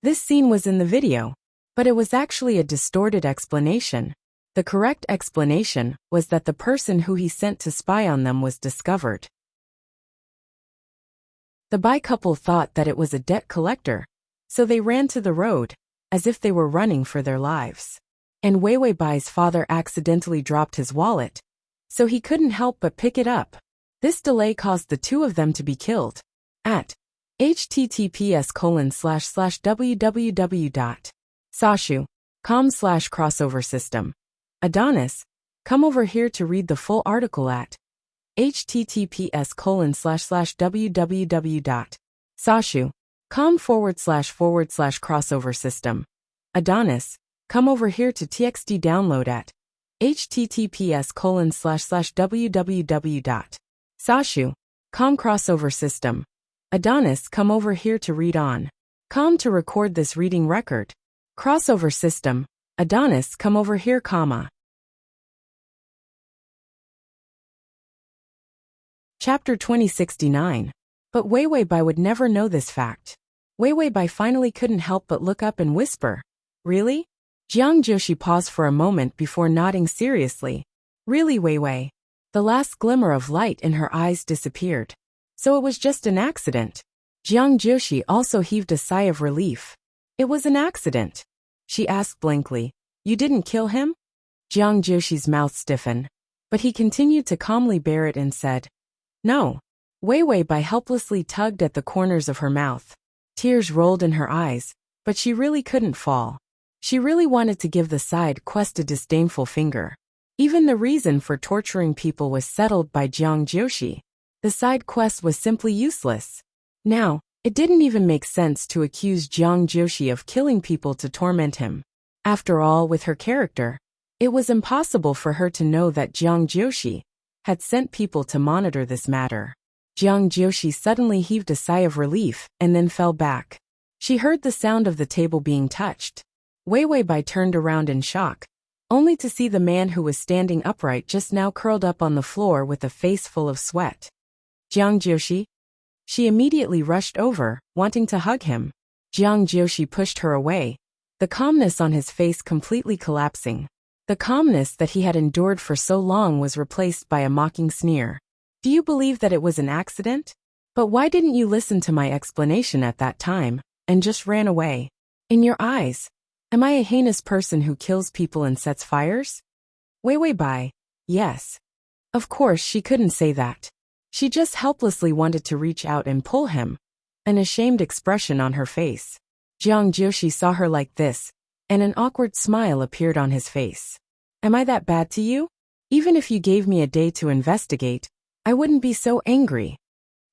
This scene was in the video, but it was actually a distorted explanation. The correct explanation was that the person who he sent to spy on them was discovered. The Bai couple thought that it was a debt collector, so they ran to the road, as if they were running for their lives. And Wei Bai's father accidentally dropped his wallet, so he couldn't help but pick it up. This delay caused the two of them to be killed. At https://www.sashu.com/crossover system. Adonis, come over here to read the full article at https://www.sashu.com/crossover system. Adonis, come over here to TXT download at https://www.sashu.com crossover system. Adonis, come over here to read on. Com to record this reading record. Crossover system. Adonis, come over here, comma. Chapter 2069. But Wei Bai would never know this fact. Wei Bai finally couldn't help but look up and whisper, "Really?" Jiang Jioshi paused for a moment before nodding seriously. "Really, Wei?" The last glimmer of light in her eyes disappeared. So it was just an accident. Jiang Jioshi also heaved a sigh of relief. "It was an accident?" she asked blankly. "You didn't kill him?" Jiang Jioshi's mouth stiffened, but he continued to calmly bear it and said, "No." Wei Bai helplessly tugged at the corners of her mouth. Tears rolled in her eyes, but she really couldn't fall. She really wanted to give the side quest a disdainful finger. Even the reason for torturing people was settled by Jiang Jioshi. The side quest was simply useless. Now, it didn't even make sense to accuse Jiang Jioshi of killing people to torment him. After all, with her character, it was impossible for her to know that Jiang Jioshi had sent people to monitor this matter. Jiang Jioshi suddenly heaved a sigh of relief and then fell back. She heard the sound of the table being touched. Wei Bai turned around in shock, only to see the man who was standing upright just now curled up on the floor with a face full of sweat. "Jiang Jioshi?" She immediately rushed over, wanting to hug him. Jiang Jioshi pushed her away, the calmness on his face completely collapsing. The calmness that he had endured for so long was replaced by a mocking sneer. "Do you believe that it was an accident? But why didn't you listen to my explanation at that time, and just ran away? In your eyes, am I a heinous person who kills people and sets fires?" Wei Bai, yes. Of course she couldn't say that. She just helplessly wanted to reach out and pull him, an ashamed expression on her face. Jiang Jioshi saw her like this, and an awkward smile appeared on his face. "Am I that bad to you? Even if you gave me a day to investigate, I wouldn't be so angry."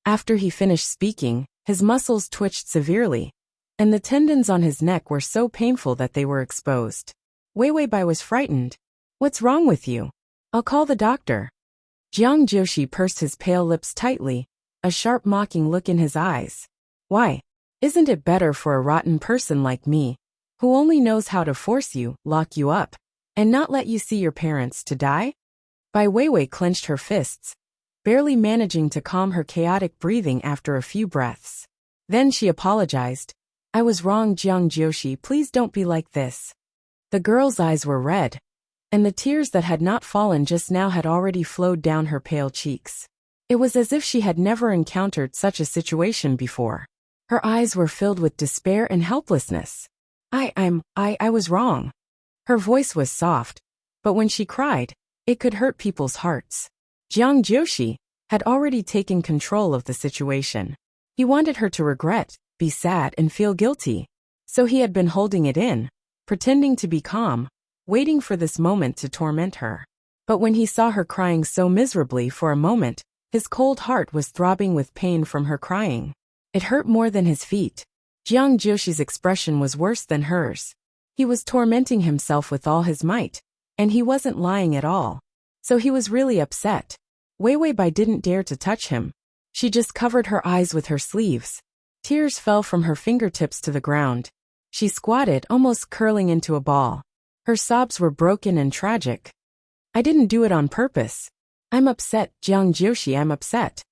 After he finished speaking, his muscles twitched severely, and the tendons on his neck were so painful that they were exposed. Wei Bai was frightened. "What's wrong with you? I'll call the doctor." Jiang Jioshi pursed his pale lips tightly, a sharp mocking look in his eyes. "Why? Isn't it better for a rotten person like me, who only knows how to force you, lock you up, and not let you see your parents to die?" Wei clenched her fists, barely managing to calm her chaotic breathing after a few breaths. Then she apologized. "I was wrong, Jiang Jioshi, please don't be like this." The girl's eyes were red, and the tears that had not fallen just now had already flowed down her pale cheeks. It was as if she had never encountered such a situation before. Her eyes were filled with despair and helplessness. I was wrong." Her voice was soft, but when she cried, it could hurt people's hearts. Jiang Jioshi had already taken control of the situation. He wanted her to regret, be sad, and feel guilty. So he had been holding it in, pretending to be calm, waiting for this moment to torment her. But when he saw her crying so miserably for a moment, his cold heart was throbbing with pain from her crying. It hurt more than his feet. Jiang Jiushi's expression was worse than hers. He was tormenting himself with all his might, and he wasn't lying at all. So he was really upset. Wei Wei Bai didn't dare to touch him. She just covered her eyes with her sleeves. Tears fell from her fingertips to the ground. She squatted, almost curling into a ball. Her sobs were broken and tragic. I didn't do it on purpose. I'm upset, Jiang Jiushi, I'm upset.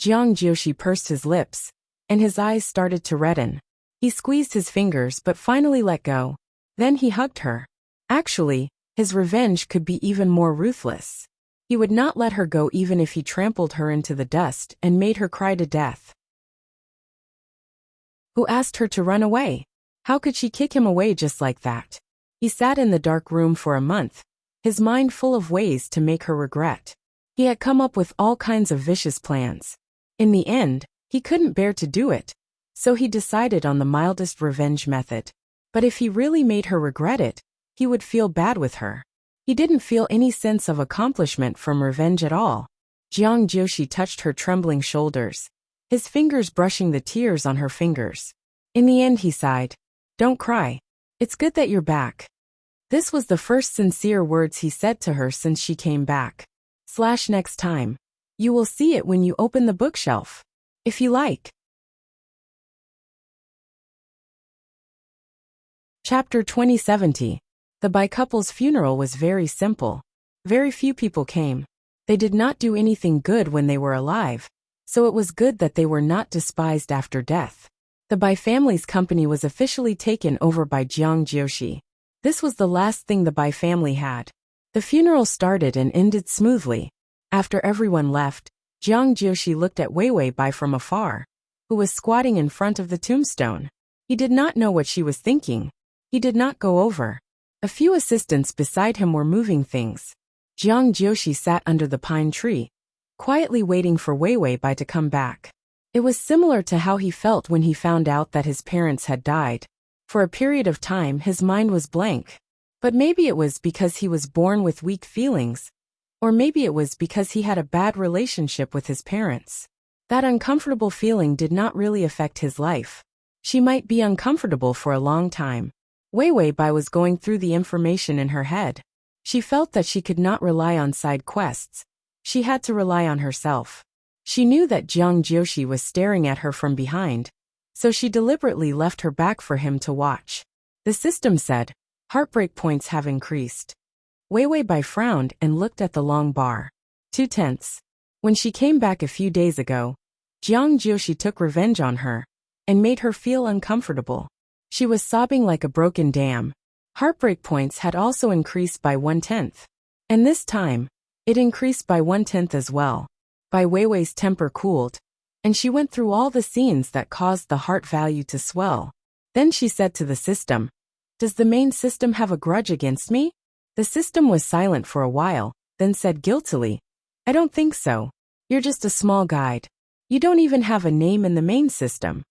Jiang Jiushi pursed his lips, and his eyes started to redden. He squeezed his fingers but finally let go. Then he hugged her. Actually, his revenge could be even more ruthless. He would not let her go even if he trampled her into the dust and made her cry to death. Who asked her to run away? How could she kick him away just like that? He sat in the dark room for a month, his mind full of ways to make her regret. He had come up with all kinds of vicious plans. In the end, he couldn't bear to do it, so he decided on the mildest revenge method. But if he really made her regret it, he would feel bad with her. He didn't feel any sense of accomplishment from revenge at all. Jiang Jiushi touched her trembling shoulders, his fingers brushing the tears on her fingers. In the end he sighed. Don't cry. It's good that you're back. This was the first sincere words he said to her since she came back. Next time. You will see it when you open the bookshelf. If you like. Chapter 2070. The Bai couple's funeral was very simple. Very few people came. They did not do anything good when they were alive, so it was good that they were not despised after death. The Bai family's company was officially taken over by Jiang Jiushi. This was the last thing the Bai family had. The funeral started and ended smoothly. After everyone left, Jiang Jiushi looked at Wei Wei Bai from afar, who was squatting in front of the tombstone. He did not know what she was thinking. He did not go over. A few assistants beside him were moving things. Jiang Jiushi sat under the pine tree, quietly waiting for Wei Wei Bai to come back. It was similar to how he felt when he found out that his parents had died. For a period of time his mind was blank. But maybe it was because he was born with weak feelings, or maybe it was because he had a bad relationship with his parents. That uncomfortable feeling did not really affect his life. She might be uncomfortable for a long time. Wei Wei Bai was going through the information in her head. She felt that she could not rely on side quests. She had to rely on herself. She knew that Jiang Jiushi was staring at her from behind, so she deliberately left her back for him to watch. The system said, heartbreak points have increased. Wei Wei Bai frowned and looked at the long bar. 2/10. When she came back a few days ago, Jiang Jiushi took revenge on her and made her feel uncomfortable. She was sobbing like a broken dam. Heartbreak points had also increased by 1/10. And this time, it increased by 1/10 as well. Bai Weiwei's temper cooled, and she went through all the scenes that caused the heart value to swell. Then she said to the system, "Does the main system have a grudge against me?" The system was silent for a while, then said guiltily, "I don't think so. You're just a small guide. You don't even have a name in the main system."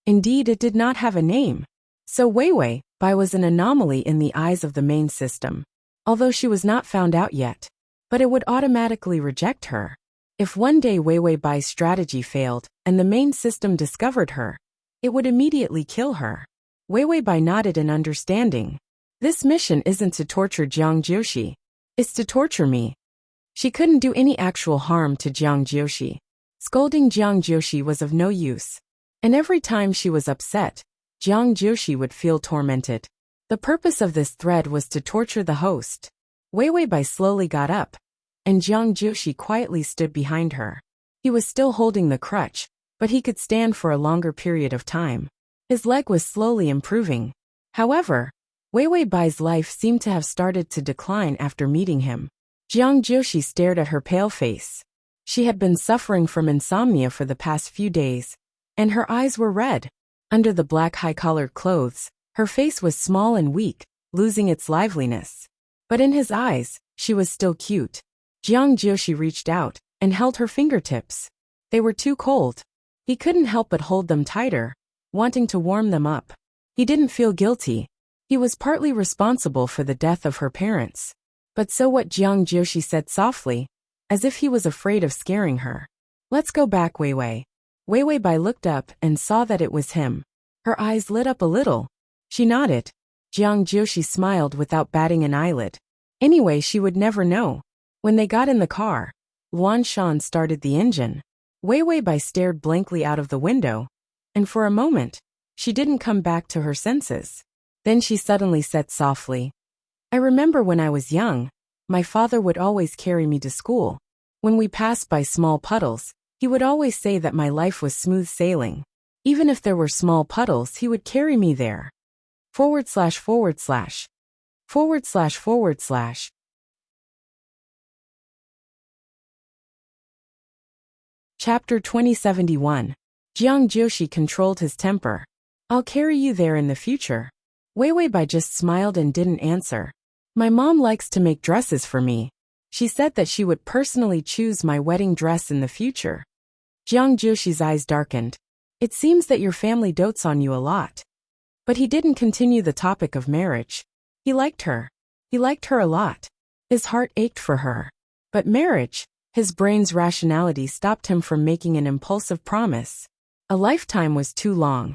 Indeed, it did not have a name. So Wei Wei Bai was an anomaly in the eyes of the main system, although she was not found out yet. But it would automatically reject her. If one day Wei Wei Bai's strategy failed and the main system discovered her, it would immediately kill her. Wei Wei Bai nodded in understanding. This mission isn't to torture Jiang Jiushi. It's to torture me. She couldn't do any actual harm to Jiang Jiushi. Scolding Jiang Jiushi was of no use. And every time she was upset, Jiang Jiushi would feel tormented. The purpose of this thread was to torture the host. Wei Wei Bai slowly got up, and Jiang Jiushi quietly stood behind her. He was still holding the crutch, but he could stand for a longer period of time. His leg was slowly improving. However, Wei Wei Bai's life seemed to have started to decline after meeting him. Jiang Jiushi stared at her pale face. She had been suffering from insomnia for the past few days, and her eyes were red. Under the black high-collared clothes, her face was small and weak, losing its liveliness. But in his eyes, she was still cute. Jiang Jiushi reached out and held her fingertips. They were too cold. He couldn't help but hold them tighter, wanting to warm them up. He didn't feel guilty. He was partly responsible for the death of her parents. But so what? Jiang Jiushi said softly, as if he was afraid of scaring her. Let's go back, Wei Wei. Wei Wei Bai looked up and saw that it was him. Her eyes lit up a little. She nodded. Jiang Jiushi smiled without batting an eyelid. Anyway, she would never know. When they got in the car, Luan Shan started the engine. Wei Wei Bai stared blankly out of the window, and for a moment, she didn't come back to her senses. Then she suddenly said softly, I remember when I was young, my father would always carry me to school. When we passed by small puddles, he would always say that my life was smooth sailing. Even if there were small puddles, he would carry me there. //. Chapter 2071. Jiang Jiushi controlled his temper. I'll carry you there in the future. Wei Wei Bai just smiled and didn't answer. My mom likes to make dresses for me. She said that she would personally choose my wedding dress in the future. Jiang Jiushi's eyes darkened. It seems that your family dotes on you a lot. But he didn't continue the topic of marriage. He liked her. He liked her a lot. His heart ached for her. But marriage, his brain's rationality stopped him from making an impulsive promise. A lifetime was too long.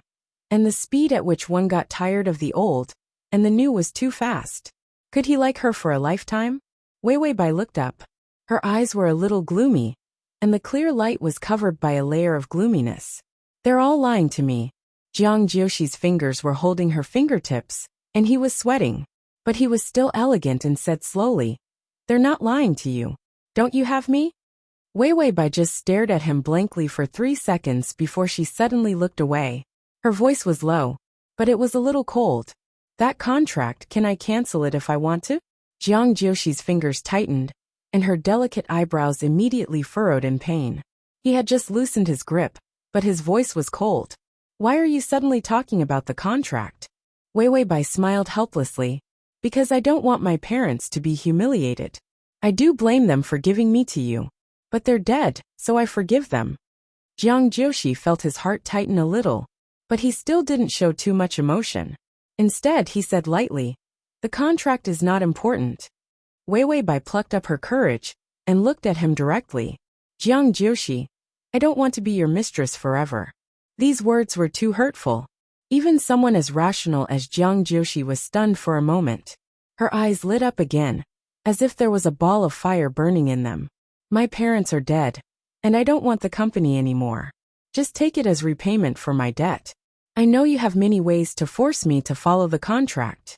And the speed at which one got tired of the old and the new was too fast. Could he like her for a lifetime? Wei Wei Bai looked up. Her eyes were a little gloomy, and the clear light was covered by a layer of gloominess. They're all lying to me. Jiang Jiushi's fingers were holding her fingertips, and he was sweating. But he was still elegant and said slowly, They're not lying to you. Don't you have me? Wei Wei Bai just stared at him blankly for 3 seconds before she suddenly looked away. Her voice was low, but it was a little cold. That contract, can I cancel it if I want to? Jiang Jiushi's fingers tightened, and her delicate eyebrows immediately furrowed in pain. He had just loosened his grip, but his voice was cold. Why are you suddenly talking about the contract? Wei Wei Bai smiled helplessly. Because I don't want my parents to be humiliated. I do blame them for giving me to you. But they're dead, so I forgive them. Jiang Jiushi felt his heart tighten a little, but he still didn't show too much emotion. Instead, he said lightly, The contract is not important. Wei Wei Bai plucked up her courage and looked at him directly. Jiang Jiushi, I don't want to be your mistress forever. These words were too hurtful. Even someone as rational as Jiang Jiushi was stunned for a moment. Her eyes lit up again, as if there was a ball of fire burning in them. My parents are dead, and I don't want the company anymore. Just take it as repayment for my debt. I know you have many ways to force me to follow the contract.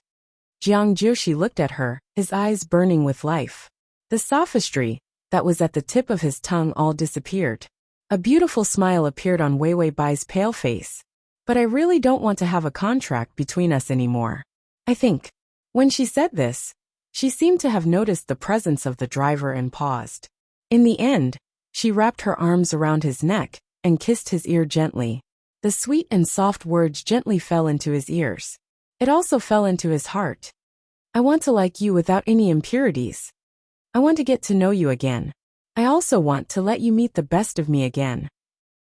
Jiang Jiushi looked at her, his eyes burning with life. The sophistry that was at the tip of his tongue all disappeared. A beautiful smile appeared on Wei Wei Bai's pale face. But I really don't want to have a contract between us anymore. I think. When she said this, she seemed to have noticed the presence of the driver and paused. In the end, she wrapped her arms around his neck and kissed his ear gently. The sweet and soft words gently fell into his ears. It also fell into his heart. I want to like you without any impurities. I want to get to know you again. I also want to let you meet the best of me again.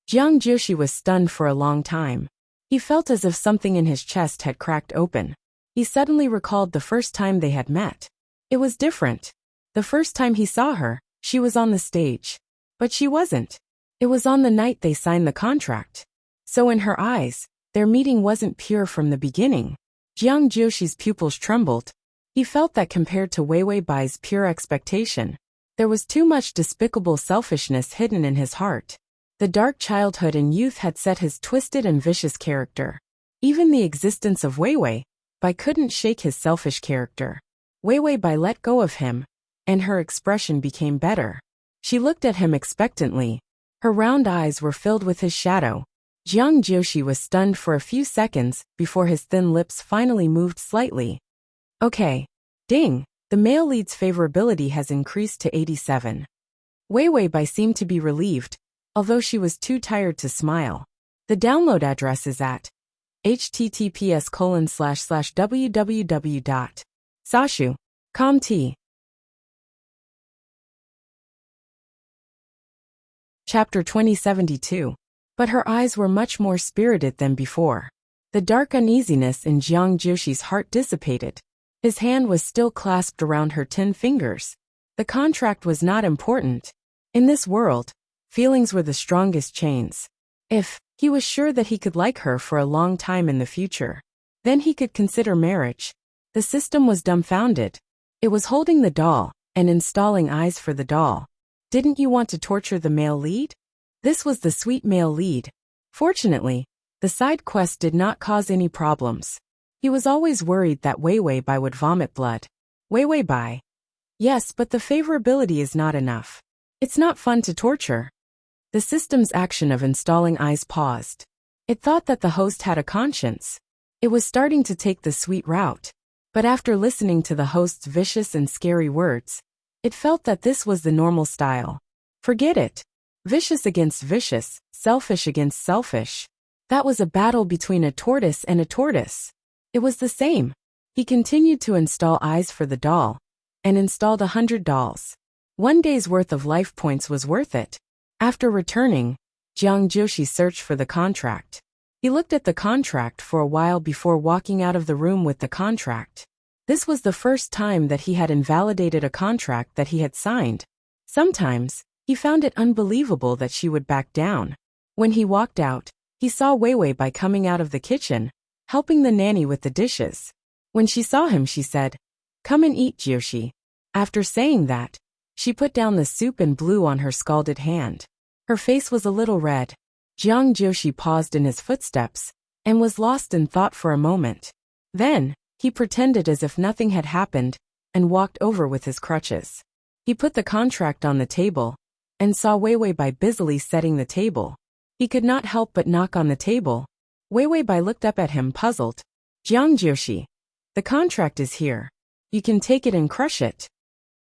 Jiang Jiushi was stunned for a long time. He felt as if something in his chest had cracked open. He suddenly recalled the first time they had met. It was different. The first time he saw her, she was on the stage. But she wasn't. It was on the night they signed the contract. So in her eyes, their meeting wasn't pure from the beginning. Jiang Jiushi's pupils trembled. He felt that compared to Wei Wei Bai's pure expectation, there was too much despicable selfishness hidden in his heart. The dark childhood and youth had set his twisted and vicious character. Even the existence of Wei Wei Bai couldn't shake his selfish character. Wei Wei Bai let go of him, and her expression became better. She looked at him expectantly. Her round eyes were filled with his shadow. Jiang Jiushi was stunned for a few seconds before his thin lips finally moved slightly. Okay. Ding. The male lead's favorability has increased to 87. Wei Wei Bai seemed to be relieved, although she was too tired to smile. The download address is at https://www.sashu.com. Chapter 2072. But her eyes were much more spirited than before. The dark uneasiness in Jiang Jiushi's heart dissipated. His hand was still clasped around her 10 fingers. The contract was not important. In this world, feelings were the strongest chains. If he was sure that he could like her for a long time in the future, then he could consider marriage. The system was dumbfounded. It was holding the doll and installing eyes for the doll. Didn't you want to torture the male lead? This was the sweet male lead. Fortunately, the side quest did not cause any problems. He was always worried that Wei Bai would vomit blood. Wei Bai. Yes, but the favorability is not enough. It's not fun to torture. The system's action of installing eyes paused. It thought that the host had a conscience. It was starting to take the sweet route. But after listening to the host's vicious and scary words, it felt that this was the normal style. Forget it. Vicious against vicious, selfish against selfish. That was a battle between a tortoise and a tortoise. It was the same. He continued to install eyes for the doll, and installed 100 dolls. 1 day's worth of life points was worth it. After returning, Jiang Jiushi searched for the contract. He looked at the contract for a while before walking out of the room with the contract. This was the first time that he had invalidated a contract that he had signed. Sometimes, he found it unbelievable that she would back down. When he walked out, he saw Wei Bai coming out of the kitchen, helping the nanny with the dishes. When she saw him, she said, "Come and eat, Jiushi." After saying that, she put down the soup and blew on her scalded hand. Her face was a little red. Jiang Jiushi paused in his footsteps and was lost in thought for a moment. Then, he pretended as if nothing had happened and walked over with his crutches. He put the contract on the table and saw Wei Bai busily setting the table. He could not help but knock on the table. Wei Bai looked up at him puzzled. "Jiang Jiushi, the contract is here. You can take it and crush it."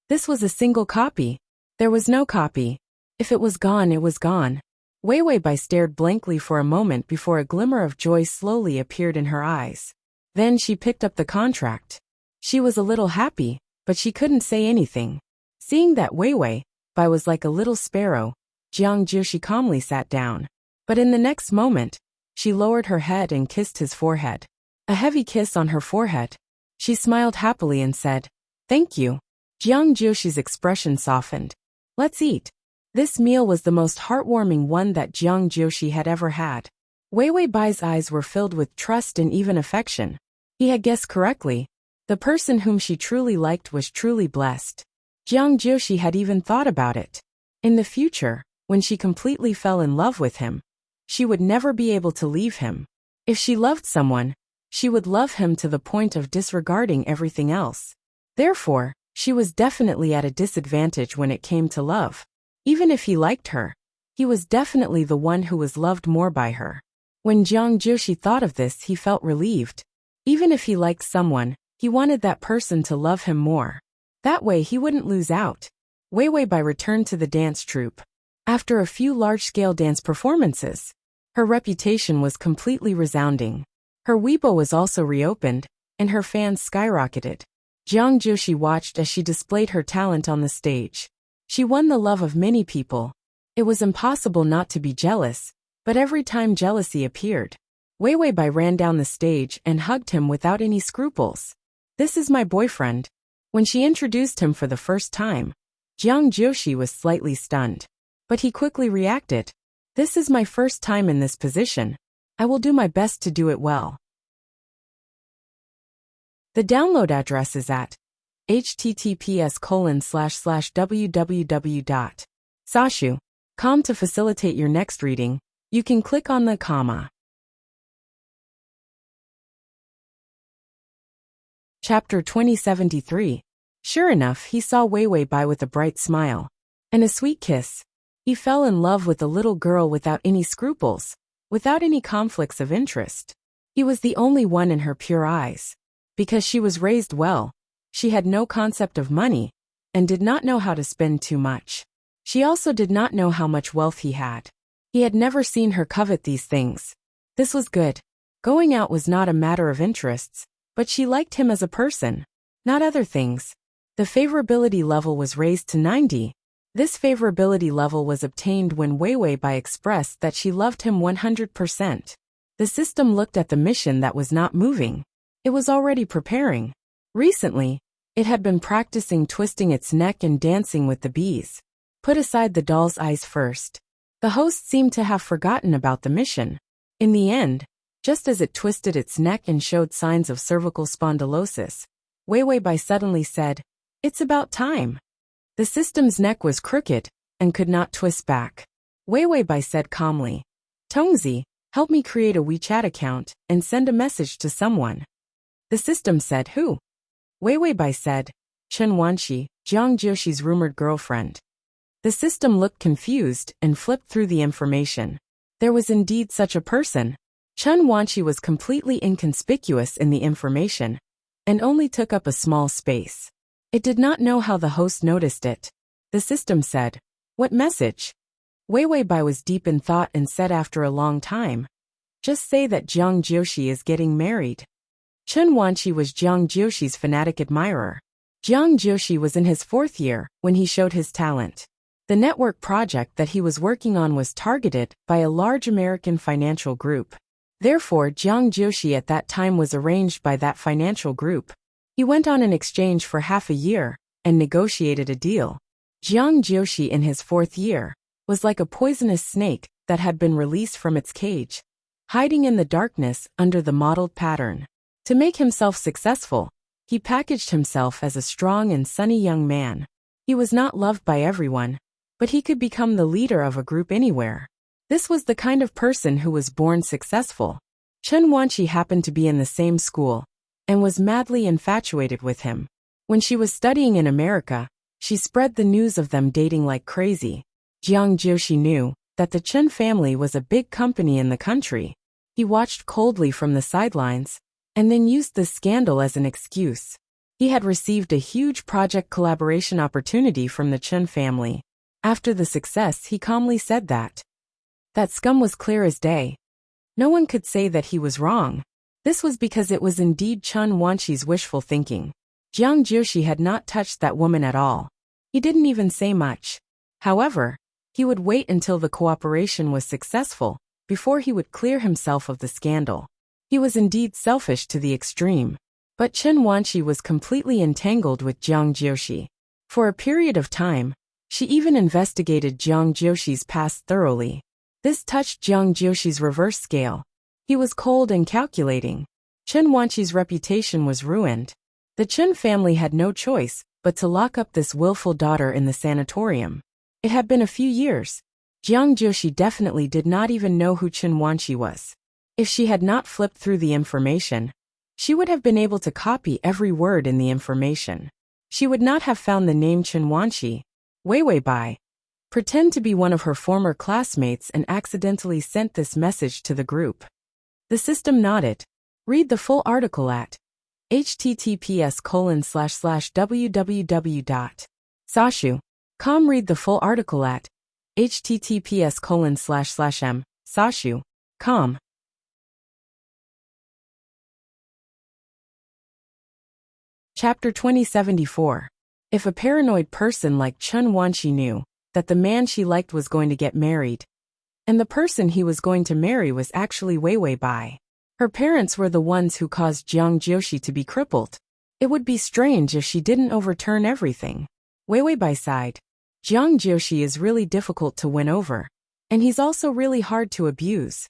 This was a single copy. There was no copy. If it was gone, it was gone. Wei Bai stared blankly for a moment before a glimmer of joy slowly appeared in her eyes. Then she picked up the contract. She was a little happy, but she couldn't say anything. Seeing that Wei Bai was like a little sparrow, Jiang Jiushi calmly sat down. But in the next moment, she lowered her head and kissed his forehead. A heavy kiss on her forehead. She smiled happily and said, "Thank you." Jiang Jiushi's expression softened. "Let's eat." This meal was the most heartwarming one that Jiang Jiushi had ever had. Wei Bai's eyes were filled with trust and even affection. He had guessed correctly. The person whom she truly liked was truly blessed. Jiang Jiushi had even thought about it. In the future, when she completely fell in love with him, she would never be able to leave him. If she loved someone, she would love him to the point of disregarding everything else. Therefore, she was definitely at a disadvantage when it came to love. Even if he liked her, he was definitely the one who was loved more by her. When Jiang Jiushi thought of this, he felt relieved. Even if he liked someone, he wanted that person to love him more. That way he wouldn't lose out. Wei Bai returned to the dance troupe. After a few large-scale dance performances, her reputation was completely resounding. Her Weibo was also reopened, and her fans skyrocketed. Jiang Jiushi watched as she displayed her talent on the stage. She won the love of many people. It was impossible not to be jealous, but every time jealousy appeared, Wei Bai ran down the stage and hugged him without any scruples. "This is my boyfriend." When she introduced him for the first time, Jiang Jiushi was slightly stunned. But he quickly reacted. "This is my first time in this position. I will do my best to do it well." The download address is at https://www.sashu.com. To facilitate your next reading, you can click on the comma. Chapter 2073. Sure enough, he saw Wei Bai with a bright smile and a sweet kiss. He fell in love with a little girl without any scruples, without any conflicts of interest. He was the only one in her pure eyes. Because she was raised well, she had no concept of money, and did not know how to spend too much. She also did not know how much wealth he had. He had never seen her covet these things. This was good. Going out was not a matter of interests, but she liked him as a person, not other things. The favorability level was raised to 90. This favorability level was obtained when Wei Bai expressed that she loved him 100%. The system looked at the mission that was not moving. It was already preparing. Recently, it had been practicing twisting its neck and dancing with the bees. Put aside the doll's eyes first. The host seemed to have forgotten about the mission. In the end, just as it twisted its neck and showed signs of cervical spondylosis, Wei Bai suddenly said, "It's about time." The system's neck was crooked and could not twist back. Wei Bai said calmly, "Tongzi, help me create a WeChat account and send a message to someone." The system said, "Who?" Wei Bai said, "Chen Wanxi, Jiang Jiuxi's rumored girlfriend." The system looked confused and flipped through the information. There was indeed such a person. Chen Wanxi was completely inconspicuous in the information and only took up a small space. It did not know how the host noticed it. The system said, "What message?" Wei Bai was deep in thought and said after a long time, "Just say that Jiang Jiuxi is getting married." Chen Wanxi was Jiang Jiuxi's fanatic admirer. Jiang Jiuxi was in his 4th year when he showed his talent. The network project that he was working on was targeted by a large American financial group. Therefore, Jiang Jiuxi at that time was arranged by that financial group. He went on an exchange for half a year and negotiated a deal. Jiang Jiuxi in his 4th year was like a poisonous snake that had been released from its cage, hiding in the darkness under the modeled pattern. To make himself successful, he packaged himself as a strong and sunny young man. He was not loved by everyone, but he could become the leader of a group anywhere. This was the kind of person who was born successful. Chen Wanxi happened to be in the same school and was madly infatuated with him. When she was studying in America, she spread the news of them dating like crazy. Jiang Jiuxi knew that the Chen family was a big company in the country. He watched coldly from the sidelines and then used the scandal as an excuse. He had received a huge project collaboration opportunity from the Chen family. After the success, he calmly said that scum was clear as day. No one could say that he was wrong. This was because it was indeed Chen Wanxi's wishful thinking. Jiang Jiuxi had not touched that woman at all. He didn't even say much. However, he would wait until the cooperation was successful before he would clear himself of the scandal. He was indeed selfish to the extreme. But Chen Wanxi was completely entangled with Jiang Jiuxi. For a period of time, she even investigated Jiang Jiuxi's past thoroughly. This touched Jiang Jiuxi's reverse scale. He was cold and calculating. Chen Wanxi's reputation was ruined. The Chen family had no choice but to lock up this willful daughter in the sanatorium. It had been a few years. Jiang Jiuxi definitely did not even know who Chen Wanxi was. If she had not flipped through the information, she would have been able to copy every word in the information. She would not have found the name Chen Wanxi. Wei Bai pretend to be one of her former classmates and accidentally sent this message to the group. The system nodded. Read the full article at https://www.sashu.com. Read the full article at https://m.sashu.com. Chapter 2074. If a paranoid person like Chen Wanxi knew that the man she liked was going to get married, and the person he was going to marry was actually Wei Bai. Her parents were the ones who caused Jiang Jiuxi to be crippled. It would be strange if she didn't overturn everything. Wei Bai sighed. Jiang Jiuxi is really difficult to win over, and he's also really hard to abuse.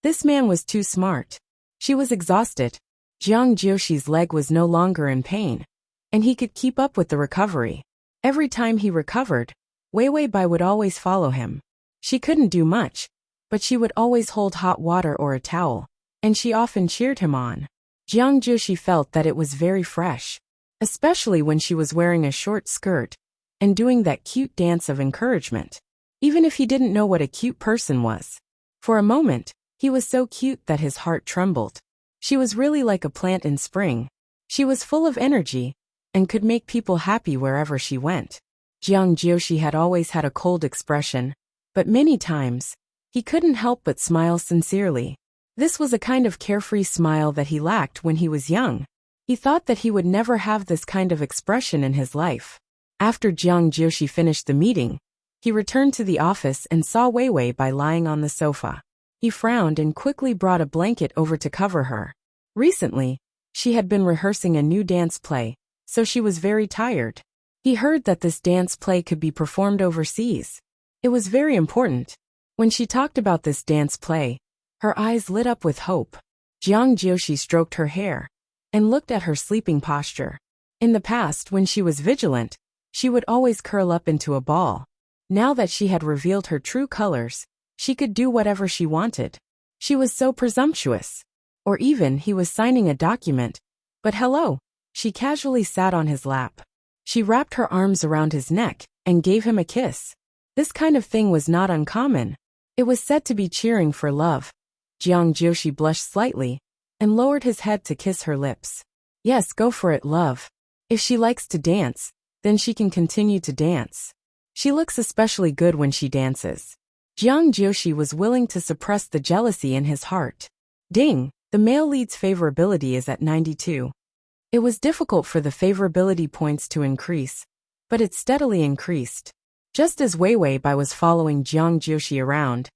This man was too smart. She was exhausted. Jiang Jiuxi's leg was no longer in pain, and he could keep up with the recovery. Every time he recovered, Wei Bai would always follow him. She couldn't do much, but she would always hold hot water or a towel, and she often cheered him on. Jiang Jiuxi felt that it was very fresh, especially when she was wearing a short skirt and doing that cute dance of encouragement, even if he didn't know what a cute person was. For a moment, he was so cute that his heart trembled. She was really like a plant in spring. She was full of energy and could make people happy wherever she went. Jiang Jiuxi had always had a cold expression, but many times, he couldn't help but smile sincerely. This was a kind of carefree smile that he lacked when he was young. He thought that he would never have this kind of expression in his life. After Jiang Jiuxi finished the meeting, he returned to the office and saw Wei Bai lying on the sofa. He frowned and quickly brought a blanket over to cover her. Recently, she had been rehearsing a new dance play, so she was very tired. He heard that this dance play could be performed overseas. It was very important. When she talked about this dance play, her eyes lit up with hope. Jiang Jiushi stroked her hair and looked at her sleeping posture. In the past, when she was vigilant, she would always curl up into a ball. Now that she had revealed her true colors, she could do whatever she wanted. She was so presumptuous. Or even he was signing a document. But hello, she casually sat on his lap. She wrapped her arms around his neck and gave him a kiss. This kind of thing was not uncommon. It was said to be cheering for love. Jiang Jiushi blushed slightly and lowered his head to kiss her lips. Yes, go for it, love. If she likes to dance, then she can continue to dance. She looks especially good when she dances. Jiang Jiushi was willing to suppress the jealousy in his heart. Ding, the male lead's favorability is at 92. It was difficult for the favorability points to increase, but it steadily increased. Just as Wei Weibai was following Jiang Jiushi around,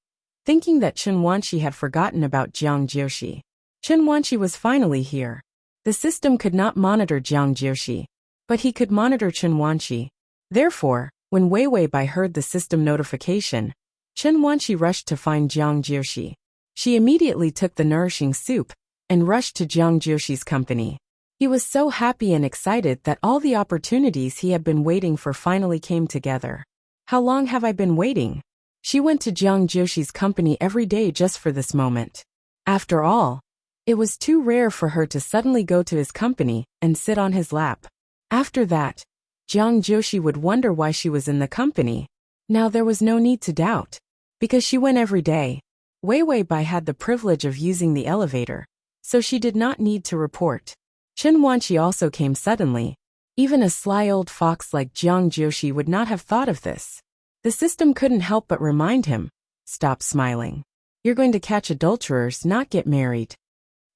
thinking that Chen Wanqi had forgotten about Jiang Jiushi. Chen Wanqi was finally here. The system could not monitor Jiang Jiushi, but he could monitor Chen Wanqi. Therefore, when Wei Weibai heard the system notification, Chen Wanqi rushed to find Jiang Jiushi. She immediately took the nourishing soup and rushed to Jiang Jiushi's company. He was so happy and excited that all the opportunities he had been waiting for finally came together. How long have I been waiting? She went to Jiang Jiushi's company every day just for this moment. After all, it was too rare for her to suddenly go to his company and sit on his lap. After that, Jiang Jiushi would wonder why she was in the company. Now there was no need to doubt, because she went every day. Wei Weibai had the privilege of using the elevator, so she did not need to report. Chen Wanqi also came suddenly. Even a sly old fox like Jiang Jiushi would not have thought of this. The system couldn't help but remind him, stop smiling. You're going to catch adulterers, not get married.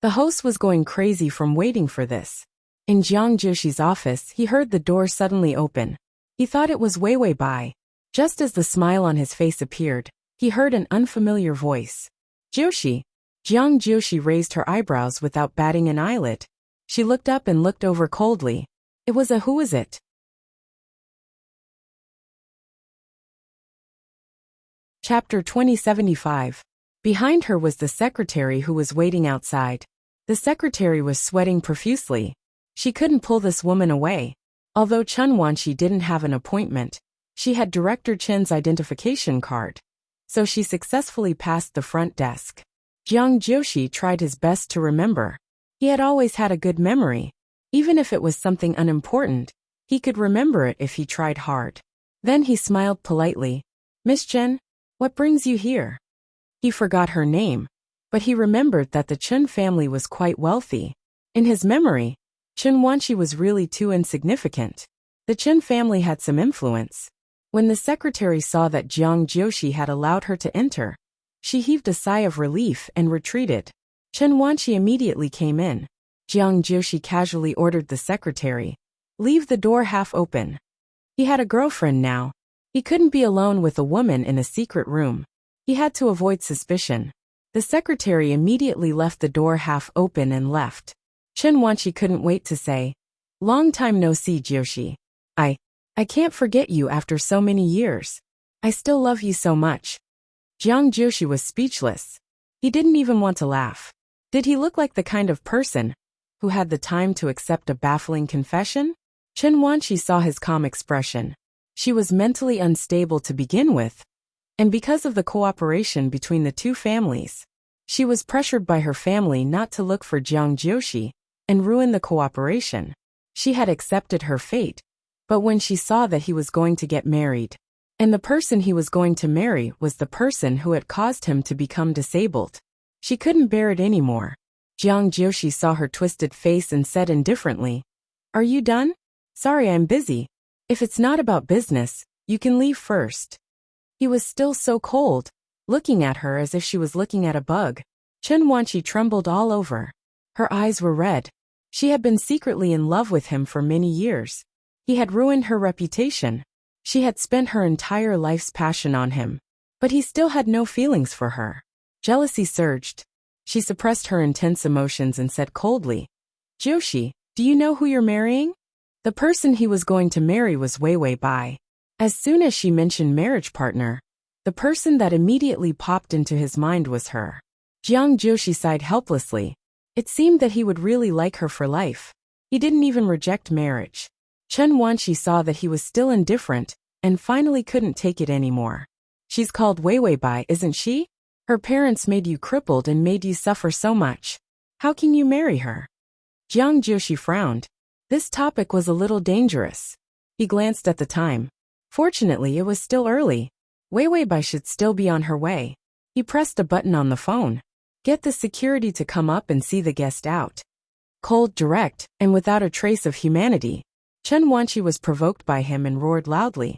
The host was going crazy from waiting for this. In Jiang Jiushi's office, he heard the door suddenly open. He thought it was Wei Weibai. Just as the smile on his face appeared, he heard an unfamiliar voice. Jiushi. Jiang Jiushi raised her eyebrows without batting an eyelid. She looked up and looked over coldly. It was a who is it? Chapter 2075. Behind her was the secretary who was waiting outside. The secretary was sweating profusely. She couldn't pull this woman away. Although Chen Wanqi didn't have an appointment, she had Director Chen's identification card. So she successfully passed the front desk. Jiang Jiushi tried his best to remember. He had always had a good memory. Even if it was something unimportant, he could remember it if he tried hard. Then he smiled politely. Miss Chen, what brings you here? He forgot her name, but he remembered that the Chen family was quite wealthy. In his memory, Chen Wanqi was really too insignificant. The Chen family had some influence. When the secretary saw that Jiang Jiushi had allowed her to enter, she heaved a sigh of relief and retreated. Chen Wanqi immediately came in. Jiang Jiushi casually ordered the secretary, leave the door half open. He had a girlfriend now. He couldn't be alone with a woman in a secret room. He had to avoid suspicion. The secretary immediately left the door half open and left. Chen Wanqi couldn't wait to say, long time no see, Jiushi. I can't forget you after so many years. I still love you so much. Jiang Jiushi was speechless. He didn't even want to laugh. Did he look like the kind of person who had the time to accept a baffling confession? Chen Wanqi saw his calm expression. She was mentally unstable to begin with, and because of the cooperation between the two families, she was pressured by her family not to look for Jiang Jiushi and ruin the cooperation. She had accepted her fate, but when she saw that he was going to get married, and the person he was going to marry was the person who had caused him to become disabled, she couldn't bear it anymore. Jiang Jiushi saw her twisted face and said indifferently, are you done? Sorry, I'm busy. If it's not about business, you can leave first. He was still so cold, looking at her as if she was looking at a bug. Chen Wanqi trembled all over. Her eyes were red. She had been secretly in love with him for many years. He had ruined her reputation. She had spent her entire life's passion on him, but he still had no feelings for her. Jealousy surged. She suppressed her intense emotions and said coldly, "Joshi, do you know who you're marrying?" The person he was going to marry was Wei Bai. As soon as she mentioned marriage partner, the person that immediately popped into his mind was her. Jiang Joshi sighed helplessly. It seemed that he would really like her for life. He didn't even reject marriage. Chen Wanqi saw that he was still indifferent, and finally couldn't take it anymore. "She's called Wei Bai, isn't she? Her parents made you crippled and made you suffer so much. How can you marry her?" Jiang Joshi frowned. This topic was a little dangerous. He glanced at the time. Fortunately, it was still early. Wei Bai should still be on her way. He pressed a button on the phone. "Get the security to come up and see the guest out." Cold, direct, and without a trace of humanity, Chen Wanqi was provoked by him and roared loudly.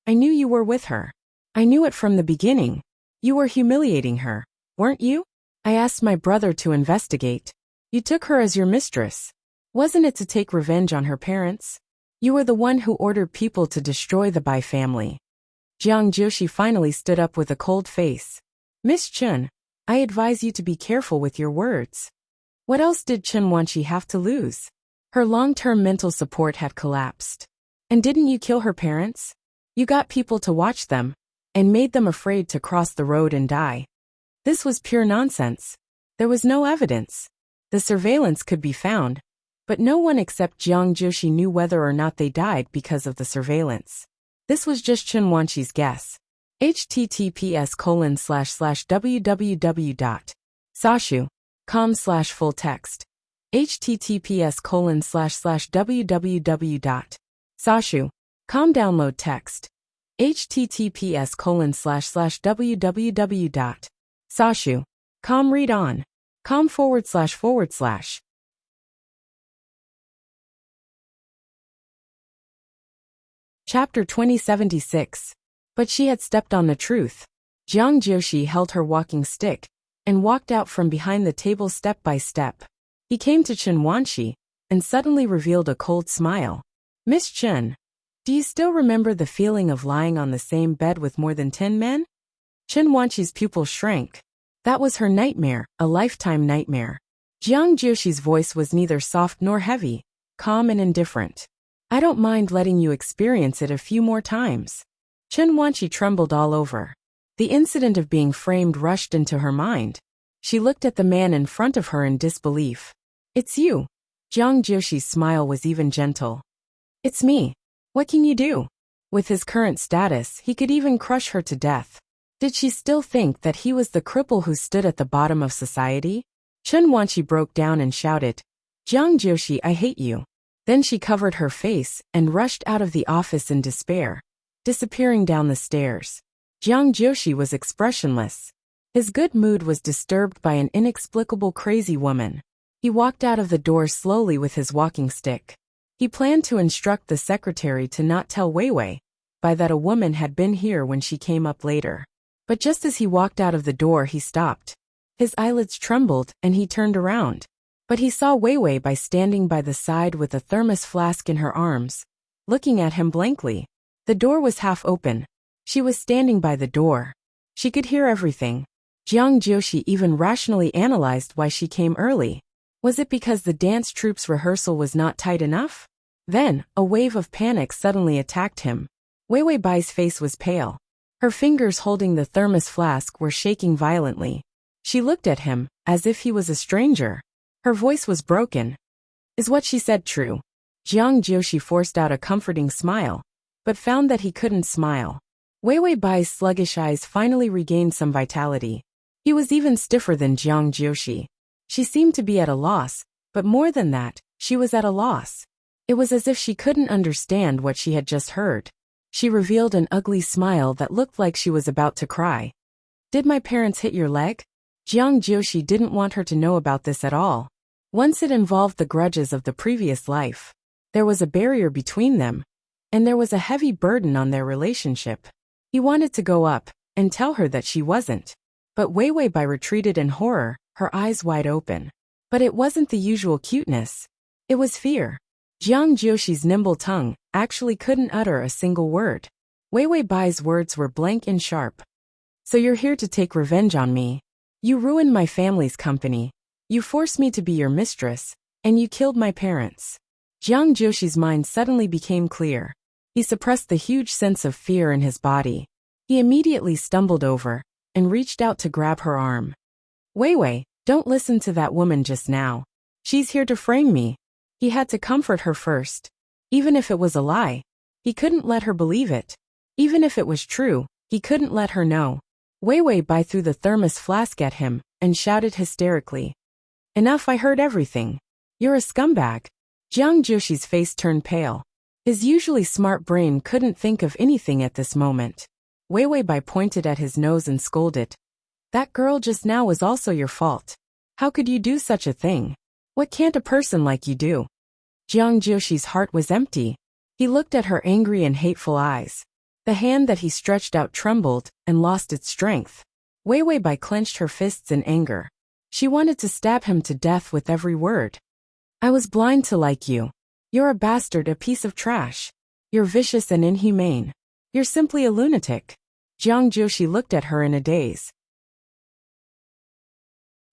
"I knew you were with her. I knew it from the beginning. You were humiliating her, weren't you? I asked my brother to investigate. You took her as your mistress. Wasn't it to take revenge on her parents? You were the one who ordered people to destroy the Bai family." Jiang Joshi finally stood up with a cold face. "Miss Chen, I advise you to be careful with your words." What else did Chen Wanqi have to lose? Her long-term mental support had collapsed. And didn't you kill her parents? You got people to watch them, and made them afraid to cross the road and die. This was pure nonsense. There was no evidence. The surveillance could be found, but no one except Jiang Joshi knew whether or not they died because of the surveillance. This was just Chen Wanqi's guess. https://www.sashu.com/full text. https://www.sashu.com download text. https://www.sashu.com read on. com//. Chapter 2076. But she had stepped on the truth. Jiang Joshi held her walking stick and walked out from behind the table step by step. He came to Chen Wanqi and suddenly revealed a cold smile. "Miss Chen, do you still remember the feeling of lying on the same bed with more than 10 men?" Chen Wanqi's pupil shrank. That was her nightmare, a lifetime nightmare. Jiang Joshi's voice was neither soft nor heavy, calm and indifferent. "I don't mind letting you experience it a few more times." Chen Wanqi trembled all over. The incident of being framed rushed into her mind. She looked at the man in front of her in disbelief. "It's you." Jiang Joshi's smile was even gentle. "It's me. What can you do?" With his current status, he could even crush her to death. Did she still think that he was the cripple who stood at the bottom of society? Chen Wanqi broke down and shouted, "Jiang Joshi, I hate you." Then she covered her face and rushed out of the office in despair, disappearing down the stairs. Jiang Joshi was expressionless. His good mood was disturbed by an inexplicable crazy woman. He walked out of the door slowly with his walking stick. He planned to instruct the secretary to not tell Wei Bai that a woman had been here when she came up later. But just as he walked out of the door, he stopped. His eyelids trembled and he turned around. But he saw Wei Bai standing by the side with a thermos flask in her arms, looking at him blankly. The door was half open. She was standing by the door. She could hear everything. Jiang Joshi even rationally analyzed why she came early. Was it because the dance troupe's rehearsal was not tight enough? Then, a wave of panic suddenly attacked him. Wei Bai's face was pale. Her fingers holding the thermos flask were shaking violently. She looked at him, as if he was a stranger. Her voice was broken. "Is what she said true?" Jiang Joshi forced out a comforting smile, but found that he couldn't smile. Wei Bai's sluggish eyes finally regained some vitality. He was even stiffer than Jiang Joshi. She seemed to be at a loss, but more than that, she was at a loss. It was as if she couldn't understand what she had just heard. She revealed an ugly smile that looked like she was about to cry. "Did my parents hit your leg?" Jiang Joshi didn't want her to know about this at all. Once it involved the grudges of the previous life. There was a barrier between them, and there was a heavy burden on their relationship. He wanted to go up and tell her that she wasn't. But Wei Bai retreated in horror, her eyes wide open. But it wasn't the usual cuteness. It was fear. Jiang Joshi's nimble tongue actually couldn't utter a single word. Wei Bai's words were blank and sharp. "So you're here to take revenge on me?" You ruined my family's company. You forced me to be your mistress, and you killed my parents. Jiang Joshi's mind suddenly became clear. He suppressed the huge sense of fear in his body. He immediately stumbled over and reached out to grab her arm. Wei Wei, don't listen to that woman just now. She's here to frame me. He had to comfort her first. Even if it was a lie, he couldn't let her believe it. Even if it was true, he couldn't let her know. Wei Wei Bai threw the thermos flask at him and shouted hysterically. Enough, I heard everything. You're a scumbag. Jiang Joshi's face turned pale. His usually smart brain couldn't think of anything at this moment. Wei Wei Bai pointed at his nose and scolded. That girl just now was also your fault. How could you do such a thing? What can't a person like you do? Jiang Joshi's heart was empty. He looked at her angry and hateful eyes. The hand that he stretched out trembled and lost its strength. Wei Wei Bai clenched her fists in anger. She wanted to stab him to death with every word. I was blind to like you. You're a bastard, a piece of trash. You're vicious and inhumane. You're simply a lunatic. Jiang Joshi looked at her in a daze.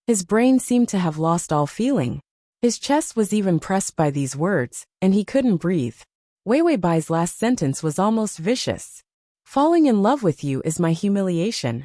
His brain seemed to have lost all feeling. His chest was even pressed by these words, and he couldn't breathe. Wei Wei Bai's last sentence was almost vicious. Falling in love with you is my humiliation.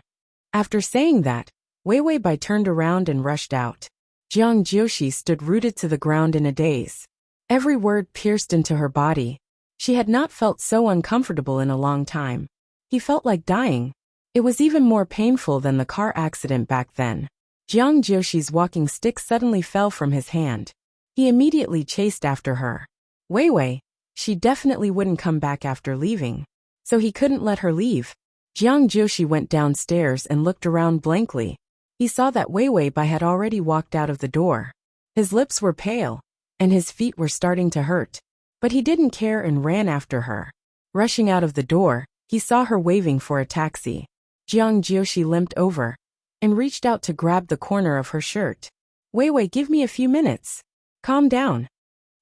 After saying that, Wei Wei Bai turned around and rushed out. Jiang Joshi stood rooted to the ground in a daze. Every word pierced into her body. She had not felt so uncomfortable in a long time. He felt like dying. It was even more painful than the car accident back then. Jiang Joshi's walking stick suddenly fell from his hand. He immediately chased after her. Wei Wei, she definitely wouldn't come back after leaving. So he couldn't let her leave. Jiang Joshi went downstairs and looked around blankly. He saw that Wei Wei Bai had already walked out of the door. His lips were pale, and his feet were starting to hurt. But he didn't care and ran after her. Rushing out of the door, he saw her waving for a taxi. Jiang Joshi limped over and reached out to grab the corner of her shirt. Wei Wei, give me a few minutes. Calm down.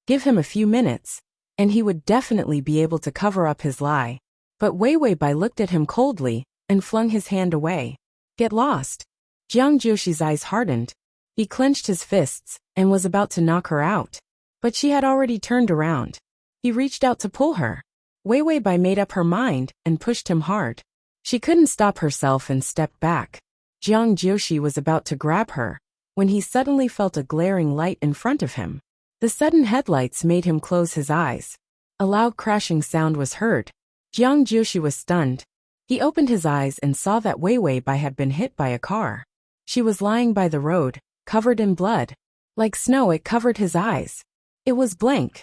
Give him a few minutes, and he would definitely be able to cover up his lie. But Wei Wei Bai looked at him coldly and flung his hand away. Get lost. Jiang Joshi's eyes hardened. He clenched his fists and was about to knock her out. But she had already turned around. He reached out to pull her. Wei Wei Bai made up her mind and pushed him hard. She couldn't stop herself and stepped back. Jiang Joshi was about to grab her when he suddenly felt a glaring light in front of him. The sudden headlights made him close his eyes. A loud crashing sound was heard. Jiang Joshi was stunned. He opened his eyes and saw that Wei Wei Bai had been hit by a car. She was lying by the road, covered in blood. Like snow, it covered his eyes. It was blank.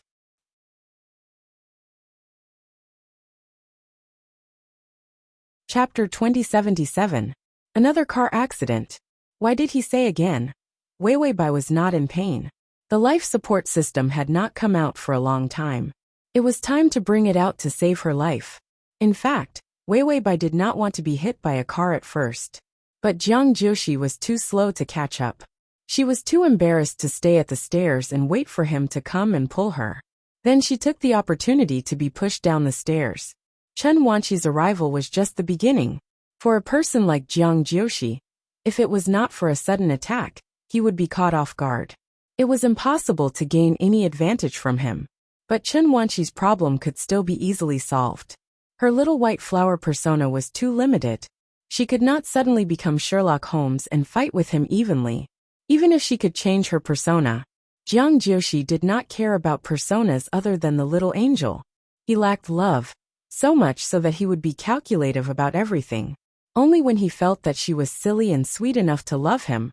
Chapter 2077. Another car accident. Why did he say again? Wei Wei Bai was not in pain. The life support system had not come out for a long time. It was time to bring it out to save her life. In fact, Wei Wei Bai did not want to be hit by a car at first. But Jiang Joshi was too slow to catch up. She was too embarrassed to stay at the stairs and wait for him to come and pull her. Then she took the opportunity to be pushed down the stairs. Chen Wanqi's arrival was just the beginning. For a person like Jiang Joshi, if it was not for a sudden attack, he would be caught off guard. It was impossible to gain any advantage from him. But Chen Wanqi's problem could still be easily solved. Her little white flower persona was too limited. She could not suddenly become Sherlock Holmes and fight with him evenly. Even if she could change her persona, Jiang Joshi did not care about personas other than the little angel. He lacked love, so much so that he would be calculative about everything. Only when he felt that she was silly and sweet enough to love him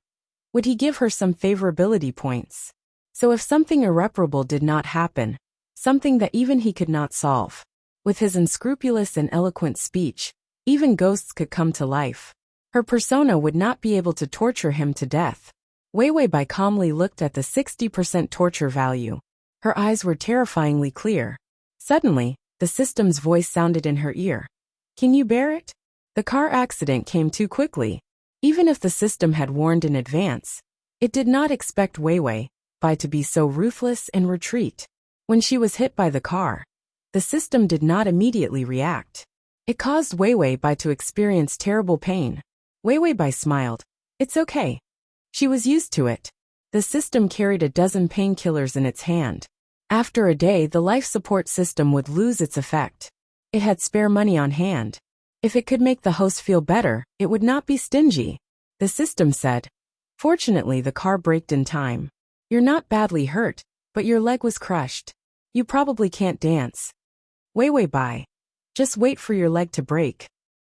would he give her some favorability points. So if something irreparable did not happen, something that even he could not solve, with his unscrupulous and eloquent speech, even ghosts could come to life. Her persona would not be able to torture him to death. Wei Wei Bai calmly looked at the 60% torture value. Her eyes were terrifyingly clear. Suddenly, the system's voice sounded in her ear. Can you bear it? The car accident came too quickly. Even if the system had warned in advance, it did not expect Wei Wei Bai to be so ruthless and retreat. When she was hit by the car, the system did not immediately react. It caused Wei Wei Bai to experience terrible pain. Wei Wei Bai smiled. It's okay. She was used to it. The system carried a dozen painkillers in its hand. After a day, the life support system would lose its effect. It had spare money on hand. If it could make the host feel better, it would not be stingy. The system said. Fortunately, the car braked in time. You're not badly hurt, but your leg was crushed. You probably can't dance. Wei Bai. Just wait for your leg to break.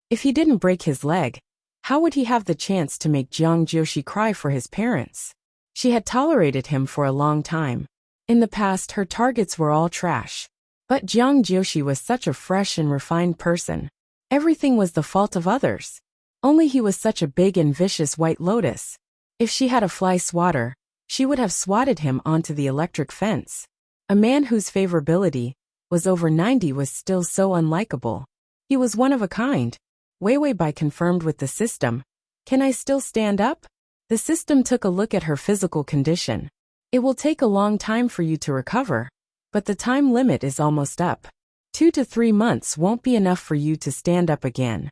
If he didn't break his leg, how would he have the chance to make Jiang Jiushi cry for his parents? She had tolerated him for a long time. In the past, her targets were all trash. But Jiang Jiushi was such a fresh and refined person. Everything was the fault of others. Only he was such a big and vicious white lotus. If she had a fly swatter, she would have swatted him onto the electric fence. A man whose favorability was over 90 was still so unlikable. He was one of a kind. Wei Bai confirmed with the system. Can I still stand up? The system took a look at her physical condition. It will take a long time for you to recover, but the time limit is almost up. 2 to 3 months won't be enough for you to stand up again.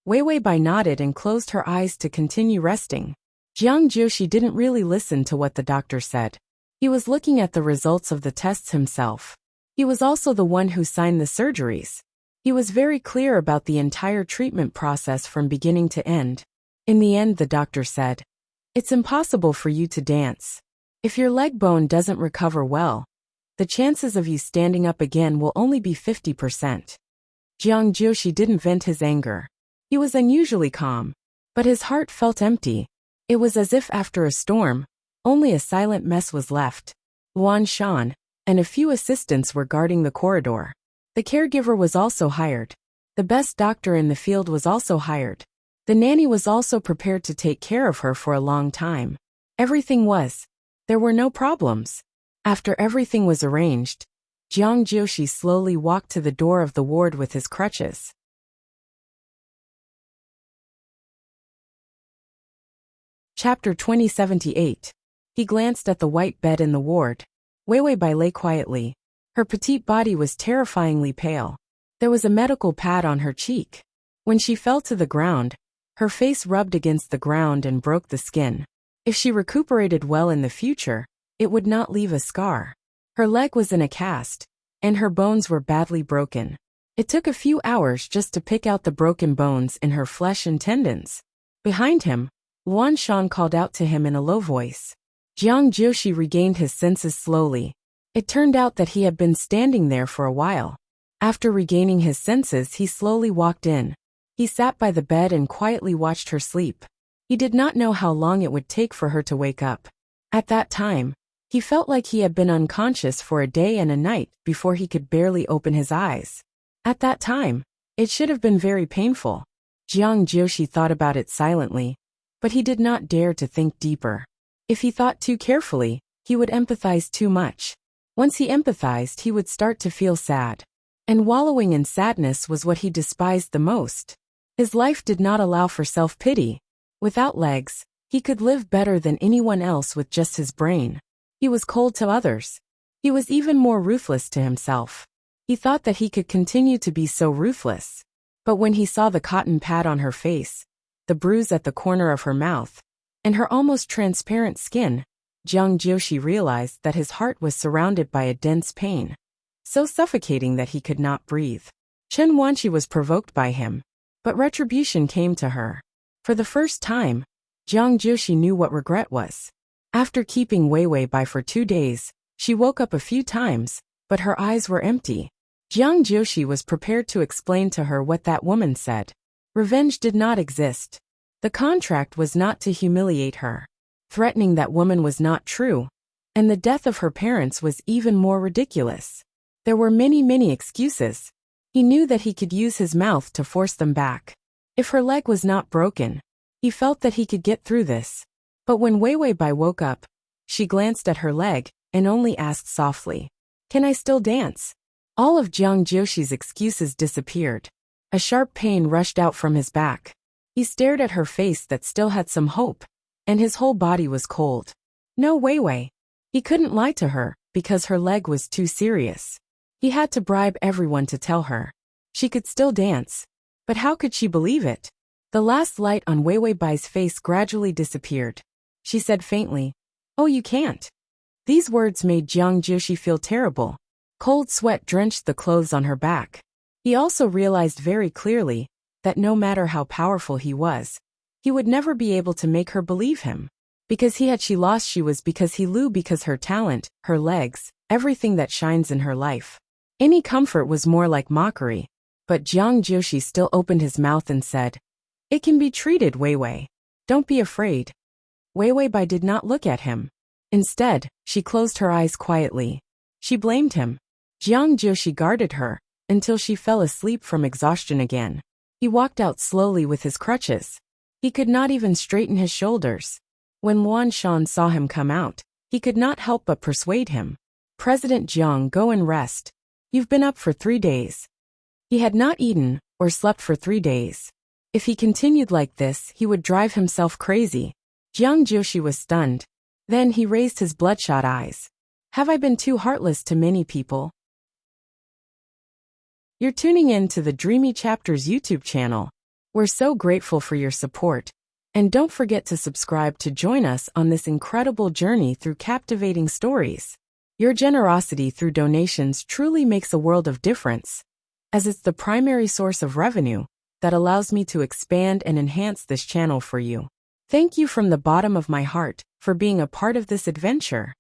Wei Bai nodded and closed her eyes to continue resting. Jiang Jiushi didn't really listen to what the doctor said. He was looking at the results of the tests himself. He was also the one who signed the surgeries. He was very clear about the entire treatment process from beginning to end. In the end, the doctor said, it's impossible for you to dance. If your leg bone doesn't recover well, the chances of you standing up again will only be 50%. Jiang Jiushi didn't vent his anger. He was unusually calm, but his heart felt empty. It was as if after a storm, only a silent mess was left. Luan Shan and a few assistants were guarding the corridor. The caregiver was also hired. The best doctor in the field was also hired. The nanny was also prepared to take care of her for a long time. Everything was. There were no problems. After everything was arranged, Jiang Jiushi slowly walked to the door of the ward with his crutches. Chapter 2078. He glanced at the white bed in the ward. Wei Bai lay quietly. Her petite body was terrifyingly pale. There was a medical pad on her cheek. When she fell to the ground, her face rubbed against the ground and broke the skin. If she recuperated well in the future, it would not leave a scar. Her leg was in a cast, and her bones were badly broken. It took a few hours just to pick out the broken bones in her flesh and tendons. Behind him, Luan Shan called out to him in a low voice. Jiang Jiushi regained his senses slowly. It turned out that he had been standing there for a while. After regaining his senses, he slowly walked in. He sat by the bed and quietly watched her sleep. He did not know how long it would take for her to wake up. At that time, he felt like he had been unconscious for a day and a night before he could barely open his eyes. At that time, it should have been very painful. Jiang Jiushi thought about it silently, but he did not dare to think deeper. If he thought too carefully, he would empathize too much. Once he empathized, he would start to feel sad. And wallowing in sadness was what he despised the most. His life did not allow for self-pity. Without legs, he could live better than anyone else with just his brain. He was cold to others. He was even more ruthless to himself. He thought that he could continue to be so ruthless. But when he saw the cotton pad on her face, the bruise at the corner of her mouth, and her almost transparent skin, Jiang Jiushi realized that his heart was surrounded by a dense pain, so suffocating that he could not breathe. Chen Wanqi was provoked by him, but retribution came to her. For the first time, Jiang Jiushi knew what regret was. After keeping Wei Bai for 2 days, she woke up a few times, but her eyes were empty. Jiang Jiushi was prepared to explain to her what that woman said. Revenge did not exist. The contract was not to humiliate her. Threatening that woman was not true, and the death of her parents was even more ridiculous. There were many excuses. He knew that he could use his mouth to force them back. If her leg was not broken, he felt that he could get through this. But when Wei Bai woke up, she glanced at her leg and only asked softly, "Can I still dance?" All of Jiang Jiushi's excuses disappeared. A sharp pain rushed out from his back. He stared at her face that still had some hope, and his whole body was cold. No Wei. He couldn't lie to her, because her leg was too serious. He had to bribe everyone to tell her. She could still dance. But how could she believe it? The last light on Wei Wei Bai's face gradually disappeared. She said faintly, "Oh, you can't." These words made Jiang Jiushi feel terrible. Cold sweat drenched the clothes on her back. He also realized very clearly that no matter how powerful he was, he would never be able to make her believe him. Because she lost she was because he Lu because her talent, her legs, everything that shines in her life. Any comfort was more like mockery. But Jiang Jiushi still opened his mouth and said, "It can be treated, Wei Wei. Don't be afraid." Wei Wei Bai did not look at him. Instead, she closed her eyes quietly. She blamed him. Jiang Jiushi guarded her until she fell asleep from exhaustion again. He walked out slowly with his crutches. He could not even straighten his shoulders. When Luan Shan saw him come out, he could not help but persuade him. "President Jiang, go and rest. You've been up for 3 days." He had not eaten or slept for 3 days. If he continued like this, he would drive himself crazy. Jiang Jiushi was stunned. Then he raised his bloodshot eyes. "Have I been too heartless to many people?" You're tuning in to the Dreamy Chapters YouTube channel. We're so grateful for your support. And don't forget to subscribe to join us on this incredible journey through captivating stories. Your generosity through donations truly makes a world of difference, as it's the primary source of revenue that allows me to expand and enhance this channel for you. Thank you from the bottom of my heart for being a part of this adventure.